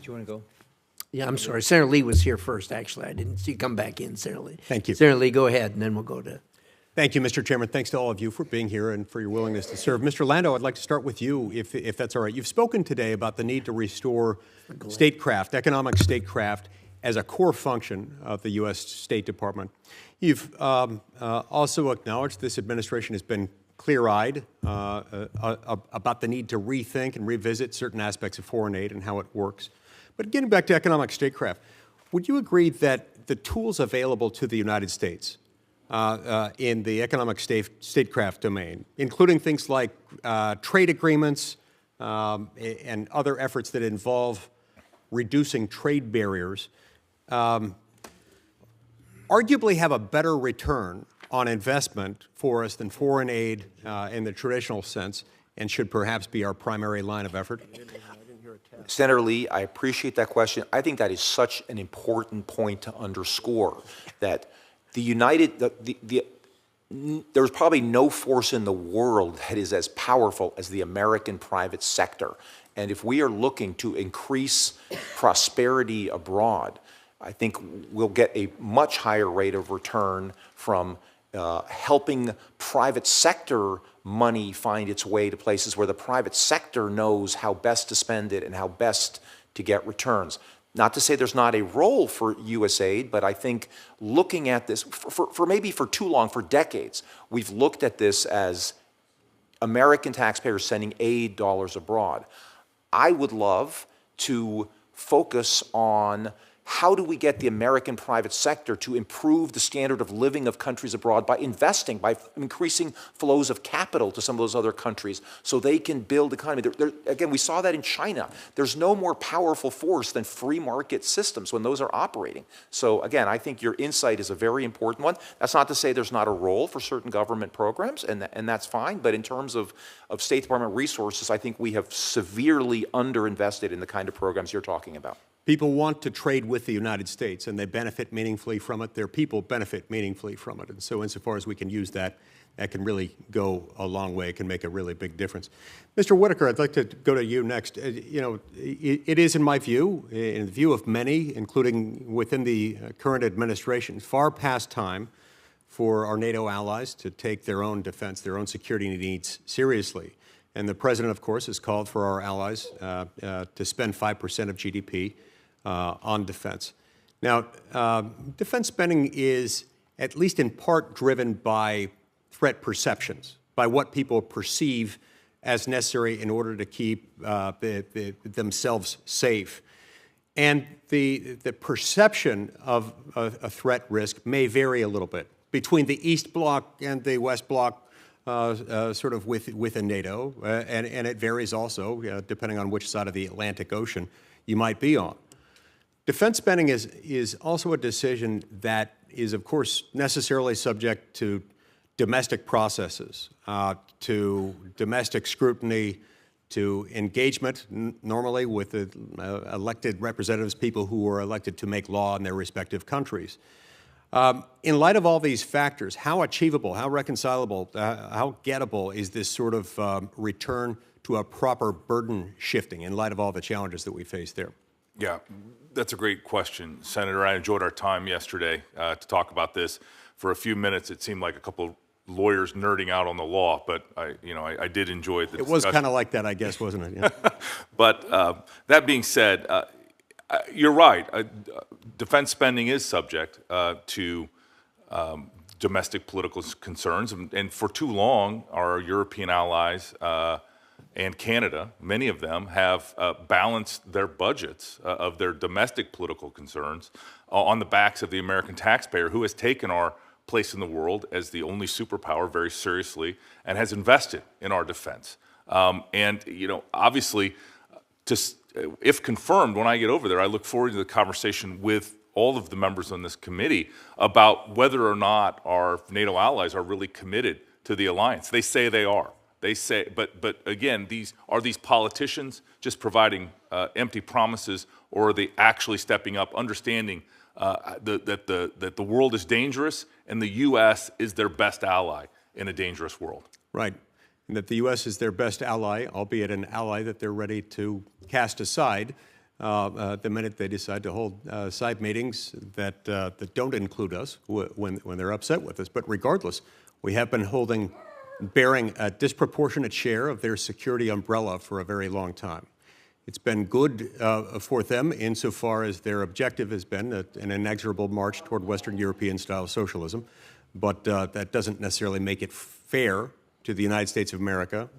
S18: you want to go?
S1: Yeah, I'm sorry. Senator Lee was here first, actually. I didn't see you come back in, Senator Lee.
S18: Thank you.
S1: Senator Lee, go ahead, and then we'll go to...
S18: Thank you, Mr. Chairman. Thanks to all of you for being here and for your willingness to serve. Mr. Landau, I'd like to start with you, if that's all right. You've spoken today about the need to restore statecraft, economic statecraft, as a core function of the U.S. State Department. You've also acknowledged this administration has been clear-eyed about the need to rethink and revisit certain aspects of foreign aid and how it works. But getting back to economic statecraft, would you agree that the tools available to the United States in the economic statecraft domain, including things like trade agreements and other efforts that involve reducing trade barriers, arguably have a better return on investment for us than foreign aid in the traditional sense, and should perhaps be our primary line of effort?
S5: Senator Lee, I appreciate that question. I think that is such an important point to underscore, that there's probably no force in the world that is as powerful as the American private sector. And if we are looking to increase prosperity abroad, I think we'll get a much higher rate of return from helping private sector money find its way to places where the private sector knows how best to spend it and how best to get returns. Not to say there's not a role for USAID, but I think looking at this, for maybe for too long, for decades, we've looked at this as American taxpayers sending aid dollars abroad. I would love to focus on how do we get the American private sector to improve the standard of living of countries abroad by investing, by increasing flows of capital to some of those other countries so they can build economy. Again, we saw that in China. There's no more powerful force than free market systems when those are operating. So again, I think your insight is a very important one. That's not to say there's not a role for certain government programs, and that's fine, but in terms of State Department resources, I think we have severely underinvested in the kind of programs you're talking about.
S18: People want to trade with the United States, and they benefit meaningfully from it. Their people benefit meaningfully from it. And so insofar as we can use that, that can really go a long way. It can make a really big difference. Mr. Whitaker, I'd like to go to you next. It is, in my view, in the view of many, including within the current administration, far past time for our NATO allies to take their own defense, their own security needs seriously. And the President, of course, has called for our allies to spend 5% of GDP on defense. Now, defense spending is at least in part driven by threat perceptions, by what people perceive as necessary in order to keep themselves safe. And the perception of a threat risk may vary a little bit between the East Bloc and the West Bloc, sort of within NATO, and it varies also depending on which side of the Atlantic Ocean you might be on. Defense spending is also a decision that is, of course, necessarily subject to domestic processes, to domestic scrutiny, to engagement, normally with the elected representatives, people who are elected to make law in their respective countries. In light of all these factors, how achievable, how reconcilable, how gettable is this sort of return to a proper burden shifting in light of all the challenges that we face there?
S7: Yeah, that's a great question, Senator. I enjoyed our time yesterday to talk about this. For a few minutes, it seemed like a couple of lawyers nerding out on the law, but I did enjoy the discussion.
S18: It was kind of like that, I guess, wasn't it? Yeah.
S7: But that being said, you're right. Defense spending is subject to domestic political concerns, and for too long, our European allies and Canada, many of them, have balanced their budgets of their domestic political concerns on the backs of the American taxpayer, who has taken our place in the world as the only superpower very seriously and has invested in our defense. And obviously, if confirmed, when I get over there, I look forward to the conversation with all of the members on this committee about whether or not our NATO allies are really committed to the alliance. They say they are. They say, but again, these politicians just providing empty promises, or are they actually stepping up, understanding that the world is dangerous and the U.S. is their best ally in a dangerous world?
S18: Right, and that the U.S. is their best ally, albeit an ally that they're ready to cast aside the minute they decide to hold side meetings that don't include us when they're upset with us. But regardless, we have been bearing a disproportionate share of their security umbrella for a very long time. It's been good for them insofar as their objective has been an inexorable march toward Western European-style socialism, but that doesn't necessarily make it fair to the United States of America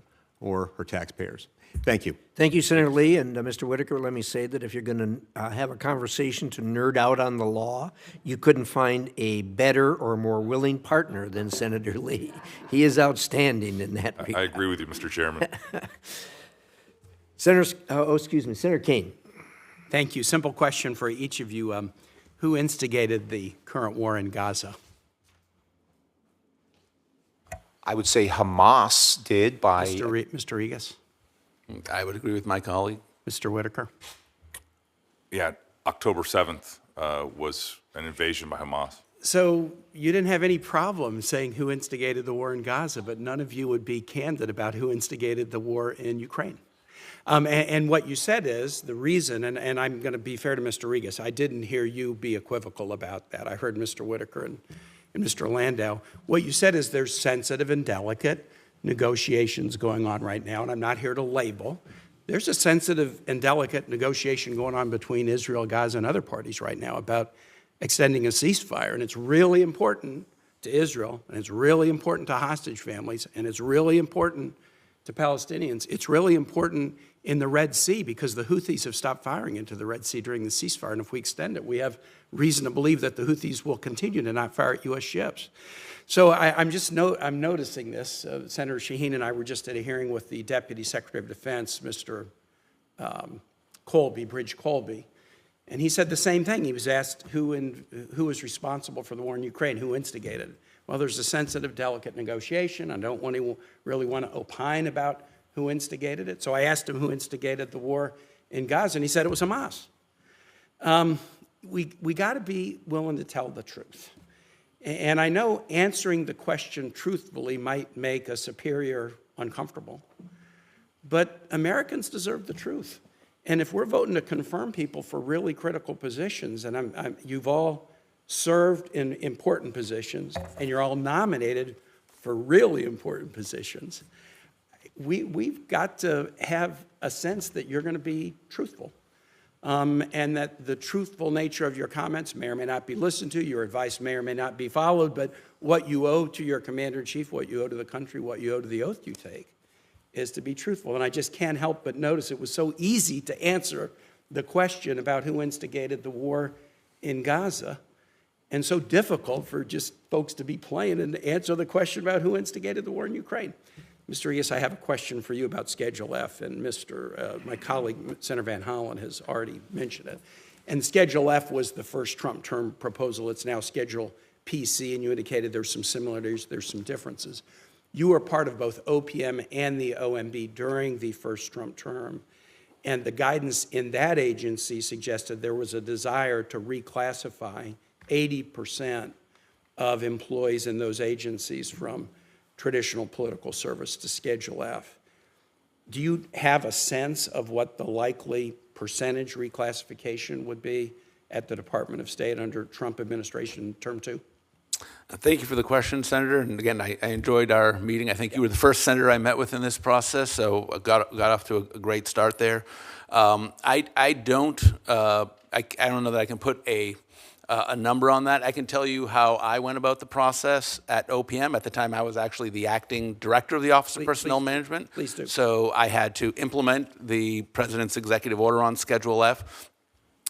S18: or her taxpayers. Thank you.
S1: Thank you, Senator Lee. And Mr. Whitaker, let me say that if you're going to have a conversation to nerd out on the law, you couldn't find a better or more willing partner than Senator Lee. He is outstanding in that regard.
S7: I agree with you, Mr. Chairman.
S1: Senator Kane.
S19: Thank you. Simple question for each of you. Who instigated the current war in Gaza?
S5: I would say Hamas did by...
S19: Mr. Rigas?
S6: I would agree with my colleague.
S19: Mr. Whitaker?
S7: Yeah, October 7th was an invasion by Hamas.
S19: So you didn't have any problem saying who instigated the war in Gaza, but none of you would be candid about who instigated the war in Ukraine. And what you said is the reason, and I'm going to be fair to Mr. Rigas, I didn't hear you be equivocal about that. I heard Mr. Whitaker and Mr. Landau. What you said is there's sensitive and delicate negotiations going on right now, and I'm not here to label. There's a sensitive and delicate negotiation going on between Israel, Gaza, and other parties right now about extending a ceasefire, and it's really important to Israel, and it's really important to hostage families, and it's really important to Palestinians. It's really important in the Red Sea because the Houthis have stopped firing into the Red Sea during the ceasefire, and if we extend it, we have reason to believe that the Houthis will continue to not fire at U.S. ships. So I'm noticing this. Senator Shaheen and I were just at a hearing with the Deputy Secretary of Defense, Mr. Bridge Colby, and he said the same thing. He was asked who is responsible for the war in Ukraine, who instigated it. Well, there's a sensitive, delicate negotiation. I don't really want to opine about who instigated it. So I asked him who instigated the war in Gaza, and he said it was Hamas. We got to be willing to tell the truth. And I know answering the question truthfully might make a superior uncomfortable, but Americans deserve the truth. And if we're voting to confirm people for really critical positions, and you've all served in important positions, and you're all nominated for really important positions, we've got to have a sense that you're going to be truthful. And that the truthful nature of your comments may or may not be listened to, your advice may or may not be followed, but what you owe to your commander-in-chief, what you owe to the country, what you owe to the oath you take, is to be truthful. And I just can't help but notice it was so easy to answer the question about who instigated the war in Gaza, and so difficult for just folks to be plain and answer the question about who instigated the war in Ukraine. Mr. Rigas, I have a question for you about Schedule F, and my colleague, Senator Van Hollen, has already mentioned it. And Schedule F was the first Trump term proposal. It's now Schedule PC, and you indicated there's some similarities, there's some differences. You were part of both OPM and the OMB during the first Trump term, and the guidance in that agency suggested there was a desire to reclassify 80% of employees in those agencies from traditional political service to Schedule F. Do you have a sense of what the likely percentage reclassification would be at the Department of State under Trump administration term 2?
S6: Thank you for the question, Senator. And again, I enjoyed our meeting. I think you were the first senator I met with in this process, so I got off to a great start there. I don't know that I can put a number on that. I can tell you how I went about the process at OPM. At the time, I was actually the acting director of the Office of Personnel Management.
S19: Please do.
S6: So I had to implement the President's executive order on Schedule F.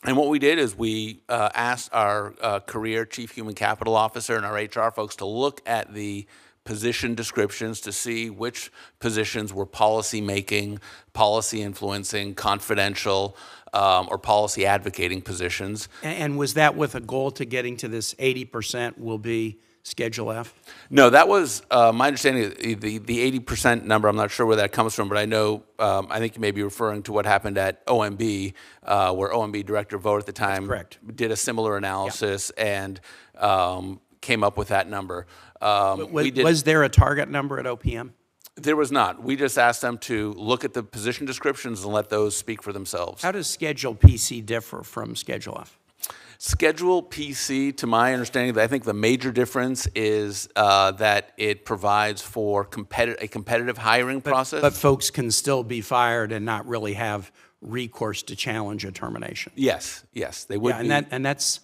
S6: And what we did is we asked our career chief human capital officer and our HR folks to look at the position descriptions to see which positions were policy making, policy influencing, confidential, or policy advocating positions.
S19: And was that with a goal to getting to this 80% will be Schedule F?
S6: No, that was my understanding. The 80% number, I'm not sure where that comes from, but I know, I think you may be referring to what happened at OMB, where OMB Director Vogt at the time did a similar analysis and came up with that number.
S19: Was there a target number at OPM?
S6: There was not. We just asked them to look at the position descriptions and let those speak for themselves.
S19: How does Schedule PC differ from Schedule F?
S6: Schedule PC, to my understanding, I think the major difference is that it provides for a competitive hiring process.
S19: But folks can still be fired and not really have recourse to challenge a termination.
S6: Yes, they would be.
S19: And that's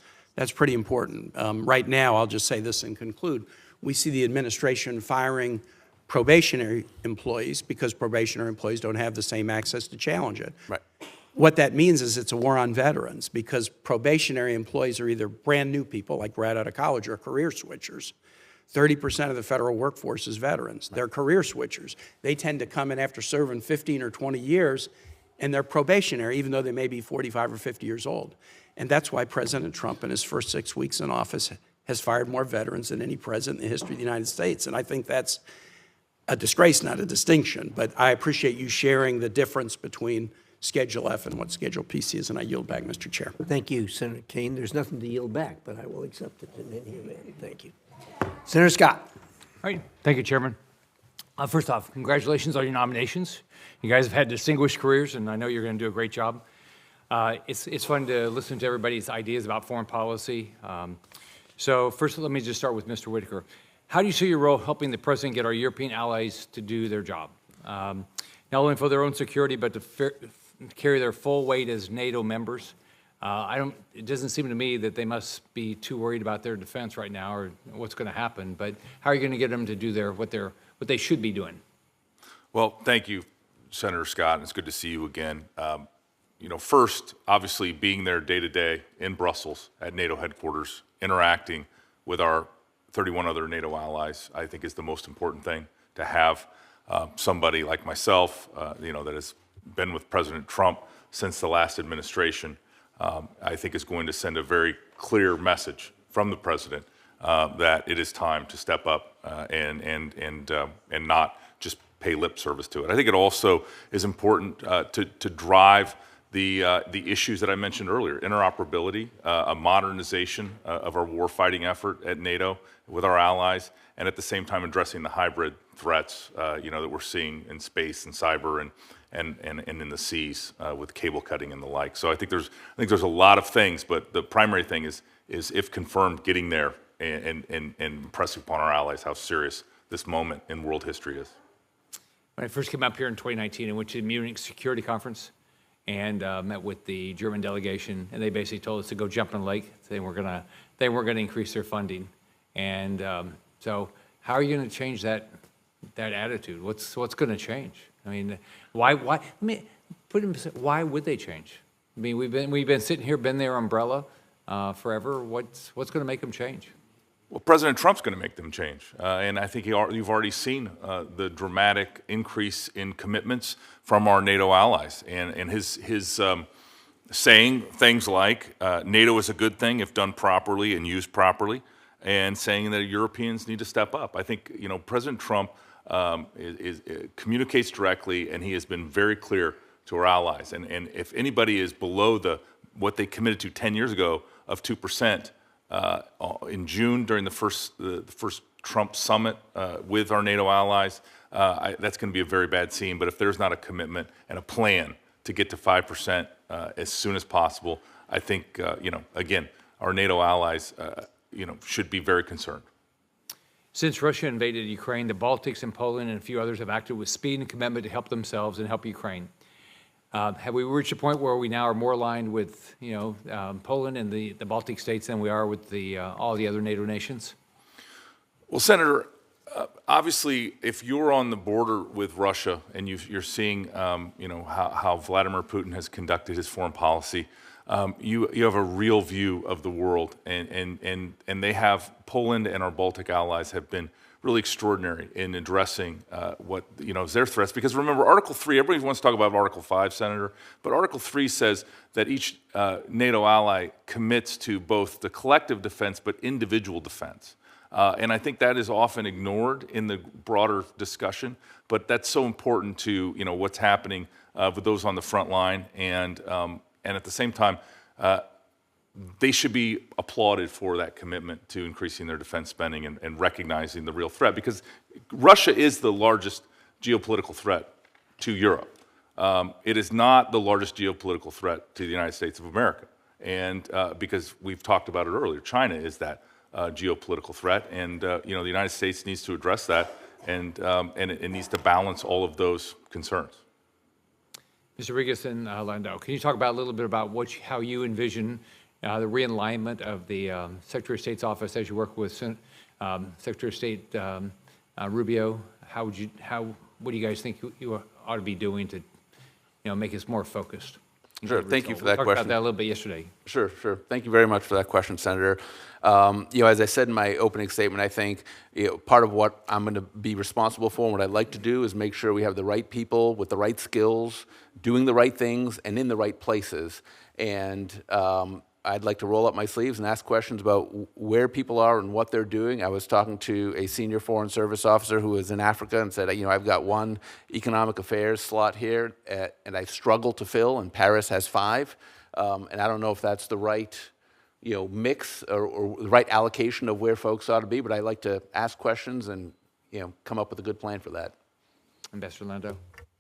S19: pretty important. Right now, I'll just say this and conclude. We see the administration firing probationary employees because probationary employees don't have the same access to challenge it.
S6: Right.
S19: What that means is it's a war on veterans because probationary employees are either brand new people, like right out of college, or career switchers. 30% of the federal workforce is veterans. They're career switchers. They tend to come in after serving 15 or 20 years, and they're probationary, even though they may be 45 or 50 years old. And that's why President Trump, in his first 6 weeks in office, has fired more veterans than any president in the history of the United States. And I think that's a disgrace, not a distinction. But I appreciate you sharing the difference between Schedule F and what Schedule PC is, and I yield back, Mr. Chair.
S1: Thank you, Senator Kane. There's nothing to yield back, but I will accept it in any event. Thank you. Senator Scott.
S20: All right. Thank you, Chairman. First off, congratulations on your nominations. You guys have had distinguished careers, and I know you're going to do a great job. It's fun to listen to everybody's ideas about foreign policy. So first, let me just start with Mr. Whitaker. How do you see your role helping the President get our European allies to do their job? Not only for their own security, but to carry their full weight as NATO members. It doesn't seem to me that they must be too worried about their defense right now or what's going to happen, but how are you going to get them to do what they should be doing?
S7: Well, thank you, Senator Scott, and it's good to see you again. First, obviously, being there day to day in Brussels at NATO headquarters, interacting with our 31 other NATO allies, I think is the most important thing. To have somebody like myself, that has been with President Trump since the last administration, I think is going to send a very clear message from the President that it is time to step up and not just pay lip service to it. I think it also is important to drive the issues that I mentioned earlier: interoperability, a modernization of our warfighting effort at NATO with our allies, and at the same time addressing the hybrid threats that we're seeing in space and cyber and in the seas with cable cutting and the like. So I think there's a lot of things, but the primary thing is if confirmed, getting there and impressing upon our allies how serious this moment in world history is.
S20: When I first came up here in 2019, I went to the Munich Security Conference and met with the German delegation, and they basically told us to go jump in the lake. They weren't going to increase their funding, and so how are you going to change that attitude? What's going to change? I mean, why? Let me put it. Why would they change? I mean, we've been sitting here, been their umbrella forever. What's going to make them change?
S7: Well, President Trump's going to make them change, and I think you've already seen the dramatic increase in commitments from our NATO allies, and his saying things like NATO is a good thing if done properly and used properly, and saying that Europeans need to step up. I think President Trump communicates directly, and he has been very clear to our allies. And if anybody is below what they committed to 10 years ago of 2%. In June, during the first Trump summit with our NATO allies, that's going to be a very bad scene. But if there's not a commitment and a plan to get to 5% as soon as possible, I think again, our NATO allies should be very concerned.
S20: Since Russia invaded Ukraine, the Baltics and Poland and a few others have acted with speed and commitment to help themselves and help Ukraine. Have we reached a point where we now are more aligned with, Poland and the Baltic states than we are with all the other NATO nations?
S7: Well, Senator, obviously, if you're on the border with Russia and you're seeing, how Vladimir Putin has conducted his foreign policy, you have a real view of the world, and they have Poland and our Baltic allies have been really extraordinary in addressing what is their threats. Because remember, Article 3, everybody wants to talk about Article 5, Senator, but Article 3 says that each NATO ally commits to both the collective defense but individual defense. And I think that is often ignored in the broader discussion, but that's so important to what's happening with those on the front line, and at the same time, they should be applauded for that commitment to increasing their defense spending and recognizing the real threat, because Russia is the largest geopolitical threat to Europe. It is not the largest geopolitical threat to the United States of America, and because we've talked about it earlier, China is that geopolitical threat, and the United States needs to address that, and it needs to balance all of those concerns.
S20: Mr. Rigas and Landau, can you talk about a little bit about how you envision the realignment of the Secretary of State's office as you work with Secretary of State Rubio? what do you guys think you ought to be doing to, make us more focused?
S6: Sure. Thank you for that
S20: We
S6: question.
S20: talked about that a little bit yesterday.
S6: Sure. Thank you very much for that question, Senator. As I said in my opening statement, I think part of what I'm going to be responsible for and what I'd like to do is make sure we have the right people with the right skills, doing the right things, and in the right places. And I'd like to roll up my sleeves and ask questions about where people are and what they're doing. I was talking to a senior Foreign Service officer who was in Africa and said, I've got one economic affairs slot here, and I struggle to fill, and Paris has 5. And I don't know if that's the right mix or the right allocation of where folks ought to be, but I like to ask questions and come up with a good plan for that.
S20: Ambassador Landau,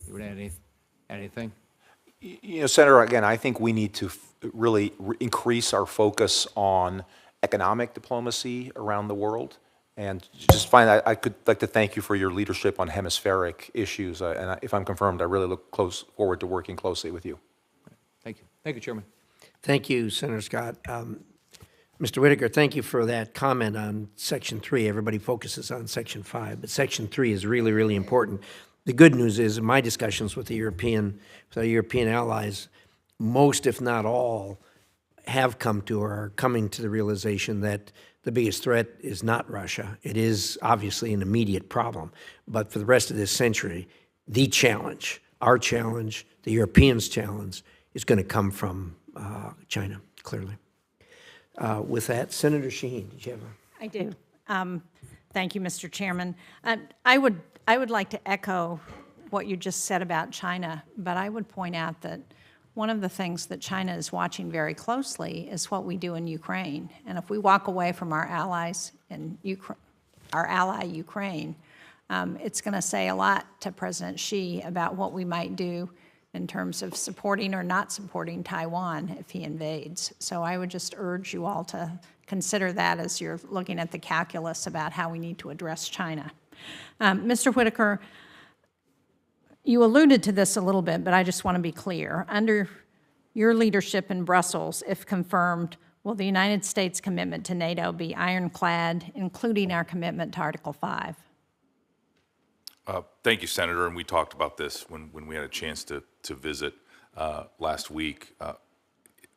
S20: you would add anything?
S5: Senator, again, I think we need to really increase our focus on economic diplomacy around the world. And just finally, I could like to thank you for your leadership on hemispheric issues. And if I'm confirmed, I really look forward to working closely with you.
S20: Thank you. Thank you, Chairman.
S1: Thank you, Senator Scott. Mr. Whitaker, thank you for that comment on Section 3. Everybody focuses on Section 5, but Section 3 is really, really important. The good news is, in my discussions with our European allies, most, if not all, have come to or are coming to the realization that the biggest threat is not Russia. It is obviously an immediate problem. But for the rest of this century, the challenge, our challenge, the Europeans' challenge, is going to come from China, clearly. With that, Senator Shaheen, did you have a...
S4: I do. Thank you, Mr. Chairman. I would like to echo what you just said about China, but I would point out that one of the things that China is watching very closely is what we do in Ukraine. And if we walk away from our allies in our ally Ukraine, it's going to say a lot to President Xi about what we might do in terms of supporting or not supporting Taiwan if he invades. So I would just urge you all to consider that as you're looking at the calculus about how we need to address China. Mr. Whitaker, you alluded to this a little bit, but I just want to be clear. Under your leadership in Brussels, if confirmed, will the United States commitment to NATO be ironclad, including our commitment to Article 5?
S7: Thank you, Senator, and we talked about this when we had a chance to visit last week.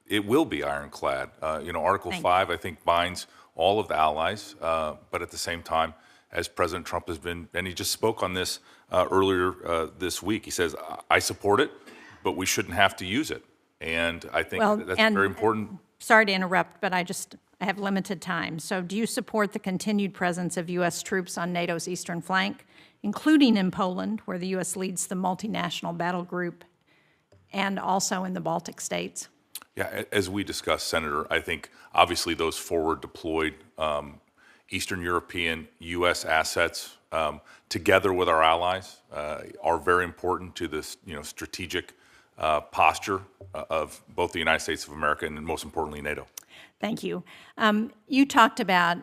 S7: It will be ironclad. Article 5, I think, binds all of the allies, but at the same time, as President Trump has been, and he just spoke on this earlier this week, he says, I support it, but we shouldn't have to use it. And I think that's very important.
S4: Sorry to interrupt, but I have limited time. So do you support the continued presence of U.S. troops on NATO's eastern flank, including in Poland, where the U.S. leads the multinational battle group, and also in the Baltic states?
S7: Yeah, as we discussed, Senator, I think obviously those forward deployed Eastern European U.S. assets, together with our allies, are very important to this, strategic posture of both the United States of America and, most importantly, NATO.
S4: Thank you. You talked about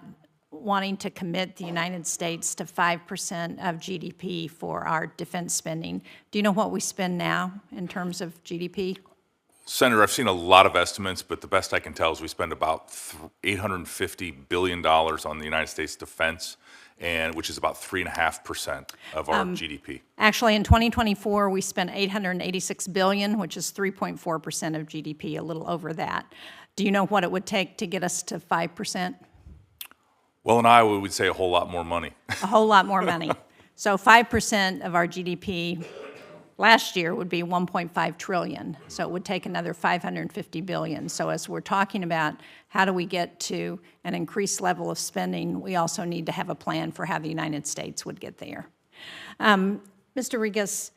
S4: wanting to commit the United States to 5% of GDP for our defense spending. Do you know what we spend now in terms of GDP?
S7: Senator, I've seen a lot of estimates, but the best I can tell is we spend about $850 billion on the United States defense, which is about 3.5% of our GDP.
S4: Actually, in 2024, we spent $886 billion, which is 3.4% of GDP, a little over that. Do you know what it would take to get us to 5%?
S7: Well, in Iowa, we'd say a whole lot more money.
S4: A whole lot more money. So 5% of our GDP last year would be $1.5 trillion. So it would take another $550 billion. So as we're talking about how do we get to an increased level of spending, we also need to have a plan for how the United States would get there. Mr. Rigas,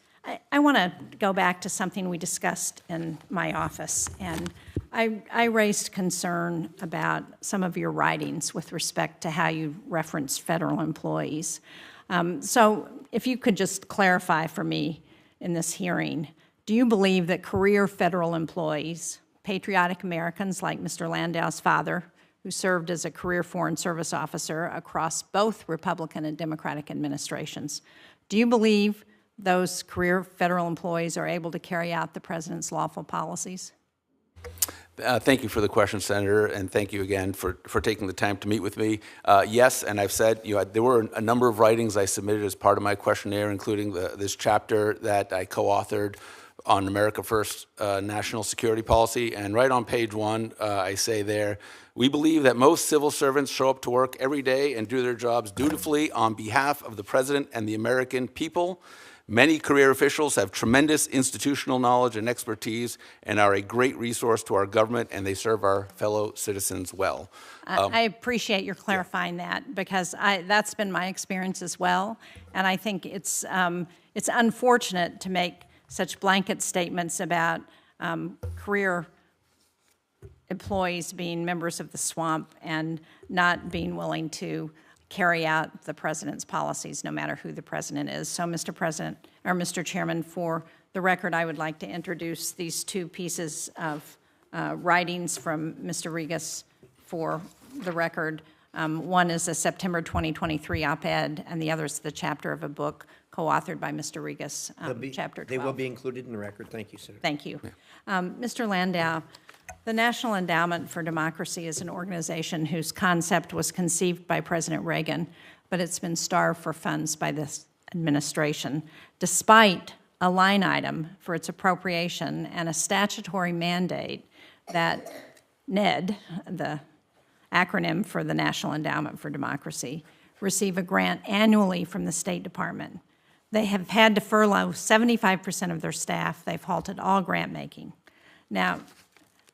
S4: I want to go back to something we discussed in my office. And I raised concern about some of your writings with respect to how you reference federal employees. So if you could just clarify for me in this hearing, do you believe that career federal employees, patriotic Americans like Mr. Landau's father, who served as a career Foreign Service officer across both Republican and Democratic administrations, do you believe those career federal employees are able to carry out the president's lawful policies?
S6: Thank you for the question, Senator, and thank you again for taking the time to meet with me. Yes, and I've said, there were a number of writings I submitted as part of my questionnaire, including this chapter that I co-authored on America First national security policy. And right on page 1, I say there, we believe that most civil servants show up to work every day and do their jobs dutifully on behalf of the President and the American people. Many career officials have tremendous institutional knowledge and expertise and are a great resource to our government, and they serve our fellow citizens well.
S4: I appreciate your clarifying that, because that's been my experience as well, and I think it's unfortunate to make such blanket statements about career employees being members of the swamp and not being willing to carry out the president's policies, no matter who the president is. So, Mr. Chairman, for the record, I would like to introduce these two pieces of writings from Mr. Rigas for the record. One is a September 2023 op-ed, and the other is the chapter of a book co-authored by Mr. Rigas, chapter 12.
S1: They will be included in the record. Thank you, Senator.
S4: Thank you. Mr. Landau, the National Endowment for Democracy is an organization whose concept was conceived by President Reagan, but it's been starved for funds by this administration, despite a line item for its appropriation and a statutory mandate that NED, the acronym for the National Endowment for Democracy, receive a grant annually from the State Department. They have had to furlough 75% of their staff. They've halted all grant making. Now,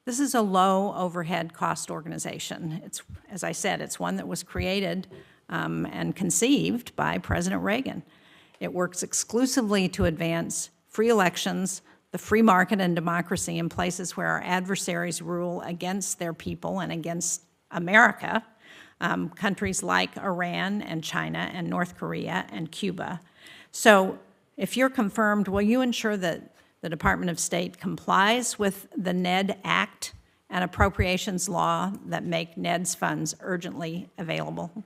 S4: this is a low overhead cost organization. It's, as I said, it's one that was created and conceived by President Reagan. It works exclusively to advance free elections, the free market, and democracy in places where our adversaries rule against their people and against America, countries like Iran and China and North Korea and Cuba. So if you're confirmed, will you ensure that the Department of State complies with the NED Act and appropriations law that make NED's funds urgently available?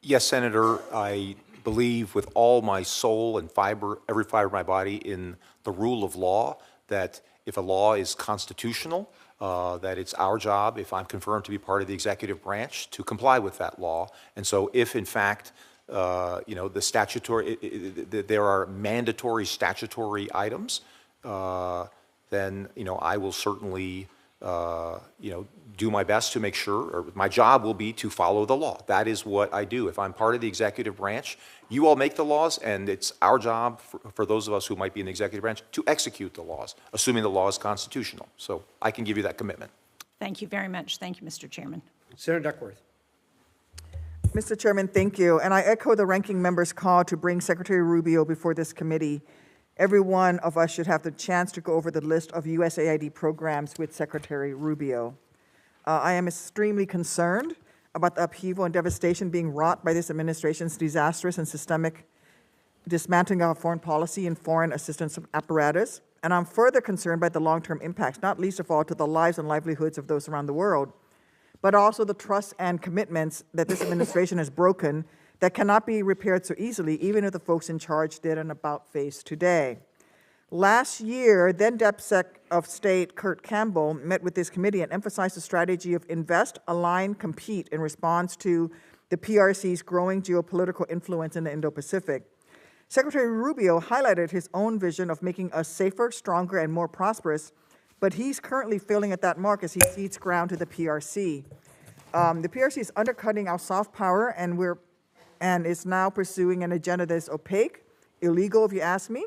S5: Yes, Senator, I believe with all my soul and every fiber of my body in the rule of law, that if a law is constitutional, that it's our job, if I'm confirmed to be part of the executive branch, to comply with that law. And so if, in fact, the statutory, there are mandatory statutory items, then, I will certainly, do my best to make sure, or my job will be to follow the law. That is what I do. If I'm part of the executive branch, you all make the laws, and it's our job, for those of us who might be in the executive branch, to execute the laws, assuming the law is constitutional. So I can give you that commitment.
S4: Thank you very much. Thank you, Mr. Chairman.
S1: Senator Duckworth.
S21: Mr. Chairman, thank you. And I echo the ranking member's call to bring Secretary Rubio before this committee. Every one of us should have the chance to go over the list of USAID programs with Secretary Rubio. I am extremely concerned about the upheaval and devastation being wrought by this administration's disastrous and systemic dismantling of foreign policy and foreign assistance apparatus. And I'm further concerned by the long-term impacts, not least of all to the lives and livelihoods of those around the world, but also the trust and commitments that this administration has broken that cannot be repaired so easily, even if the folks in charge did an about-face today. Last year, then DepSec of State Kurt Campbell met with this committee and emphasized the strategy of invest, align, compete in response to the PRC's growing geopolitical influence in the Indo-Pacific. Secretary Rubio highlighted his own vision of making us safer, stronger, and more prosperous, but he's currently failing at that mark as he cedes ground to the PRC. The PRC is undercutting our soft power, and is now pursuing an agenda that is opaque, illegal if you ask me,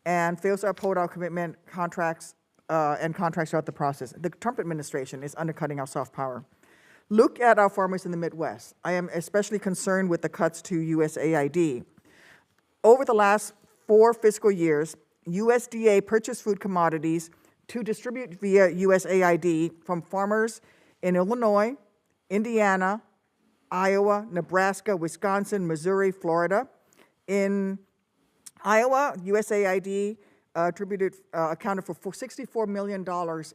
S21: and fails to uphold our commitment contracts throughout the process. The Trump administration is undercutting our soft power. Look at our farmers in the Midwest. I am especially concerned with the cuts to USAID. Over the last 4 fiscal years, USDA purchased food commodities to distribute via USAID from farmers in Illinois, Indiana, Iowa, Nebraska, Wisconsin, Missouri, Florida. In Iowa, USAID accounted for $64 million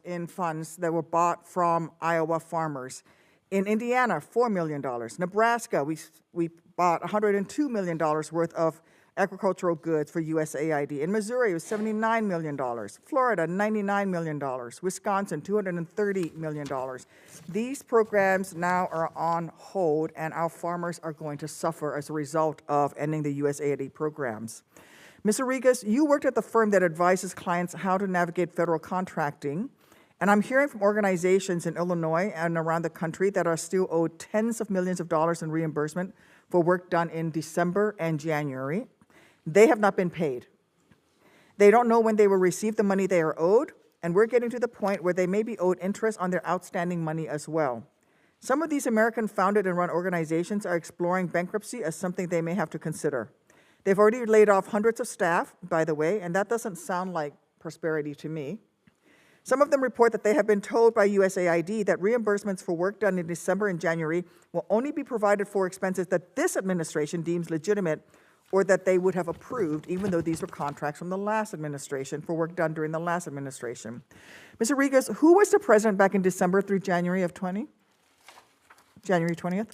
S21: in funds that were bought from Iowa farmers. In Indiana, $4 million. Nebraska, we bought $102 million worth of agricultural goods for USAID. In Missouri, it was $79 million. Florida, $99 million. Wisconsin, $230 million. These programs now are on hold, and our farmers are going to suffer as a result of ending the USAID programs. Mr. Rigas, you worked at the firm that advises clients how to navigate federal contracting, and I'm hearing from organizations in Illinois and around the country that are still owed tens of millions of dollars in reimbursement for work done in December and January. They have not been paid. They don't know when they will receive the money they are owed, and we're getting to the point where they may be owed interest on their outstanding money as well. Some of these American-founded and run organizations are exploring bankruptcy as something they may have to consider. They've already laid off hundreds of staff, by the way, and that doesn't sound like prosperity to me. Some of them report that they have been told by USAID that reimbursements for work done in December and January will only be provided for expenses that this administration deems legitimate or that they would have approved, even though these were contracts from the last administration for work done during the last administration. Mr. Rigas, who was the president back in December through January of 20? January 20th?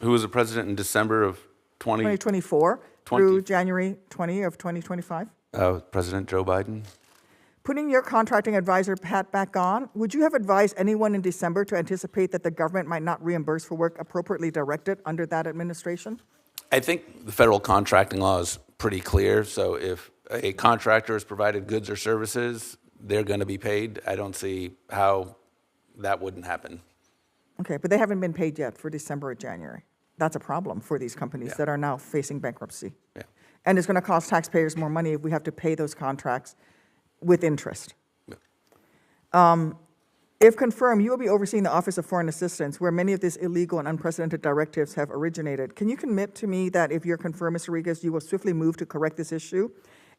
S6: Who was the president in December of
S21: 2024 through January 20 of 2025?
S6: President Joe Biden.
S21: Putting your contracting advisor hat back on, would you have advised anyone in December to anticipate that the government might not reimburse for work appropriately directed under that administration?
S6: I think the federal contracting law is pretty clear. So if a contractor has provided goods or services, they're going to be paid. I don't see how that wouldn't happen.
S21: Okay, but they haven't been paid yet for December or January. That's a problem for these companies that are now facing bankruptcy.
S6: Yeah.
S21: And it's going to cost taxpayers more money if we have to pay those contracts with interest. If confirmed, you will be overseeing the Office of Foreign Assistance, where many of these illegal and unprecedented directives have originated. Can you commit to me that if you're confirmed, Mr. Rigas, you will swiftly move to correct this issue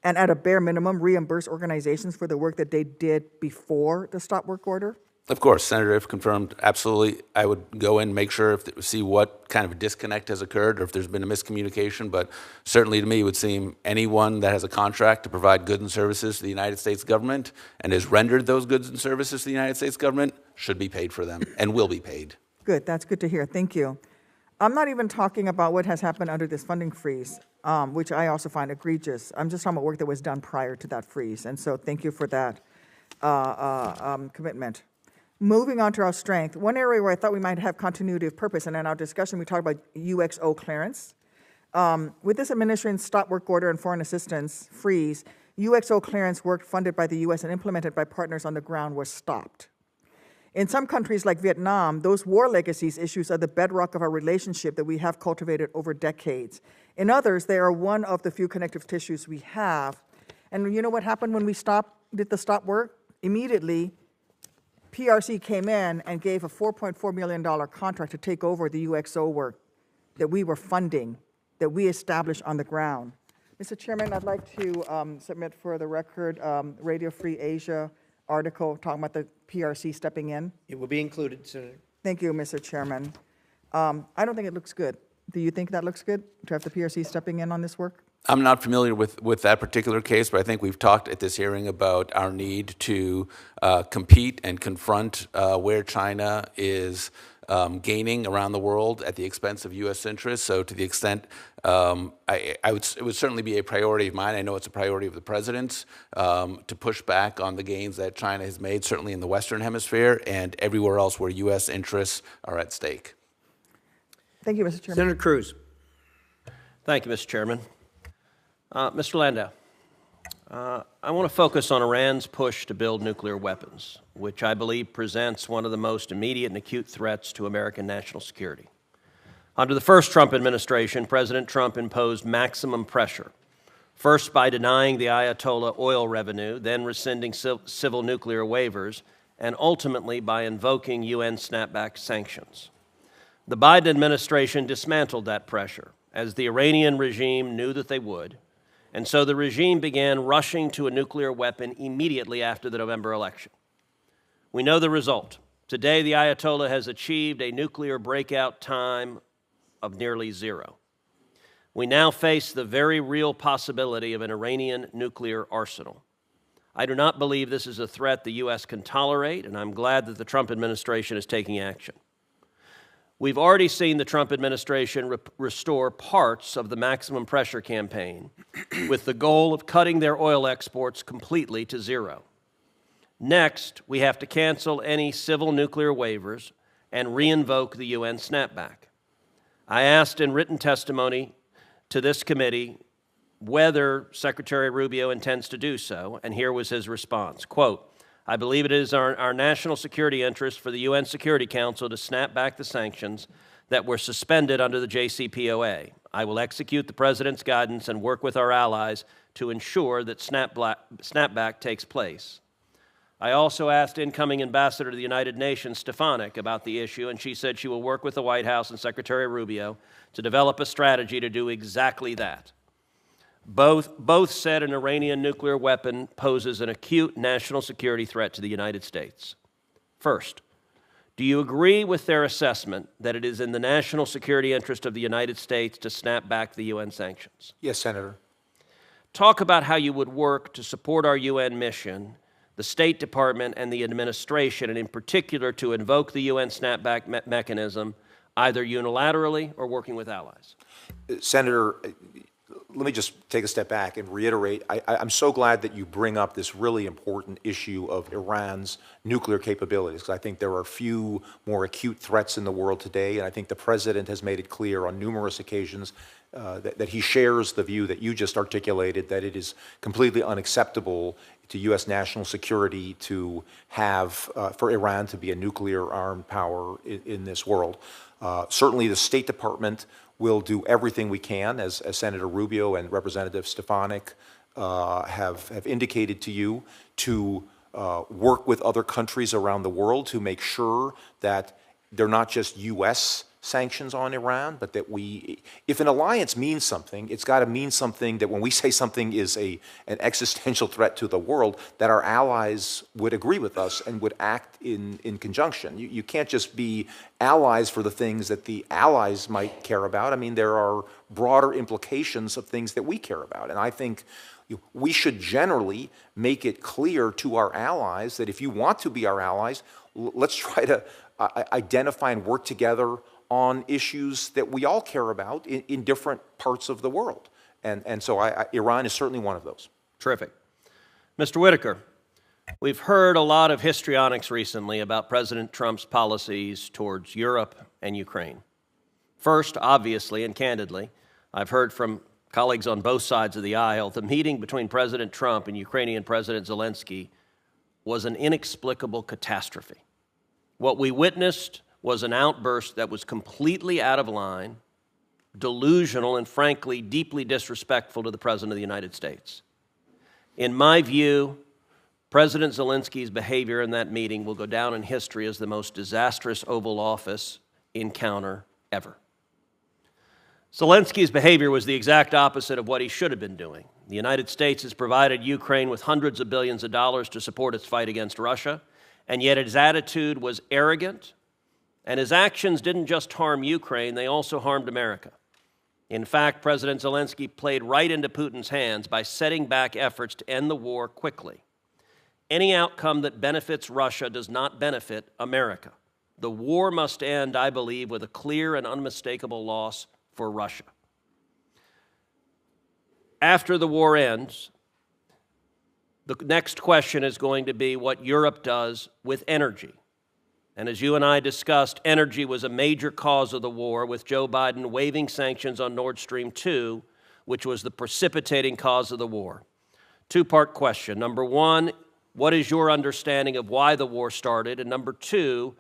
S21: and at a bare minimum reimburse organizations for the work that they did before the stop work order?
S6: Of course, Senator, if confirmed, absolutely. I would go in, make sure, see what kind of a disconnect has occurred or if there's been a miscommunication. But certainly to me, it would seem anyone that has a contract to provide goods and services to the United States government and has rendered those goods and services to the United States government should be paid for them and will be paid.
S21: Good. That's good to hear. Thank you. I'm not even talking about what has happened under this funding freeze, which I also find egregious. I'm just talking about work that was done prior to that freeze. And so thank you for that commitment. Moving on to our strength, one area where I thought we might have continuity of purpose, and in our discussion we talked about UXO clearance. With this administration's stop work order and foreign assistance freeze, UXO clearance work funded by the U.S. and implemented by partners on the ground was stopped. In some countries like Vietnam, those war legacies issues are the bedrock of our relationship that we have cultivated over decades. In others, they are one of the few connective tissues we have. And you know what happened when we did the stop work? Immediately, PRC came in and gave a $4.4 million contract to take over the UXO work that we were funding, that we established on the ground. Mr. Chairman, I'd like to submit for the record Radio Free Asia article talking about the PRC stepping in.
S1: It will be included, Senator.
S21: Thank you, Mr. Chairman. I don't think it looks good. Do you think that looks good, to have the PRC stepping in on this work?
S6: I'm not familiar with that particular case, but I think we've talked at this hearing about our need to compete and confront where China is gaining around the world at the expense of U.S. interests. So to the extent, it would certainly be a priority of mine. I know it's a priority of the President's to push back on the gains that China has made, certainly in the Western Hemisphere and everywhere else where U.S. interests are at stake.
S21: Thank you, Mr. Chairman.
S2: Senator Cruz. Thank you, Mr. Chairman. Mr. Landau, I want to focus on Iran's push to build nuclear weapons, which I believe presents one of the most immediate and acute threats to American national security. Under the first Trump administration, President Trump imposed maximum pressure, first by denying the Ayatollah oil revenue, then rescinding civil nuclear waivers, and ultimately by invoking UN snapback sanctions. The Biden administration dismantled that pressure, as the Iranian regime knew that they would, and so the regime began rushing to a nuclear weapon immediately after the November election. We know the result. Today, the Ayatollah has achieved a nuclear breakout time of nearly zero. We now face the very real possibility of an Iranian nuclear arsenal. I do not believe this is a threat the U.S. can tolerate, and I'm glad that the Trump administration is taking action. We've already seen the Trump administration restore parts of the maximum pressure campaign with the goal of cutting their oil exports completely to zero. Next, we have to cancel any civil nuclear waivers and reinvoke the UN snapback. I asked in written testimony to this committee whether Secretary Rubio intends to do so, and here was his response, quote, I believe it is our national security interest for the UN Security Council to snap back the sanctions that were suspended under the JCPOA. I will execute the President's guidance and work with our allies to ensure that snapback takes place. I also asked incoming Ambassador to the United Nations, Stefanik, about the issue, and she said she will work with the White House and Secretary Rubio to develop a strategy to do exactly that. Both said an Iranian nuclear weapon poses an acute national security threat to the United States. First, do you agree with their assessment that it is in the national security interest of the United States to snap back the UN sanctions?
S5: Yes, Senator.
S2: Talk about how you would work to support our UN mission, the State Department, and the administration, and in particular to invoke the UN snapback mechanism, either unilaterally or working with allies.
S5: Senator, let me just take a step back and reiterate, I'm so glad that you bring up this really important issue of Iran's nuclear capabilities, because I think there are few more acute threats in the world today, and I think the President has made it clear on numerous occasions that he shares the view that you just articulated, that it is completely unacceptable to U.S. national security to have, for Iran to be a nuclear-armed power in this world. Certainly the State Department will do everything we can, as Senator Rubio and Representative Stefanik have indicated to you, to work with other countries around the world to make sure that they're not just U.S. sanctions on Iran, but that if an alliance means something, it's got to mean something that when we say something is an existential threat to the world, that our allies would agree with us and would act in conjunction. You can't just be allies for the things that the allies might care about. I mean, there are broader implications of things that we care about. And I think we should generally make it clear to our allies that if you want to be our allies, let's try to identify and work together on issues that we all care about in different parts of the world. And so Iran is certainly one of those.
S2: Terrific. Mr. Whitaker, we've heard a lot of histrionics recently about President Trump's policies towards Europe and Ukraine. First, obviously and candidly, I've heard from colleagues on both sides of the aisle, the meeting between President Trump and Ukrainian President Zelensky was an inexplicable catastrophe. What we witnessed was an outburst that was completely out of line, delusional, and frankly, deeply disrespectful to the President of the United States. In my view, President Zelensky's behavior in that meeting will go down in history as the most disastrous Oval Office encounter ever. Zelensky's behavior was the exact opposite of what he should have been doing. The United States has provided Ukraine with hundreds of billions of dollars to support its fight against Russia, and yet his attitude was arrogant, and his actions didn't just harm Ukraine, they also harmed America. In fact, President Zelensky played right into Putin's hands by setting back efforts to end the war quickly. Any outcome that benefits Russia does not benefit America. The war must end, I believe, with a clear and unmistakable loss for Russia. After the war ends, the next question is going to be what Europe does with energy. And as you and I discussed, energy was a major cause of the war, with Joe Biden waiving sanctions on Nord Stream 2, which was the precipitating cause of the war. Two-part question. Number one, what is your understanding of why the war started? And number two,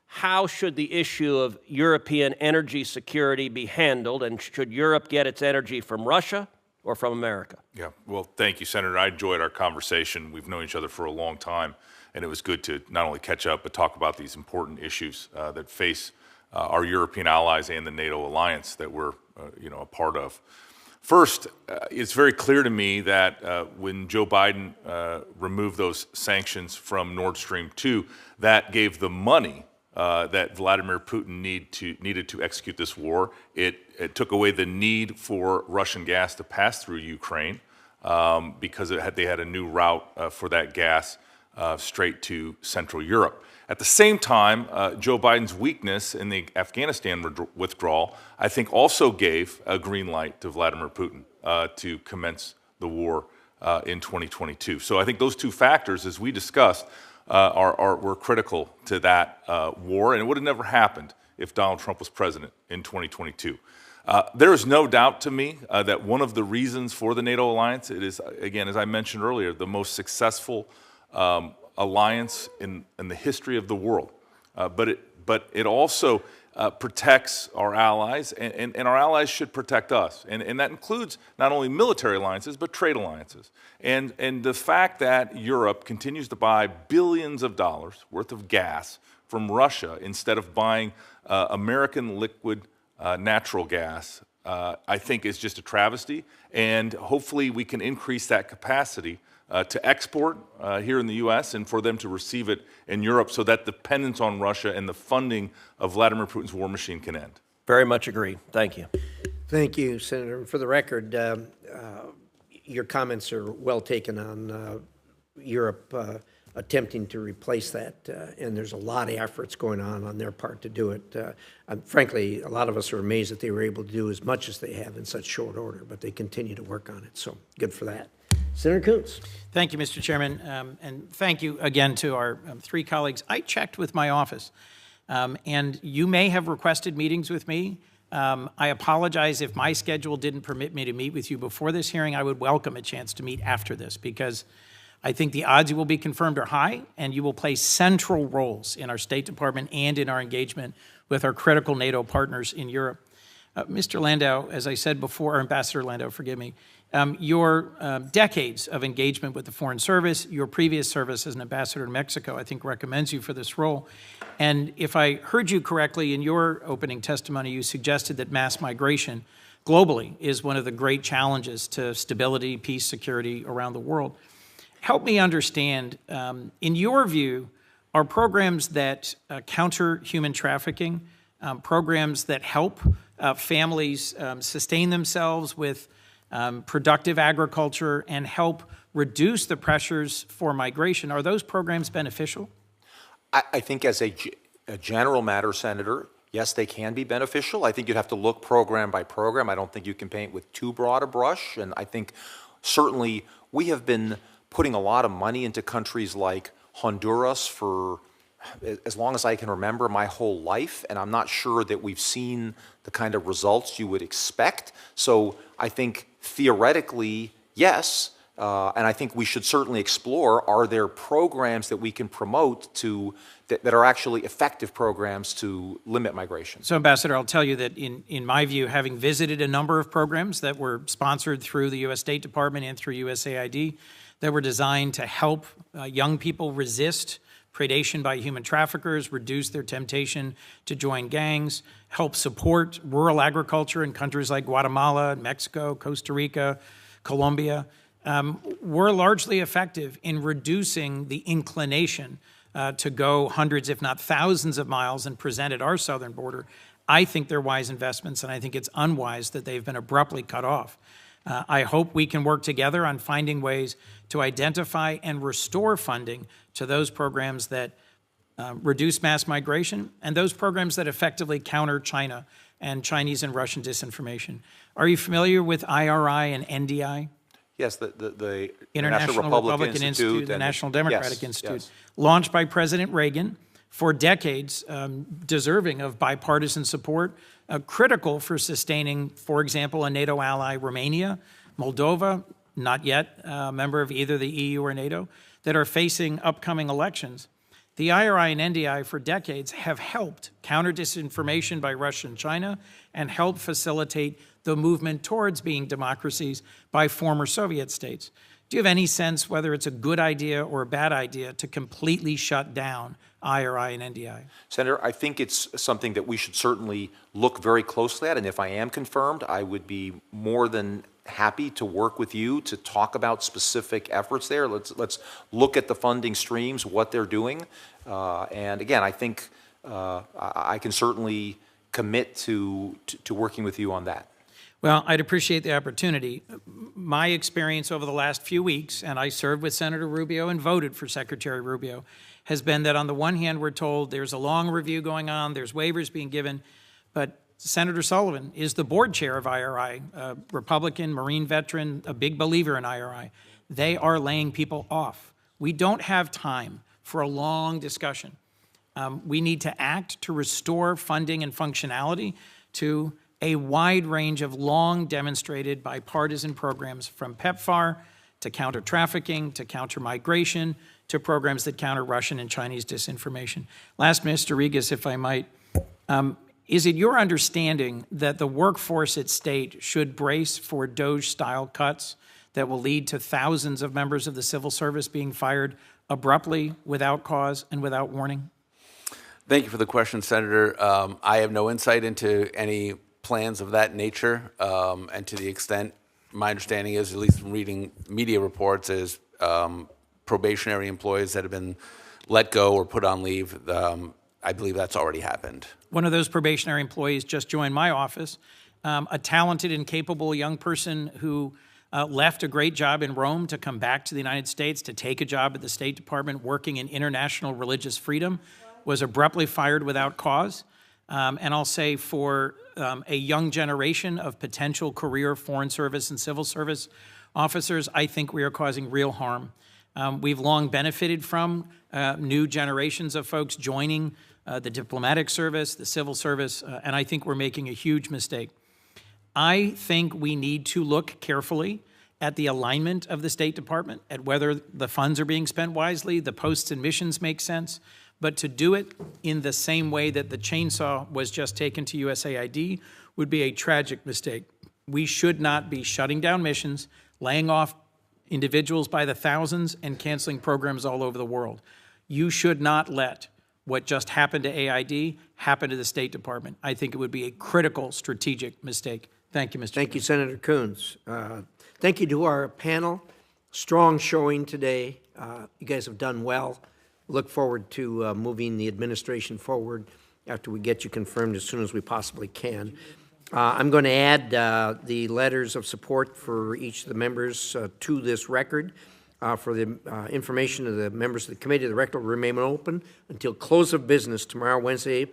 S2: how should the issue of European energy security be handled, and should Europe get its energy from Russia or from America?
S7: Yeah, well, thank you, Senator. I enjoyed our conversation. We've known each other for a long time, and it was good to not only catch up, but talk about these important issues that face our European allies and the NATO alliance that we're a part of. First, it's very clear to me that when Joe Biden removed those sanctions from Nord Stream 2, that gave the money that Vladimir Putin needed to execute this war. It took away the need for Russian gas to pass through Ukraine because they had a new route for that gas straight to Central Europe. At the same time, Joe Biden's weakness in the Afghanistan withdrawal, I think, also gave a green light to Vladimir Putin to commence the war in 2022. So I think those two factors, as we discussed, were critical to that war, and it would have never happened if Donald Trump was president in 2022. There is no doubt to me that one of the reasons for the NATO alliance, it is, again, as I mentioned earlier, the most successful alliance in the history of the world. But it also protects our allies, and our allies should protect us. And that includes not only military alliances, but trade alliances. And the fact that Europe continues to buy billions of dollars worth of gas from Russia instead of buying American liquid natural gas, I think is just a travesty. And hopefully we can increase that capacity to export here in the U.S. and for them to receive it in Europe so that dependence on Russia and the funding of Vladimir Putin's war machine can end.
S2: Very much agree. Thank you.
S1: Thank you, Senator. For the record, your comments are well taken on Europe attempting to replace that, and there's a lot of efforts going on their part to do it. Frankly, a lot of us are amazed that they were able to do as much as they have in such short order, but they continue to work on it, so good for that. Senator Coons.
S9: Thank you, Mr. Chairman, and thank you again to our three colleagues. I checked with my office, and you may have requested meetings with me. I apologize if my schedule didn't permit me to meet with you before this hearing. I would welcome a chance to meet after this, because I think the odds you will be confirmed are high, and you will play central roles in our State Department and in our engagement with our critical NATO partners in Europe. Mr. Landau, as I said before, or Ambassador Landau, forgive me, your decades of engagement with the Foreign Service, your previous service as an ambassador to Mexico, I think recommends you for this role. And if I heard you correctly in your opening testimony, you suggested that mass migration globally is one of the great challenges to stability, peace, security around the world. Help me understand, in your view, are programs that counter human trafficking, programs that help families sustain themselves with productive agriculture and help reduce the pressures for migration, are those programs beneficial?
S5: I think as a general matter, Senator, yes, they can be beneficial. I think you'd have to look program by program. I don't think you can paint with too broad a brush. And I think certainly we have been putting a lot of money into countries like Honduras for as long as I can remember, my whole life, and I'm not sure that we've seen the kind of results you would expect. So I think theoretically, yes, and I think we should certainly explore, are there programs that we can promote that are actually effective programs to limit migration?
S9: So, Ambassador, I'll tell you that in my view, having visited a number of programs that were sponsored through the U.S. State Department and through USAID that were designed to help young people resist predation by human traffickers, reduce their temptation to join gangs, help support rural agriculture in countries like Guatemala, Mexico, Costa Rica, Colombia, were largely effective in reducing the inclination to go hundreds, if not thousands of miles and present at our southern border. I think they're wise investments, and I think it's unwise that they've been abruptly cut off. I hope we can work together on finding ways to identify and restore funding to those programs that reduce mass migration and those programs that effectively counter China and Chinese and Russian disinformation. Are you familiar with IRI and NDI?
S5: Yes, the
S9: International Republican Institute, the National Democratic Institute, launched by President Reagan for decades, deserving of bipartisan support, critical for sustaining, for example, a NATO ally, Romania, Moldova, not yet a member of either the EU or NATO, that are facing upcoming elections. The IRI and NDI for decades have helped counter disinformation by Russia and China and helped facilitate the movement towards being democracies by former Soviet states. Do you have any sense whether it's a good idea or a bad idea to completely shut down IRI and NDI?
S5: Senator, I think it's something that we should certainly look very closely at, and if I am confirmed, I would be more than happy to work with you to talk about specific efforts there. Let's look at the funding streams, what they're doing, and again, I think I can certainly commit to working with you on that.
S9: Well, I'd appreciate the opportunity. My experience over the last few weeks, and I served with Senator Rubio and voted for Secretary Rubio, has been that on the one hand, we're told there's a long review going on, there's waivers being given, but Senator Sullivan is the board chair of IRI, a Republican, Marine veteran, a big believer in IRI. They are laying people off. We don't have time for a long discussion. We need to act to restore funding and functionality to a wide range of long demonstrated bipartisan programs, from PEPFAR to counter trafficking to counter migration to programs that counter Russian and Chinese disinformation. Last, Mr. Rigas, if I might, is it your understanding that the workforce at state should brace for DOGE-style cuts that will lead to thousands of members of the civil service being fired abruptly, without cause, and without warning?
S6: Thank you for the question, Senator. I have no insight into any plans of that nature, and to the extent my understanding is, at least from reading media reports, is probationary employees that have been let go or put on leave. I believe that's already happened.
S9: One of those probationary employees just joined my office, a talented and capable young person who left a great job in Rome to come back to the United States to take a job at the State Department working in international religious freedom, was abruptly fired without cause. And I'll say for a young generation of potential career Foreign Service and Civil Service officers, I think we are causing real harm. We've long benefited from new generations of folks joining the diplomatic service, the civil service, and I think we're making a huge mistake. I think we need to look carefully at the alignment of the State Department, at whether the funds are being spent wisely, the posts and missions make sense, but to do it in the same way that the chainsaw was just taken to USAID would be a tragic mistake. We should not be shutting down missions, laying off individuals by the thousands, and canceling programs all over the world. You should not let what just happened to AID happen to the State Department. I think it would be a critical strategic mistake. Thank you, Mr.
S1: Thank you, Senator Coons. Thank you to our panel. Strong showing today. You guys have done well. Look forward to moving the administration forward after we get you confirmed as soon as we possibly can. I'm going to add the letters of support for each of the members to this record. For the information of the members of the committee, the record will remain open until close of business tomorrow, Wednesday,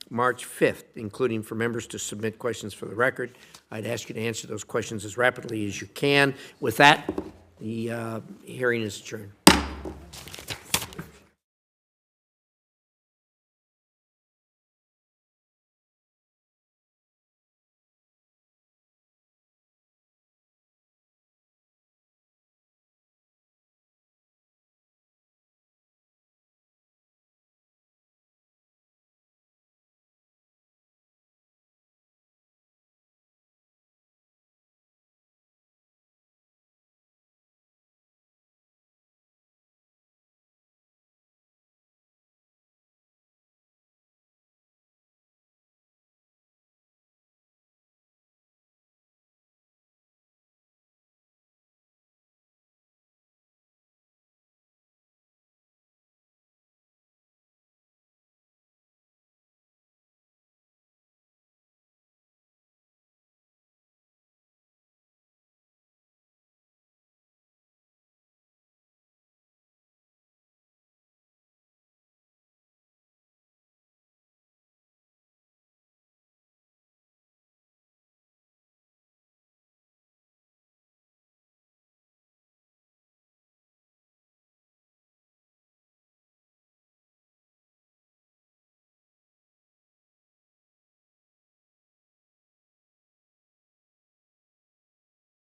S1: March 5th, including for members to submit questions for the record. I'd ask you to answer those questions as rapidly as you can. With that, the hearing is adjourned.